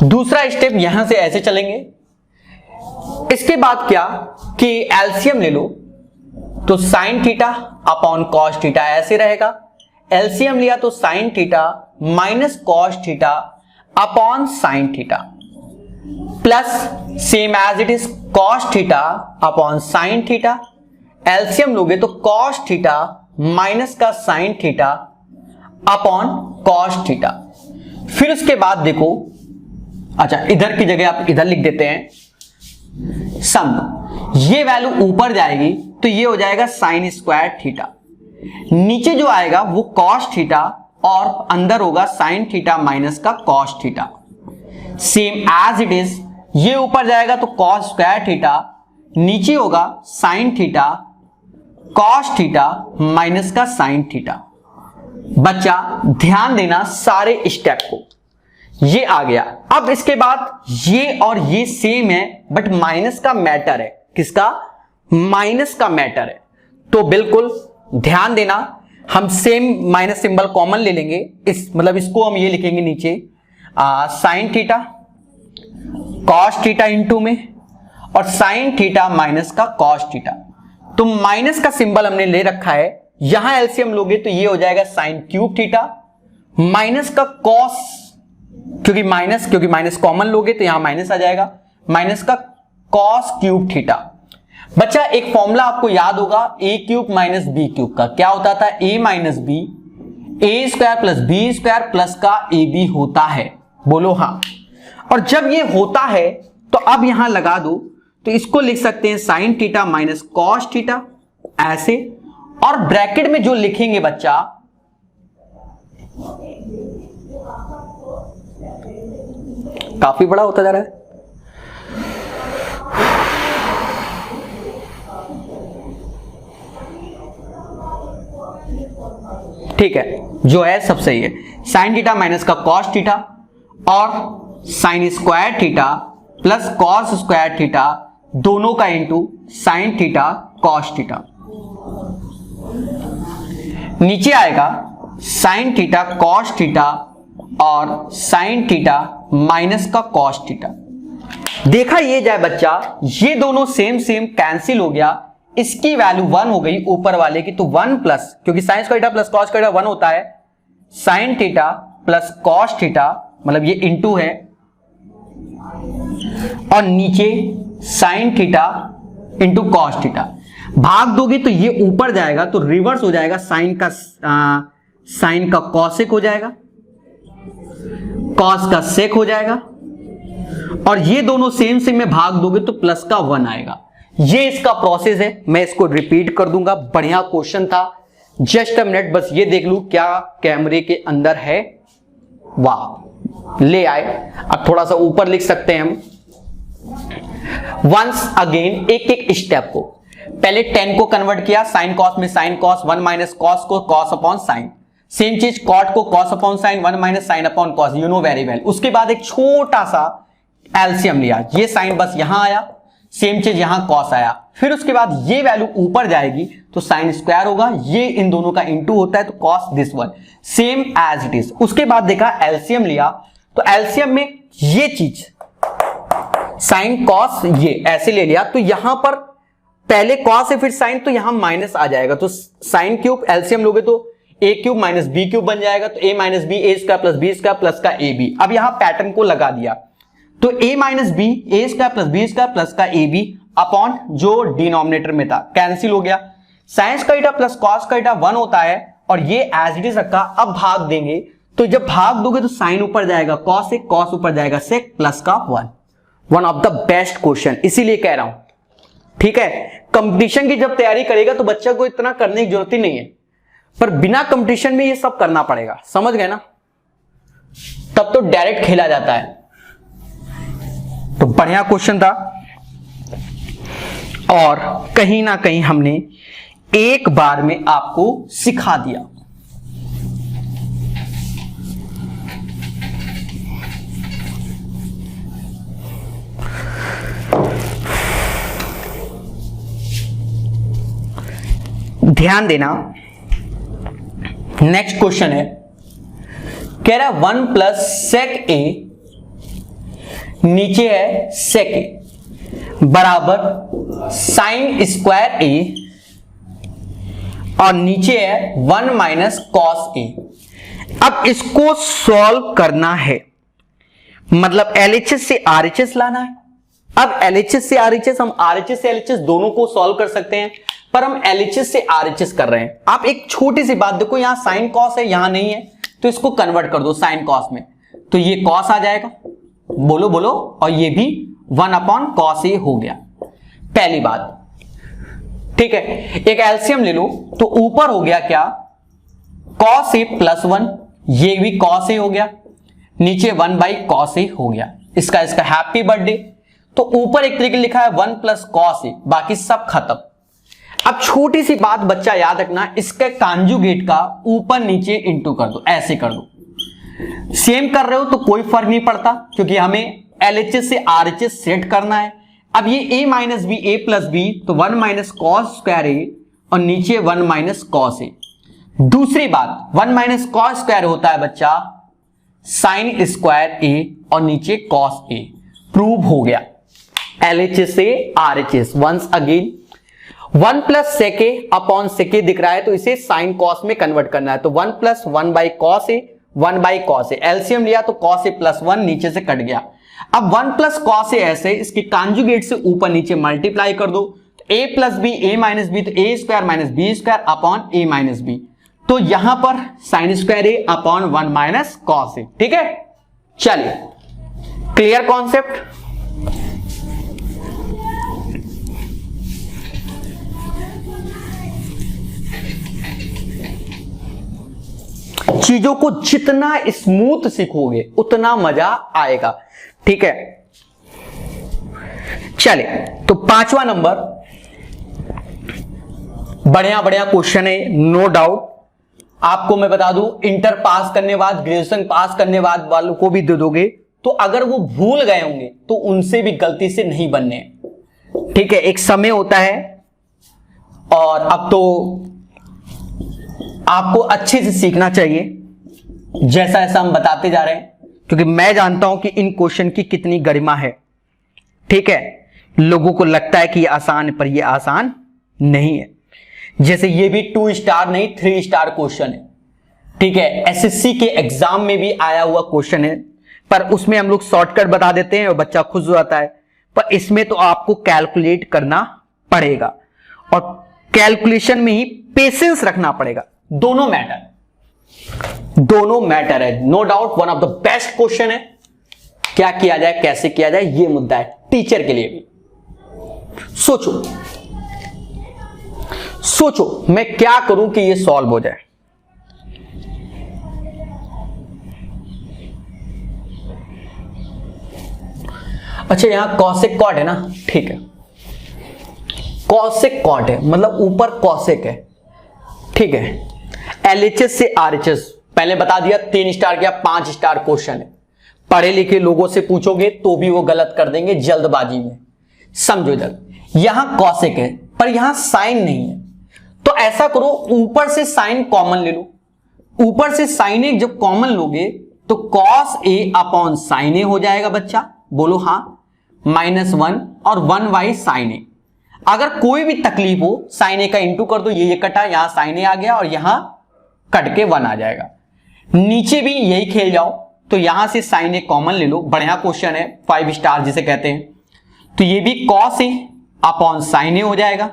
दूसरा स्टेप यहां से ऐसे चलेंगे। इसके बाद क्या कि एलसीएम ले लो, तो sine theta upon cos theta ऐसे रहेगा। एलसीएम लिया तो sine theta minus cos theta upon sine theta plus same as it is cos theta upon sine theta. LCM लोगे तो कॉस थीटा माइनस का sine theta upon cos theta. फिर उसके बाद देखो, अच्छा इधर की जगह आप इधर लिख देते हैं सम। ये वैल्यू ऊपर जाएगी तो ये हो जाएगा साइन स्क्वायर थीटा, नीचे जो आएगा वो कॉस थीटा और अंदर होगा साइन थीटा माइनस का cos theta. Same as it is, ये ऊपर जाएगा तो कॉस स्क्वायर थीटा, नीचे होगा sine theta cos theta minus का साइन थीटा। बच्चा ध्यान देना सारे स्टेप को, ये आ गया। अब इसके बाद ये और ये सेम है बट माइनस का मैटर है। किसका? माइनस का मैटर है। तो बिल्कुल ध्यान देना, हम सेम माइनस सिंबल कॉमन ले लेंगे, इस मतलब इसको हम ये लिखेंगे नीचे sign theta cos theta into में और साइन थीटा माइनस का कॉस थीटा। तो माइनस का सिंबल हमने ले रखा है, यहां एलसीएम लोगे तो ये हो जाएगा साइन क्यूब थीटा माइनस का कॉस, क्योंकि माइनस कॉमन लोगे तो यहां माइनस आ जाएगा, माइनस का कॉस क्यूब थीटा। बच्चा एक फॉर्मूला आपको याद होगा A cube minus B cube का, क्या होता था? A minus B, A square plus B square plus का ए बी होता है, बोलो हाँ। और जब ये होता है तो अब यहां लगा दो, तो इसको लिख सकते हैं sign theta minus cos theta ऐसे, और ब्रैकेट में जो लिखेंगे बच्चा काफी बड़ा होता जा रहा है, ठीक है, जो है सब सही है। साइन थीटा माइनस का कॉस थीटा और sign square theta plus cos square theta दोनों का into sine theta cos theta. नीचे आएगा साइन थीटा कॉस थीटा और साइन थीटा माइनस का कॉस थीटा। देखा ये जाए बच्चा, ये दोनों सेम कैंसिल हो गया, इसकी वैल्यू 1 हो गई ऊपर वाले की, तो 1 प्लस, क्योंकि sign square theta plus cos square theta 1 होता है, sign theta plus cos theta, मतलब ये इंटू है, और नीचे sine theta into cos theta. भाग दोगे तो ये ऊपर जाएगा तो रिवर्स हो जाएगा, साइन का कॉसेक हो जाएगा, कॉस का सेक हो जाएगा, और ये दोनों सेम में भाग दोगे तो प्लस का 1 आएगा। ये इसका प्रोसेस है, मैं इसको रिपीट कर दूंगा। बढ़िया क्वेश्चन था, जस्ट अ मिनट, बस ये देख लू क्या कैमरे के अंदर है, वाह ले आए। अब थोड़ा सा ऊपर लिख सकते हैं हम वंस अगेन, एक स्टेप को। पहले 10 को कन्वर्ट किया साइन कॉस में, साइन कॉस 1 माइनस कॉस को कॉस अपॉन साइन, सेम चीज कॉट को cos upon sine 1 minus sign upon cos, you know very well. उसके बाद एक छोटा सा एलसीएम लिया, ये साइन बस यहां आया, सेम चीज यहां कॉस आया, फिर उसके बाद ये वैल्यू ऊपर जाएगी तो साइन स्क्वायर होगा, ये इन दोनों का इंटू होता है तो cos this one, same as it is. उसके बाद देखा एलसीएम लिया, तो एलसीएम में ये चीज साइन कॉस ये ऐसे ले लिया, तो यहां पर पहले कॉस है फिर साइन, तो यहां माइनस आ जाएगा, तो साइन क्यूब एलसीएम लोगे तो A cube minus B cube बन जाएगा, तो A minus B, A square plus B square plus का ए बी। अब यहां पैटर्न को लगा दिया, तो A minus B, A square plus B square plus का ए बी अपॉन जो डिनोमिनेटर में था कैंसिल हो गया। साइन का थीटा प्लस कॉस का थीटा 1 होता है और ये एज इट इज रखा। अब भाग देंगे, तो जब भाग दोगे तो साइन ऊपर जाएगा कॉस से, कॉस ऊपर जाएगा सेक प्लस का 1। One of the best question, इसीलिए कह रहा हूं, ठीक है। कंपटीशन की जब तैयारी करेगा तो बच्चा को इतना करने की जरूरत ही नहीं है, पर बिना कंपटीशन में ये सब करना पड़ेगा, समझ गए ना? तब तो डायरेक्ट खेला जाता है। तो बढ़िया क्वेश्चन था, और कहीं ना कहीं हमने एक बार में आपको सिखा दिया। ध्यान देना, नेक्स्ट क्वेश्चन है, कह रहा है 1 प्लस सेक ए, नीचे है सेक ए बराबर साइन स्क्वायर ए और नीचे है 1 माइनस कॉस ए। अब इसको सॉल्व करना है, मतलब एलएचएस से आरएचएस लाना है। अब एलएचएस से आरएचएस, हम आरएचएस से एलएचएस दोनों को सॉल्व कर सकते हैं, पर हम एलएचएस से आरएचएस कर रहे हैं। आप एक छोटी सी बात देखो, यहां साइन कॉस है, यहां नहीं है, तो इसको कन्वर्ट कर दो साइन कॉस में, तो ये कॉस आ जाएगा, बोलो बोलो, और ये भी 1 अपॉन कॉस ए हो गया। पहली बात, ठीक है। एक एलसीएम ले लो, तो ऊपर हो गया क्या, कॉस ए प्लस 1, ये भी कॉस ए हो गया, नीचे 1 बाई कॉस ए हो गया। इसका हैप्पी बर्थडे, तो ऊपर एक तरीके लिखा है 1 प्लस कॉस ए, बाकी सब खत्म। अब छोटी सी बात बच्चा याद रखना, इसके कांजुगेट का ऊपर नीचे इंटू कर दो, ऐसे कर दो। सेम कर रहे हो तो कोई फर्क नहीं पड़ता, क्योंकि हमें एलएचएस से आरएचएस सेट करना है। अब ये a minus B, A plus B, तो 1 माइनस कॉस स्क्वायर ए और नीचे 1 माइनस कॉस ए। दूसरी बात, 1 माइनस कॉस स्क्वायर होता है बच्चा साइन स्क्वायर ए और नीचे कॉस ए। प्रूव हो गया एलएचएस से RHS. Once again 1 plus sec A upon sec A दिख रहा है, तो इसे साइन कॉस में कन्वर्ट करना है, तो 1 plus 1 by cos A, 1 by cos A. LCM लिया तो कॉस ए प्लस 1 नीचे से कट गया। अब 1 प्लस कॉस ए ऐसे, इसके कांजुगेट से ऊपर नीचे मल्टीप्लाई कर दो, A plus B, A minus B, तो ए square minus B square upon A minus B, तो यहां पर sine square A upon 1 minus cos A. ठीक है, चलिए, क्लियर कॉन्सेप्ट। चीजों को जितना स्मूथ सीखोगे उतना मजा आएगा। ठीक है, चले, तो 5वां नंबर, बढ़िया बढ़िया क्वेश्चन है, नो डाउट। आपको मैं बता दूं, इंटर पास करने बाद, ग्रेजुएशन पास करने बाद वालों को भी दे दोगे, तो अगर वो भूल गए होंगे तो उनसे भी गलती से नहीं बनने। ठीक है, एक समय होता है, और अब तो आपको अच्छे से सीखना चाहिए, जैसा ऐसा हम बताते जा रहे हैं, क्योंकि मैं जानता हूं कि इन क्वेश्चन की कितनी गरिमा है। ठीक है, लोगों को लगता है कि ये आसान है, पर ये आसान नहीं है। जैसे ये भी 2 स्टार नहीं 3 स्टार क्वेश्चन है। ठीक है, एसएससी के एग्जाम में भी आया हुआ क्वेश्चन है, पर उसमें हम लोग शॉर्टकट बता देते हैं और बच्चा खुश हो जाता है, पर इसमें तो आपको कैलकुलेट करना पड़ेगा, और कैलकुलेशन में ही पेशेंस रखना पड़ेगा। दोनों मैटर है, no doubt. One of the best question है। क्या किया जाए, कैसे किया जाए, ये मुद्दा है टीचर के लिए भी। सोचो मैं क्या करूं कि ये सॉल्व हो जाए। अच्छा, यहां कॉसेक कॉट है ना, ठीक है, कॉसेक कॉट है, मतलब ऊपर कॉसेक है। ठीक है, एलएचएस से आरएचएस पहले बता दिया, 3 स्टार या 5 स्टार क्वेश्चन है। पढ़े लिखे लोगों से पूछोगे तो भी वो गलत कर देंगे जल्दबाजी में। समझो, इधर यहां कॉसेक है पर यहां साइन नहीं है, तो ऐसा करो, ऊपर से साइन कॉमन ले लो। ऊपर से साइन ए जब कॉमन लोगे तो cos A upon sine A हो जाएगा बच्चा, बोलो हाँ, -1 और 1 बाई साइन ए। अगर कोई भी तकलीफ हो, साइन ए का इंटू कर दो, ये कटा, यहां साइन ए आ गया और यहां कट के 1 आ जाएगा। नीचे भी यही खेल जाओ, तो यहां से साइन ए कॉमन ले लो। बढ़िया क्वेश्चन है, 5 स्टार जिसे कहते हैं। तो ये भी cos A upon sine A हो जाएगा।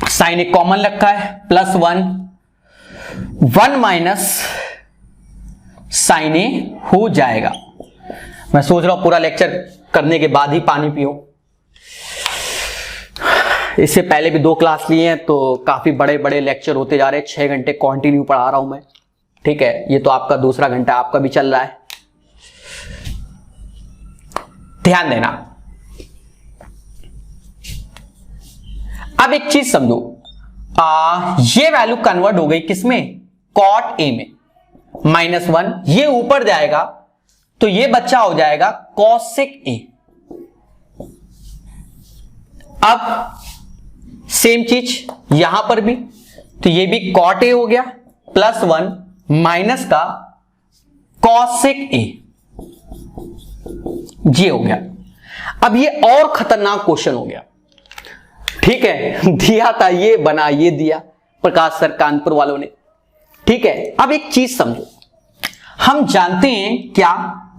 साइन ए कॉमन रखा है, +1, 1 माइनस साइन ए हो जाएगा। मैं सोच रहा हूं पूरा लेक्चर करने के बाद ही पानी पियो। इससे पहले भी 2 क्लास लिए हैं, तो काफी बड़े बड़े लेक्चर होते जा रहे हैं। 6 घंटे कंटिन्यू पढ़ा रहा हूं मैं। ठीक है, ये तो आपका दूसरा घंटा आपका भी चल रहा है। ध्यान देना। अब एक चीज समझो, ये वैल्यू कन्वर्ट हो गई किसमें, कॉट ए में, -1, ये ऊपर जाएगा तो ये बच्चा हो जाएगा कॉसेक ए। अब सेम चीज यहां पर भी, तो ये भी कॉट ए हो गया प्लस 1 माइनस का कॉसेक ए, ये हो गया। अब ये और खतरनाक क्वेश्चन हो गया, ठीक है, दिया था ये बना ये दिया प्रकाश सर कानपुर वालों ने, ठीक है। अब एक चीज समझो, हम जानते हैं क्या,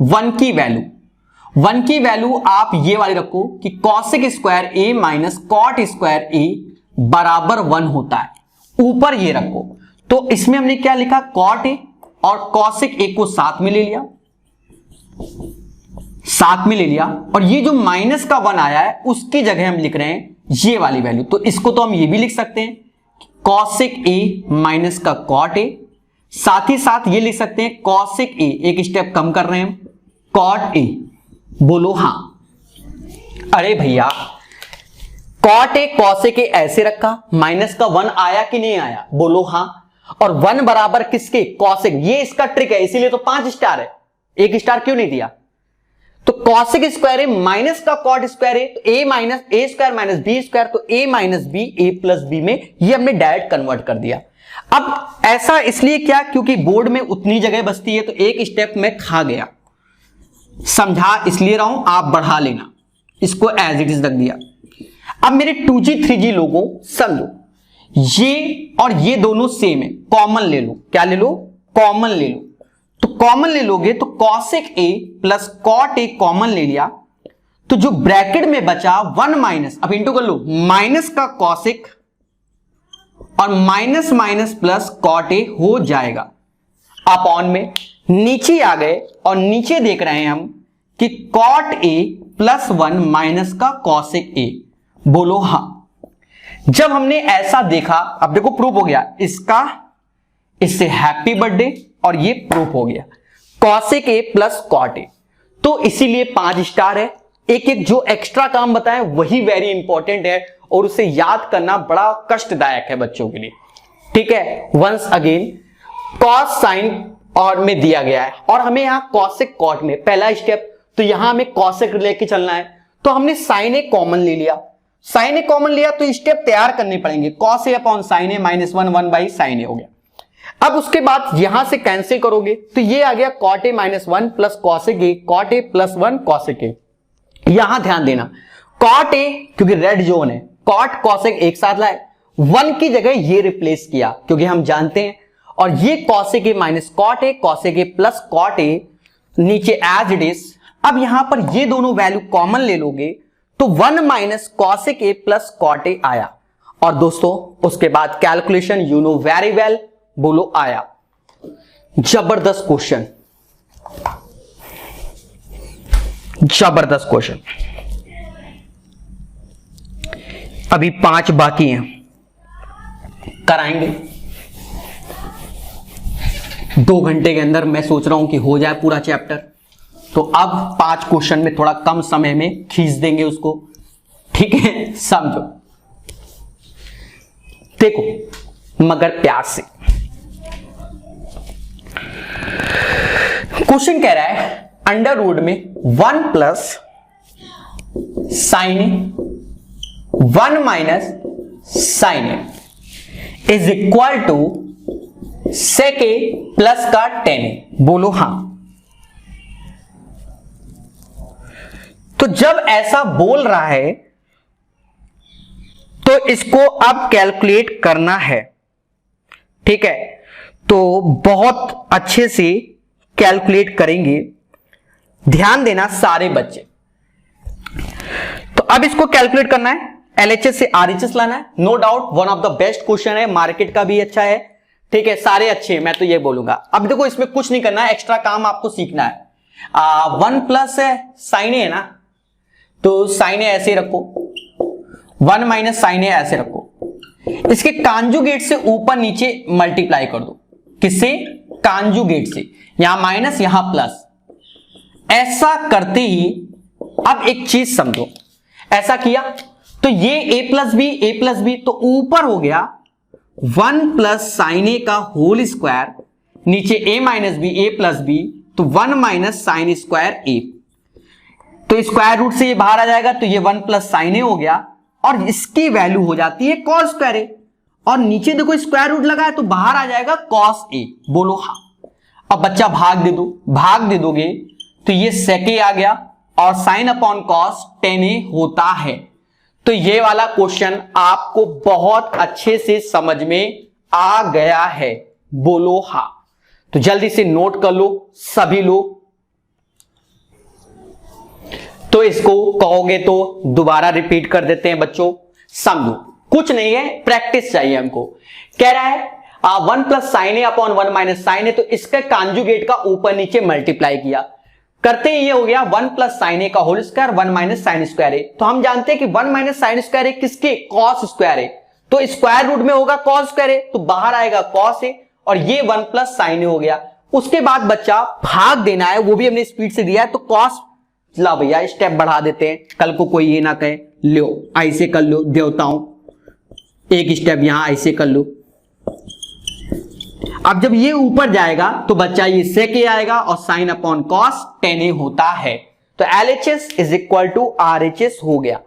1 की वैल्यू आप ये वाली रखो कि cosec square A minus cot square A बराबर 1 होता है, ऊपर ये रखो। तो इसमें हमने क्या लिखा, कॉट ए और कॉसेक ए को साथ में ले लिया, और ये जो माइनस का 1 आया है उसकी जगह हम लिख रहे हैं ये वाली वैल्यू। तो इसको तो हम ये भी लिख सकते हैं कॉसेक ए माइनस का कॉट ए, साथ ही साथ ये लिख सकते हैं कॉसेक ए, एक स्टेप कम कर रहे हैं कॉट ए, बोलो हां। अरे भैया कॉट ए कॉसेक ए ऐसे रखा, माइनस का 1 आया कि नहीं आया, बोलो हां। और 1 बराबर किसके, कॉसेक, ये इसका ट्रिक है, इसीलिए तो 5 स्टार है, 1 स्टार क्यों नहीं दिया। तो कॉसेक स्क्वायर ए माइनस का कॉट स्क्वायर ए, तो A minus A square minus B square, तो A minus B A plus B में ये हमने डायरेक्ट कन्वर्ट कर दिया। अब ऐसा इसलिए क्या, क्योंकि बोर्ड में उतनी जगह बचती है, तो एक स्टेप में खा गया, समझा इसलिए रहा हूं, आप बढ़ा लेना, इसको एज इट इज रख दिया। अब मेरे 2G 3G लोगों समझो, ये और ये दोनों सेम है, कॉमन ले लो, क्या ले लो, कॉमन ले लो। तो कॉमन ले लोगे तो cosec a plus cot a common ले लिया, तो जो ब्रैकेट में बचा 1 माइनस, अब इंटू कर लो, माइनस का कॉसेक और minus minus plus cot a हो जाएगा, अपॉन में नीचे आ गए और नीचे देख रहे हैं हम कि कॉट ए प्लस 1 माइनस का कॉसेक ए, बोलो हां। जब हमने ऐसा देखा, अब देखो प्रूफ हो गया, इसका इससे हैप्पी बर्थडे और ये प्रूफ हो गया cosec a plus cot a, तो इसीलिए 5 स्टार है। एक एक जो एक्स्ट्रा काम बताएं वही वेरी इंपॉर्टेंट है और उसे याद करना बड़ा कष्टदायक है बच्चों के लिए, ठीक है। वंस अगेन कॉस साइन और में दिया गया है और हमें यहां कॉसेक कॉट में पहला स्टेप, तो यहां हमें कॉसेक लेके चलना है, तो हमने साइन ए कॉमन ले लिया, साइन ए कॉमन लिया तो स्टेप तैयार करने पड़ेंगे, cos A upon sine A minus 1 by sine A हो गया। अब उसके बाद यहां से कैंसिल करोगे तो ये आ गया cot a minus 1 plus cosec a, cot a plus 1 cosec a. यहां ध्यान देना, कॉट ए क्योंकि रेड जोन है, कॉट कॉसेक एक साथ लाए, 1 की जगह ये रिप्लेस किया क्योंकि हम जानते हैं, और ये cosec A minus cot a, cosec a plus cot a नीचे एज इट इज। अब यहां पर ये दोनों वैल्यू कॉमन ले लोगे तो 1 minus cosec a plus cot a आया, और दोस्तों उसके बाद calculation you know very well, बोलो आया। जबरदस्त क्वेश्चन, जबरदस्त क्वेश्चन। अभी 5 बाकी हैं, कराएंगे 2 घंटे के अंदर, मैं सोच रहा हूं कि हो जाए पूरा चैप्टर। तो अब 5 क्वेश्चन में थोड़ा कम समय में खींच देंगे उसको, ठीक है, समझो। देखो मगर प्यार से, क्वेश्चन कह रहा है अंडर रूट में 1 plus sine A 1 minus sine a is equal to sec A plus का 10 ए, बोलो हां। तो जब ऐसा बोल रहा है तो इसको अब कैलकुलेट करना है, ठीक है। तो बहुत अच्छे से कैलकुलेट करेंगे, ध्यान देना सारे बच्चे। तो अब इसको कैलकुलेट करना है, एलएचएस से आरएचएस लाना है, no doubt one of the best question है, मार्केट का भी अच्छा है, ठीक है, सारे अच्छे हैं, मैं तो ये बोलूंगा। अब देखो इसमें कुछ नहीं करना है, एक्स्ट्रा काम आपको सीखना है। 1 प्लस साइन ए है ना, तो साइन ए ऐसे रखो, 1 माइनस साइन ए ऐसे रखो, इसके कांजुगेट से ऊपर नीचे मल्टीप्लाई कर दो, किससे, कांजुगेट से, यहां माइनस यहां प्लस। ऐसा करते ही अब एक चीज समझो, ऐसा किया तो ये a प्लस बी तो ऊपर हो गया 1 प्लस साइन ए का होल स्क्वायर, नीचे a minus B A plus B, तो 1 माइनस साइन स्क्वायर ए, तो स्क्वायर रूट से ये बाहर आ जाएगा, तो ये 1 प्लस साइन ए हो गया, और इसकी वैल्यू हो जाती है कॉस स्क्वायर ए, और नीचे देखो स्क्वायर रूट लगा है तो बाहर आ जाएगा कॉस ए। बोलो हाँ। अब बच्चा भाग दे दो, भाग दे दोगे तो ये sec a आ गया और sine upon cos tan a होता है। तो ये वाला क्वेश्चन आपको बहुत अच्छे से समझ में आ गया है। बोलो हाँ। तो जल्दी से नोट कर लो सभी लोग। तो इसको कहोगे तो दोबारा रिपीट कर देते हैं बच्चों, समझो। कुछ नहीं है, प्रैक्टिस चाहिए हमको। कह रहा है 1 plus sine A upon 1 minus sine ए, तो इसका कॉन्जुगेट का ऊपर नीचे मल्टीप्लाई किया, करते ही ये हो गया 1 प्लस साइन ए का whole square 1 minus sine square A. तो हम जानते हैं कि 1 माइनस साइन स्क्वायर ए किसके, कॉस स्क्वायर ए, तो स्क्वायर रूट में होगा कॉस स्क्वायर ए, तो बाहर आएगा कॉस ए, और ये 1 प्लस साइन ए हो गया। उसके बाद बच्चा भाग देना है, वो भी हमने स्पीड से दिया है, तो कॉस, ला भैया स्टेप बढ़ा देते हैं, कल को कोई ये ना कहे लो ऐसे कर लो देवताओं, एक स्टेप यहां ऐसे कर लो। अब जब ये ऊपर जाएगा तो बच्चा ये sec a आएगा और sine upon cos tan a होता है। तो LHS is equal to RHS हो गया।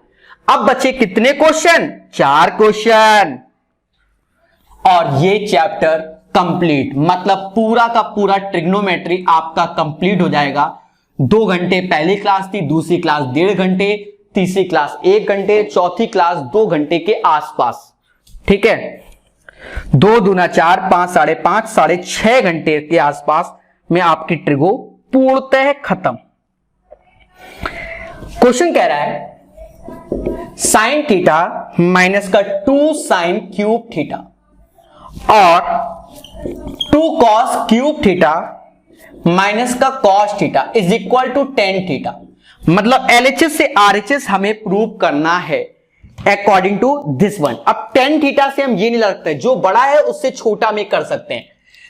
अब बच्चे कितने क्वेश्चन, 4 क्वेश्चन, और ये चैप्टर कंप्लीट, मतलब पूरा का पूरा ट्रिग्नोमेट्री आपका कंप्लीट हो जाएगा। 2 घंटे पहली क्लास थी, दूसरी क्लास 1.5 घंटे, तीसरी क्लास 1 घंटे, चौथी क्लास 2 घंटे के आसपास। ठीक है, 2 दूना 4, 5 साढ़े 5, साढ़े 6 घंटे के आसपास में आपकी ट्रिगो पूर्णतः खत्म। क्वेश्चन कह रहा है साइन थीटा माइनस का 2 साइन क्यूब थीटा और 2 कॉस क्यूब थीटा माइनस का cos theta is equal to tan theta. मतलब LHS से RHS हमें प्रूव करना है अकॉर्डिंग टू दिस वन। अब tan थीटा से हम ये नहीं लगते, जो बड़ा है उससे छोटा में कर सकते हैं।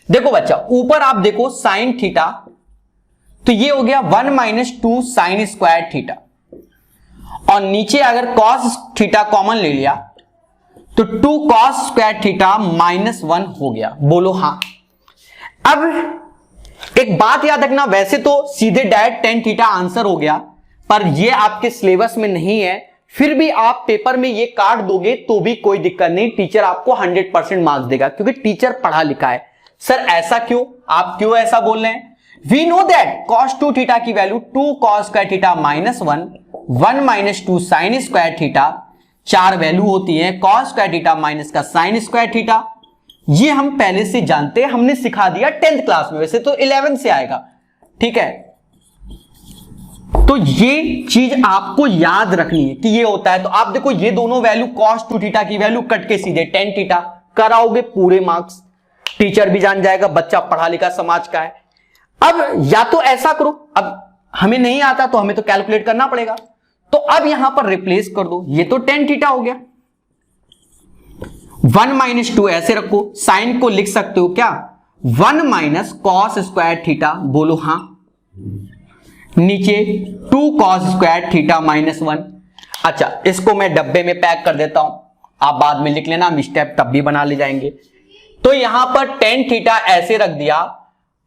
देखो बच्चा, ऊपर आप देखो साइन थीटा, तो ये हो गया 1 माइनस 2 साइन स्क्वायर थीटा, और नीचे अगर कॉस थीटा कॉमन ले लिया तो 2 कॉस स्क्वायर थीटा माइनस 1 हो गया। बोलो हाँ। अब एक बात याद रखना, वैसे तो सीधे डायरेक्ट tan थीटा आंसर हो गया, पर ये आपके सिलेबस में नहीं है, फिर भी आप पेपर में ये काट दोगे तो भी कोई दिक्कत नहीं, टीचर आपको 100% मार्क्स देगा, क्योंकि टीचर पढ़ा लिखा है। सर ऐसा क्यों, आप क्यों ऐसा बोल रहे हैं? We know that cos 2 theta की value 2 cos square theta minus 1, 1 minus 2 sine square theta, 4 value होती है cos स्क्वायर थीटा माइनस का साइन स्क्वायर थीटा। ये हम पहले से जानते हैं, हमने सिखा दिया 10th क्लास में, वैसे तो 11 से आएगा। ठीक है, तो ये चीज आपको याद रखनी है कि ये होता है। तो आप देखो ये दोनों वैल्यू cos 2 थीटा की वैल्यू कट के सीधे tan थीटा कराओगे, पूरे मार्क्स, टीचर भी जान जाएगा बच्चा पढ़ा लिखा समाज का है। अब या तो ऐसा करो, अब हमें नहीं आता तो हमें तो कैलकुलेट करना पड़ेगा, तो अब यहां पर रिप्लेस कर दो, ये तो tan थीटा हो गया, 1 माइनस 2 ऐसे रखो, साइन को लिख सकते हो क्या 1 माइनस कॉस स्क्वायर थीटा। बोलो हाँ। नीचे 2 कॉस स्क्वायर थीटा माइनस 1। अच्छा, इसको मैं डब्बे में पैक कर देता हूं, आप बाद में लिख लेना, हम स्टेप तब भी बना ले जाएंगे। तो यहां पर tan थीटा ऐसे रख दिया,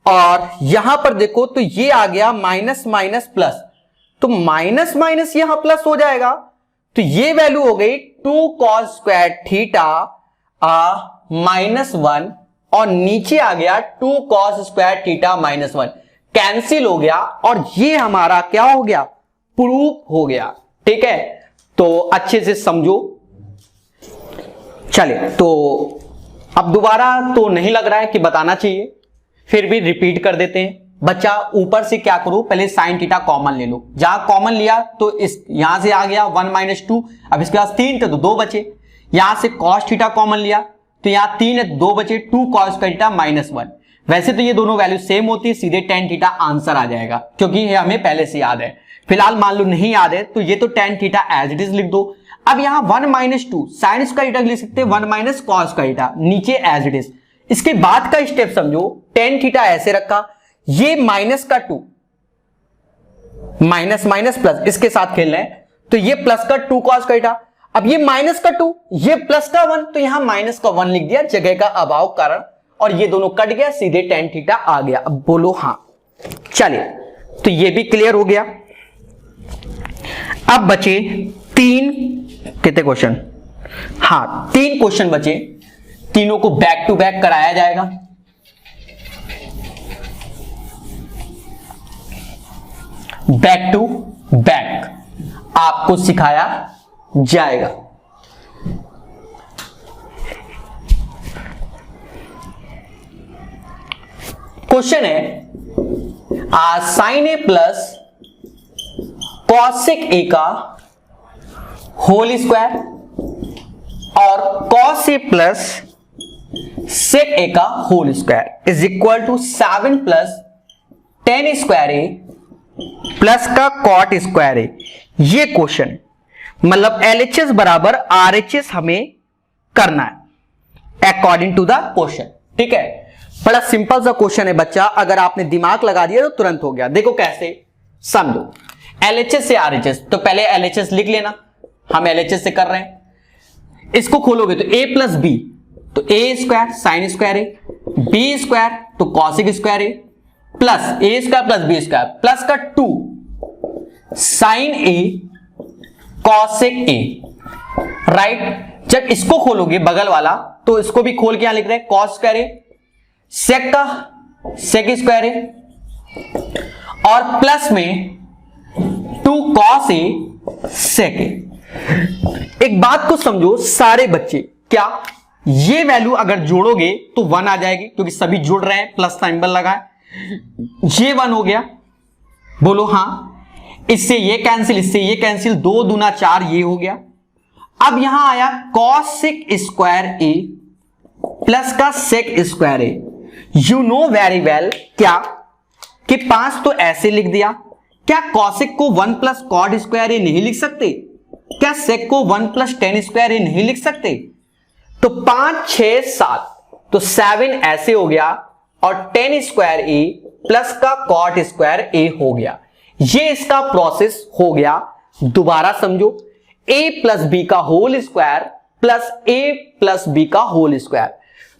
और यहां पर देखो तो ये आ गया माइनस माइनस प्लस, तो माइनस माइनस यहां प्लस हो जाएगा, तो ये वैल्यू हो गई 2 कॉस स्क्वायर थीटा माइनस 1, और नीचे आ गया 2 cos square theta minus 1, cancel हो गया, और ये हमारा क्या हो गया, प्रूफ हो गया। ठीक है, तो अच्छे से समझो। चले, तो अब दोबारा तो नहीं लग रहा है कि बताना चाहिए, फिर भी रिपीट कर देते हैं। बच्चा ऊपर से क्या करो, पहले साइन थीटा कॉमन ले लो, जहां कॉमन लिया तो इस यहां से आ गया 1 माइनस 2, अब इसके पास 3 थे तो 2 बचे, यहां से कॉस थीटा कॉमन लिया तो यहां 3 है 2 बचे, 2 कॉस स्क्वायर थीटा माइनस 1। वैसे तो ये दोनों वैल्यू सेम होती है, सीधे tan थीटा आंसर आ जाएगा, क्योंकि ये हमें पहले से याद है। फिलहाल मान लो नहीं याद है तो ये तो tan theta as it is लिख दो। अब यहां 1 माइनस 2 साइन स्क्वायर थीटा लिख सकते हैं, 1 माइनस कॉस स्क्वायर थीटा नीचे एज इट इज। इसके बाद का स्टेप समझो, tan थीटा ऐसे रखा, ये माइनस का 2, माइनस माइनस प्लस इसके साथ खेल रहे हैं, तो ये प्लस का 2 कॉस स्क्वायर थीटा, अब ये माइनस का 2, ये प्लस का 1, तो यहां माइनस का 1 लिख दिया जगह का अभाव कारण, और ये दोनों कट गया, सीधे tan थीटा आ गया। अब बोलो हाँ। चलिए, तो ये भी क्लियर हो गया। अब बचे 3 कितने क्वेश्चन? हाँ, 3 क्वेश्चन बचे, तीनों को बैक टू बैक कराया जाएगा। बैक टू बैक आपको सिखाया जाएगा। क्वेश्चन है sine A plus cosec A का होल स्क्वायर और cos A plus sec A का whole square is equal to 7 plus tan square A plus का कॉट स्क्वायर ए। ये क्वेश्चन मतलब एलएचएस बराबर आरएचएस हमें करना है अकॉर्डिंग टू द क्वेश्चन। ठीक है, बड़ा सिंपल सा क्वेश्चन है बच्चा, अगर आपने दिमाग लगा दिया तो तुरंत हो गया। देखो कैसे, समझो। एलएचएस से आरएचएस, तो पहले एलएचएस लिख लेना, हम एलएचएस से कर रहे हैं। इसको खोलोगे तो ए प्लस बी, तो ए square sine square A, B square तो cosec square A, plus A square plus B square plus का 2 sine A cosec A, right. जब इसको खोलोगे बगल वाला, तो इसको भी खोल के यहां लिख रहे हैं कॉस स्क्वायर ए, सेक का सेक स्क्वायर ए और प्लस में 2 कॉस ए सेक ए। एक बात को समझो सारे बच्चे, क्या ये वैल्यू अगर जोड़ोगे तो 1 आ जाएगी, क्योंकि सभी जुड़ रहे हैं, प्लस सिंबल लगा है, ये 1 हो गया, बोलो हाँ। इससे ये कैंसिल, इससे ये कैंसिल, 2 दूना 4, ये हो गया। अब यहां आया कॉसेक स्क्वायर ए प्लस का sec square A. You know very well क्या कि 5 तो ऐसे लिख दिया, क्या कॉसेक को 1 प्लस कॉट स्क्वायर ए नहीं लिख सकते? क्या सेक को 1 प्लस टेन स्क्वायर ए नहीं लिख सकते? तो 5 6 7, तो 7 ऐसे हो गया और 10 स्क्वायर ए प्लस का कॉट स्क्वायर ए हो गया। ये इसका प्रोसेस हो गया। दोबारा समझो, a प्लस बी का whole square plus a plus B का होल स्क्वायर,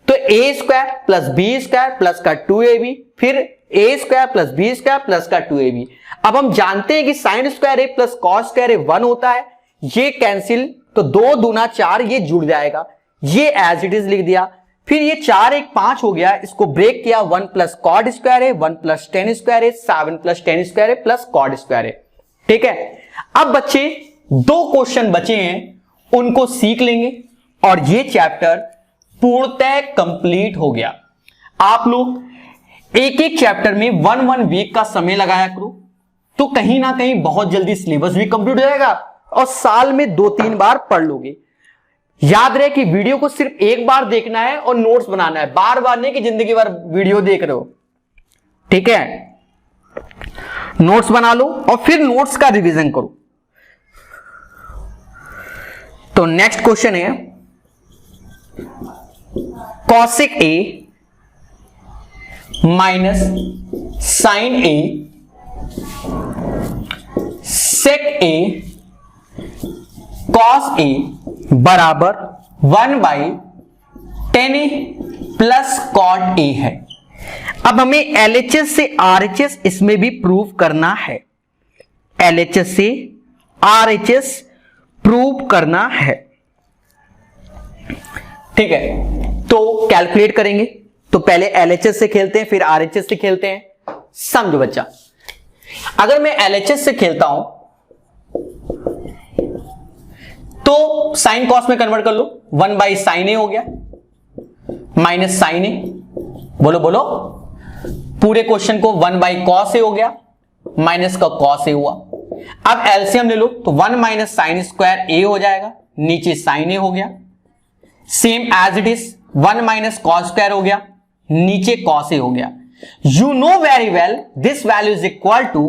तो a square plus B square plus का 2ab, फिर a square plus B square plus का 2ab। अब हम जानते हैं कि साइन स्क्वायर ए प्लस कॉस स्क्वायर ए 1 होता है, ये कैंसिल, तो 2 दूना 4, ये जुड़ जाएगा, ये एज इट इज लिख दिया। फिर ये 4 1 5 हो गया, इसको ब्रेक किया, 1 प्लस कॉट स्क्वायर ए, 1 प्लस टेन स्क्वायर ए, 7 प्लस टेन स्क्वायर ए प्लस कॉट स्क्वायर ए। ठीक है, अब बच्चे 2 क्वेश्चन बचे हैं, उनको सीख लेंगे और ये चैप्टर पूर्णतः कंप्लीट हो गया। आप लोग एक एक चैप्टर में 1 वीक का समय लगाया करो, तो कहीं ना कहीं बहुत जल्दी सिलेबस भी कंप्लीट हो जाएगा और साल में 2-3 बार पढ़ लोगे। याद रहे कि वीडियो को सिर्फ एक बार देखना है और नोट्स बनाना है, बार बार नहीं कि जिंदगी भर वीडियो देख रहे हो। ठीक है, नोट्स बना लो और फिर नोट्स का रिवीजन करो। तो नेक्स्ट क्वेश्चन है cosec A minus sine A sec A cos A बराबर 1/10 ए प्लस कॉट ए है। अब हमें एलएचएस से आरएचएस इसमें भी प्रूव करना है, एलएचएस से आरएचएस प्रूव करना है। ठीक है, तो कैलकुलेट करेंगे, तो पहले एलएचएस से खेलते हैं फिर आरएचएस से खेलते हैं। समझो बच्चा, अगर मैं एलएचएस से खेलता हूं तो साइन कॉस में कन्वर्ट कर लो, 1/sin ए हो गया माइनस साइन ए, बोलो बोलो, पूरे क्वेश्चन को 1/cos ए हो गया माइनस का cos ए हुआ। अब एलसीएम ले लो तो 1 माइनस साइन स्क्वायर ए हो जाएगा, नीचे साइन ए हो गया, same as it is 1 minus cos square हो गया, नीचे cos ए हो गया। You know very well this value is equal to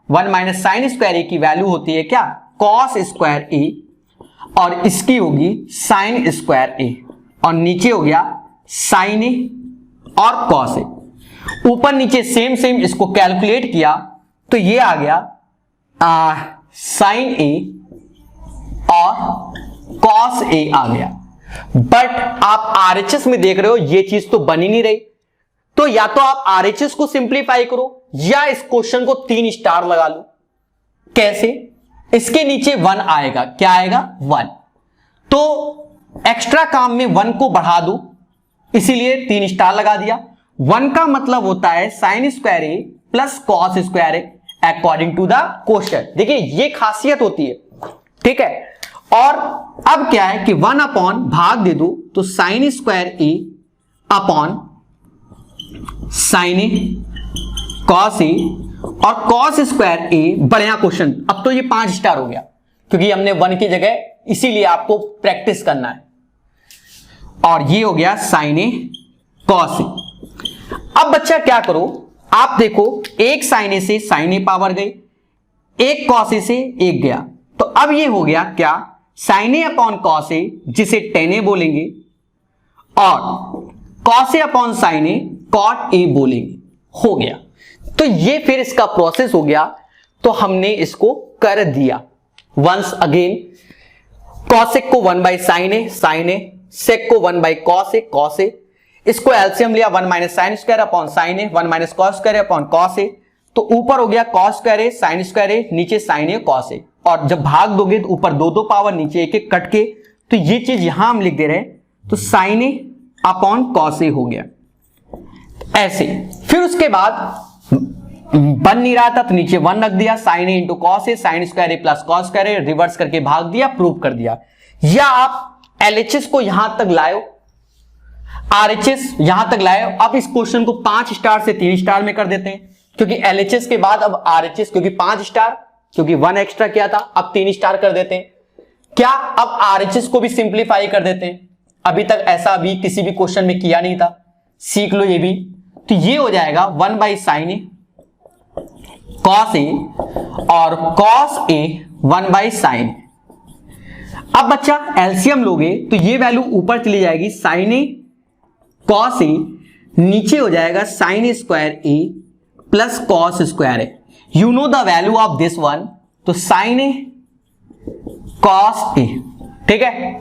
1 minus sine square A की वैल्यू होती है क्या, cos स्क्वायर ए, और इसकी होगी साइन स्क्वायर ए, और नीचे हो गया साइन ए और कॉस ए। ऊपर नीचे सेम सेम, इसको कैलकुलेट किया तो ये आ गया साइन ए और कॉस ए आ गया। बट आप आरएचएस में देख रहे हो ये चीज तो बन ही नहीं रही, तो या तो आप आरएचएस को सिंप्लीफाई करो या इस क्वेश्चन को 3 स्टार लगा लो। कैसे? इसके नीचे 1 आएगा, क्या आएगा 1, तो एक्स्ट्रा काम में 1 को बढ़ा दो, इसीलिए 3 स्टार लगा दिया। 1 का मतलब होता है sine square A plus cos square A according to the question. देखिए ये खासियत होती है, ठीक है। और अब क्या है कि 1 अपॉन भाग दे दो तो sign square A upon sine A cos A और कॉस स्क्वायर ए। बढ़िया क्वेश्चन। अब तो ये 5 स्टार हो गया क्योंकि हमने 1 की जगह, इसीलिए आपको प्रैक्टिस करना है। और ये हो गया साइन ए कॉस ए। अब बच्चा क्या करो, आप देखो एक साइन ए से साइन ए पावर गई, एक कॉस ए से एक गया, तो अब ये हो गया क्या, sine A upon cos A जिसे टेन ए बोलेंगे और cos A upon sine A cot A बोलेंगे। हो गया। तो ये फिर इसका प्रोसेस हो गया, तो हमने इसको कर दिया। वंस अगेन कॉसेक को 1 बाई साइन ए सेक को 1 बाई कॉस ए, इसको एलसीएम लिया 1 minus sine square upon sine A, 1 minus cos square upon cos A, तो ऊपर हो गया cos square A sine square A, नीचे साइन ए कॉस ए। और जब भाग दोगे तो ऊपर 2 पावर, नीचे एक एक कट के, तो ये चीज यहां हम लिख दे रहे हैं, तो साइन ए अपॉन कॉस ए हो गया ऐसे। फिर उसके बाद बन नहीं रहा था तो नीचे 1 रख दिया, sign A into cos A, sine square A plus cos square A, reverse करके भाग दिया, प्रूव कर दिया। या आप एलएचएस को यहां तक लाए, आरएचएस यहां तक लाए। अब इस क्वेश्चन को 5 स्टार से 3 स्टार में कर देते हैं, क्योंकि एलएचएस के बाद अब आरएचएस, क्योंकि 5 स्टार, क्योंकि 1 एक्स्ट्रा किया था, अब 3 स्टार कर देते हैं। क्या अब आरएचएस को भी सिंप्लीफाई कर देते हैं, अभी तक ऐसा भी किसी भी क्वेश्चन में किया नहीं था, सीख लो ये भी। तो ये हो जाएगा 1 by sine A cos A और कॉस ए 1 बाई साइन। अब बच्चा एलसीएम लोगे तो ये वैल्यू ऊपर चली जाएगी, साइन ए कॉस ए, नीचे हो जाएगा sign square A plus cos square A. You know the value of this one, तो साइन ए कॉस ए, ठीक है।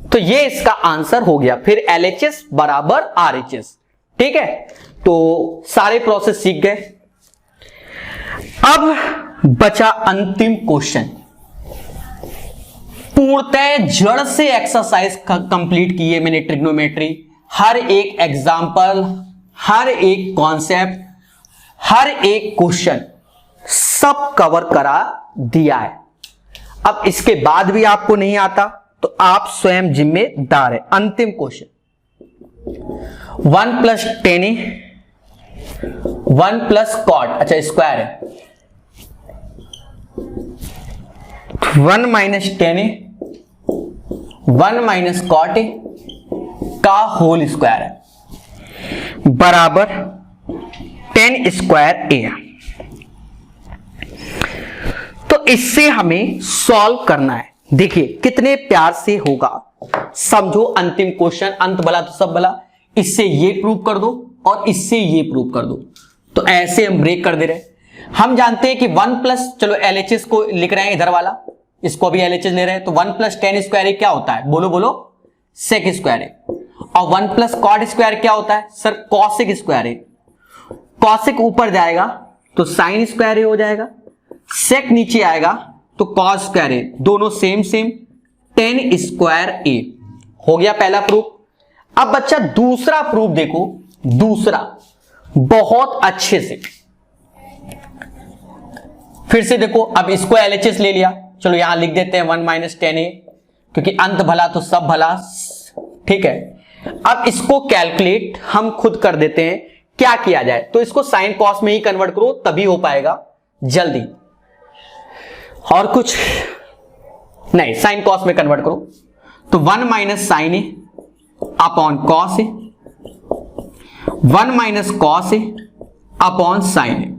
तो ये इसका आंसर हो गया। फिर एलएचएस बराबर आरएचएस, ठीक है। तो सारे प्रोसेस सीख गए। अब बचा अंतिम क्वेश्चन। पूर्णतः जड़ से एक्सरसाइज कंप्लीट की है मैंने, ट्रिग्नोमेट्री, हर एक एग्जाम्पल, हर एक कॉन्सेप्ट, हर एक क्वेश्चन सब कवर करा दिया है। अब इसके बाद भी आपको नहीं आता तो आप स्वयं जिम्मेदार है। अंतिम question, 1 plus tan A 1 plus cot, अच्छा स्क्वायर है, 1 minus tan A 1 minus cot A का होल स्क्वायर है बराबर 10 स्क्वायर ए। तो इससे हमें सॉल्व करना है। देखिए कितने प्यार से होगा, समझो अंतिम क्वेश्चन, अंत भला तो सब भला। इससे ये प्रूव कर दो और इससे ये प्रूव कर दो, तो ऐसे हम ब्रेक कर दे रहे। हम जानते हैं कि 1 प्लस, चलो एलएचएस को लिख रहे हैं इधर वाला, इसको भी एलएचएस ले रहे हैं, तो 1 प्लस टेन स्क्वायर ए क्या होता है, बोलो बोलो, सेक स्क्वायर ए। और 1 प्लस कॉट स्क्वायर क्या होता है सर, कॉसेक स्क्वायर ए। कॉसेक ऊपर जाएगा तो साइन स्क्वायर ए हो जाएगा, सेक नीचे आएगा तो कॉस स्क्वायर ए, दोनों सेम सेम, 10 स्क्वायर ए हो गया पहला प्रूफ। अब बच्चा दूसरा प्रूफ देखो, दूसरा बहुत अच्छे से फिर से देखो। अब इसको एलएचएस ले लिया, चलो यहां लिख देते हैं 1 माइनस टेन ए, क्योंकि अंत भला तो सब भला, ठीक है। अब इसको कैलकुलेट हम खुद कर देते हैं, क्या किया जाए, तो इसको साइन कॉस में ही कन्वर्ट करो तभी हो पाएगा जल्दी, और कुछ नहीं, साइन कॉस में कन्वर्ट करो। तो 1 minus sine A upon cos A, 1 minus cos A upon sine ए।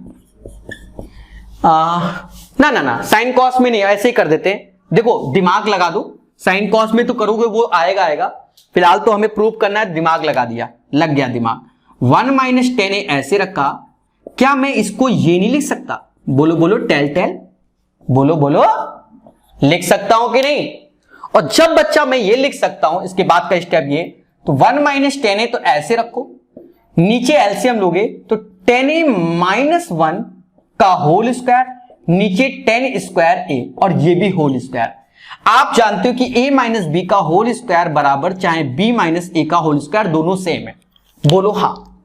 ना ना ना, साइन कॉस में नहीं, ऐसे ही कर देते हैं। देखो दिमाग लगा दो, साइन कॉस में तो करोगे वो आएगा आएगा, फिलहाल तो हमें प्रूव करना है, दिमाग लगा दिया, लग गया दिमाग। 1 माइनस टेन ए ऐसे रखा, क्या मैं इसको ये नहीं लिख सकता, बोलो बोलो, टेल टेल, बोलो बोलो, लिख सकता हूं कि नहीं। और जब बच्चा मैं ये लिख सकता हूं, इसके बाद का स्टेप ये, तो 1 माइनस टेन ए तो ऐसे रखो, नीचे एलसीएम लोगे तो 10a माइनस 1 का होल स्क्वायर, नीचे 10 स्क्वायर ए, और ये भी होल स्क्वायर। आप जानते हो कि a माइनस बी का होल स्क्वायर बराबर चाहे b माइनस ए का होल स्क्वायर, दोनों सेम है। बोलो हाँ,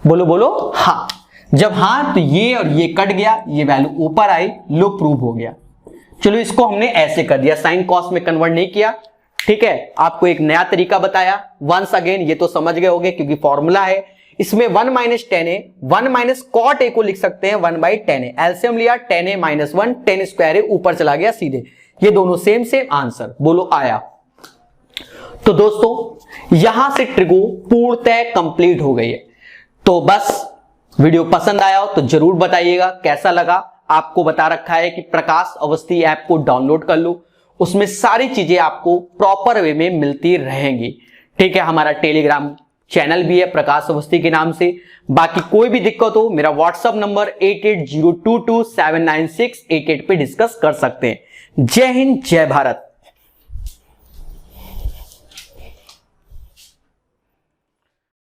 बोलो बोलो हाँ। जब हाँ तो ये और ये कट गया, ये वैल्यू ऊपर आई, लो प्रूव हो गया। चलो इसको हमने ऐसे कर दिया, साइन कॉस में कन्वर्ट नहीं किया, ठीक है। आपको एक नया तरीका बताया, वंस अगेन ये तो समझ गए होंगे क्योंकि फॉर्मूला है। इसमें 1 minus tan A, 1 minus cot A को लिख सकते हैं 1 बाई टेन ए। एलसीएम लिया, tan A minus 1, tan square A ऊपर चला गया सीधे, ये दोनों सेम सेम आंसर। बोलो आया। तो दोस्तों यहां से ट्रिगो पूर्णतः कंप्लीट हो गई है। तो बस वीडियो पसंद आया हो तो जरूर बताइएगा कैसा लगा। आपको बता रखा है कि प्रकाश अवस्थी ऐप को डाउनलोड कर लो, उसमें सारी चीजें आपको प्रॉपर वे में मिलती रहेंगी, ठीक है। हमारा टेलीग्राम चैनल भी है प्रकाश अवस्थी के नाम से। बाकी कोई भी दिक्कत हो मेरा व्हाट्सएप नंबर 8802279688 पे डिस्कस कर सकते हैं। जय हिंद, जय भारत।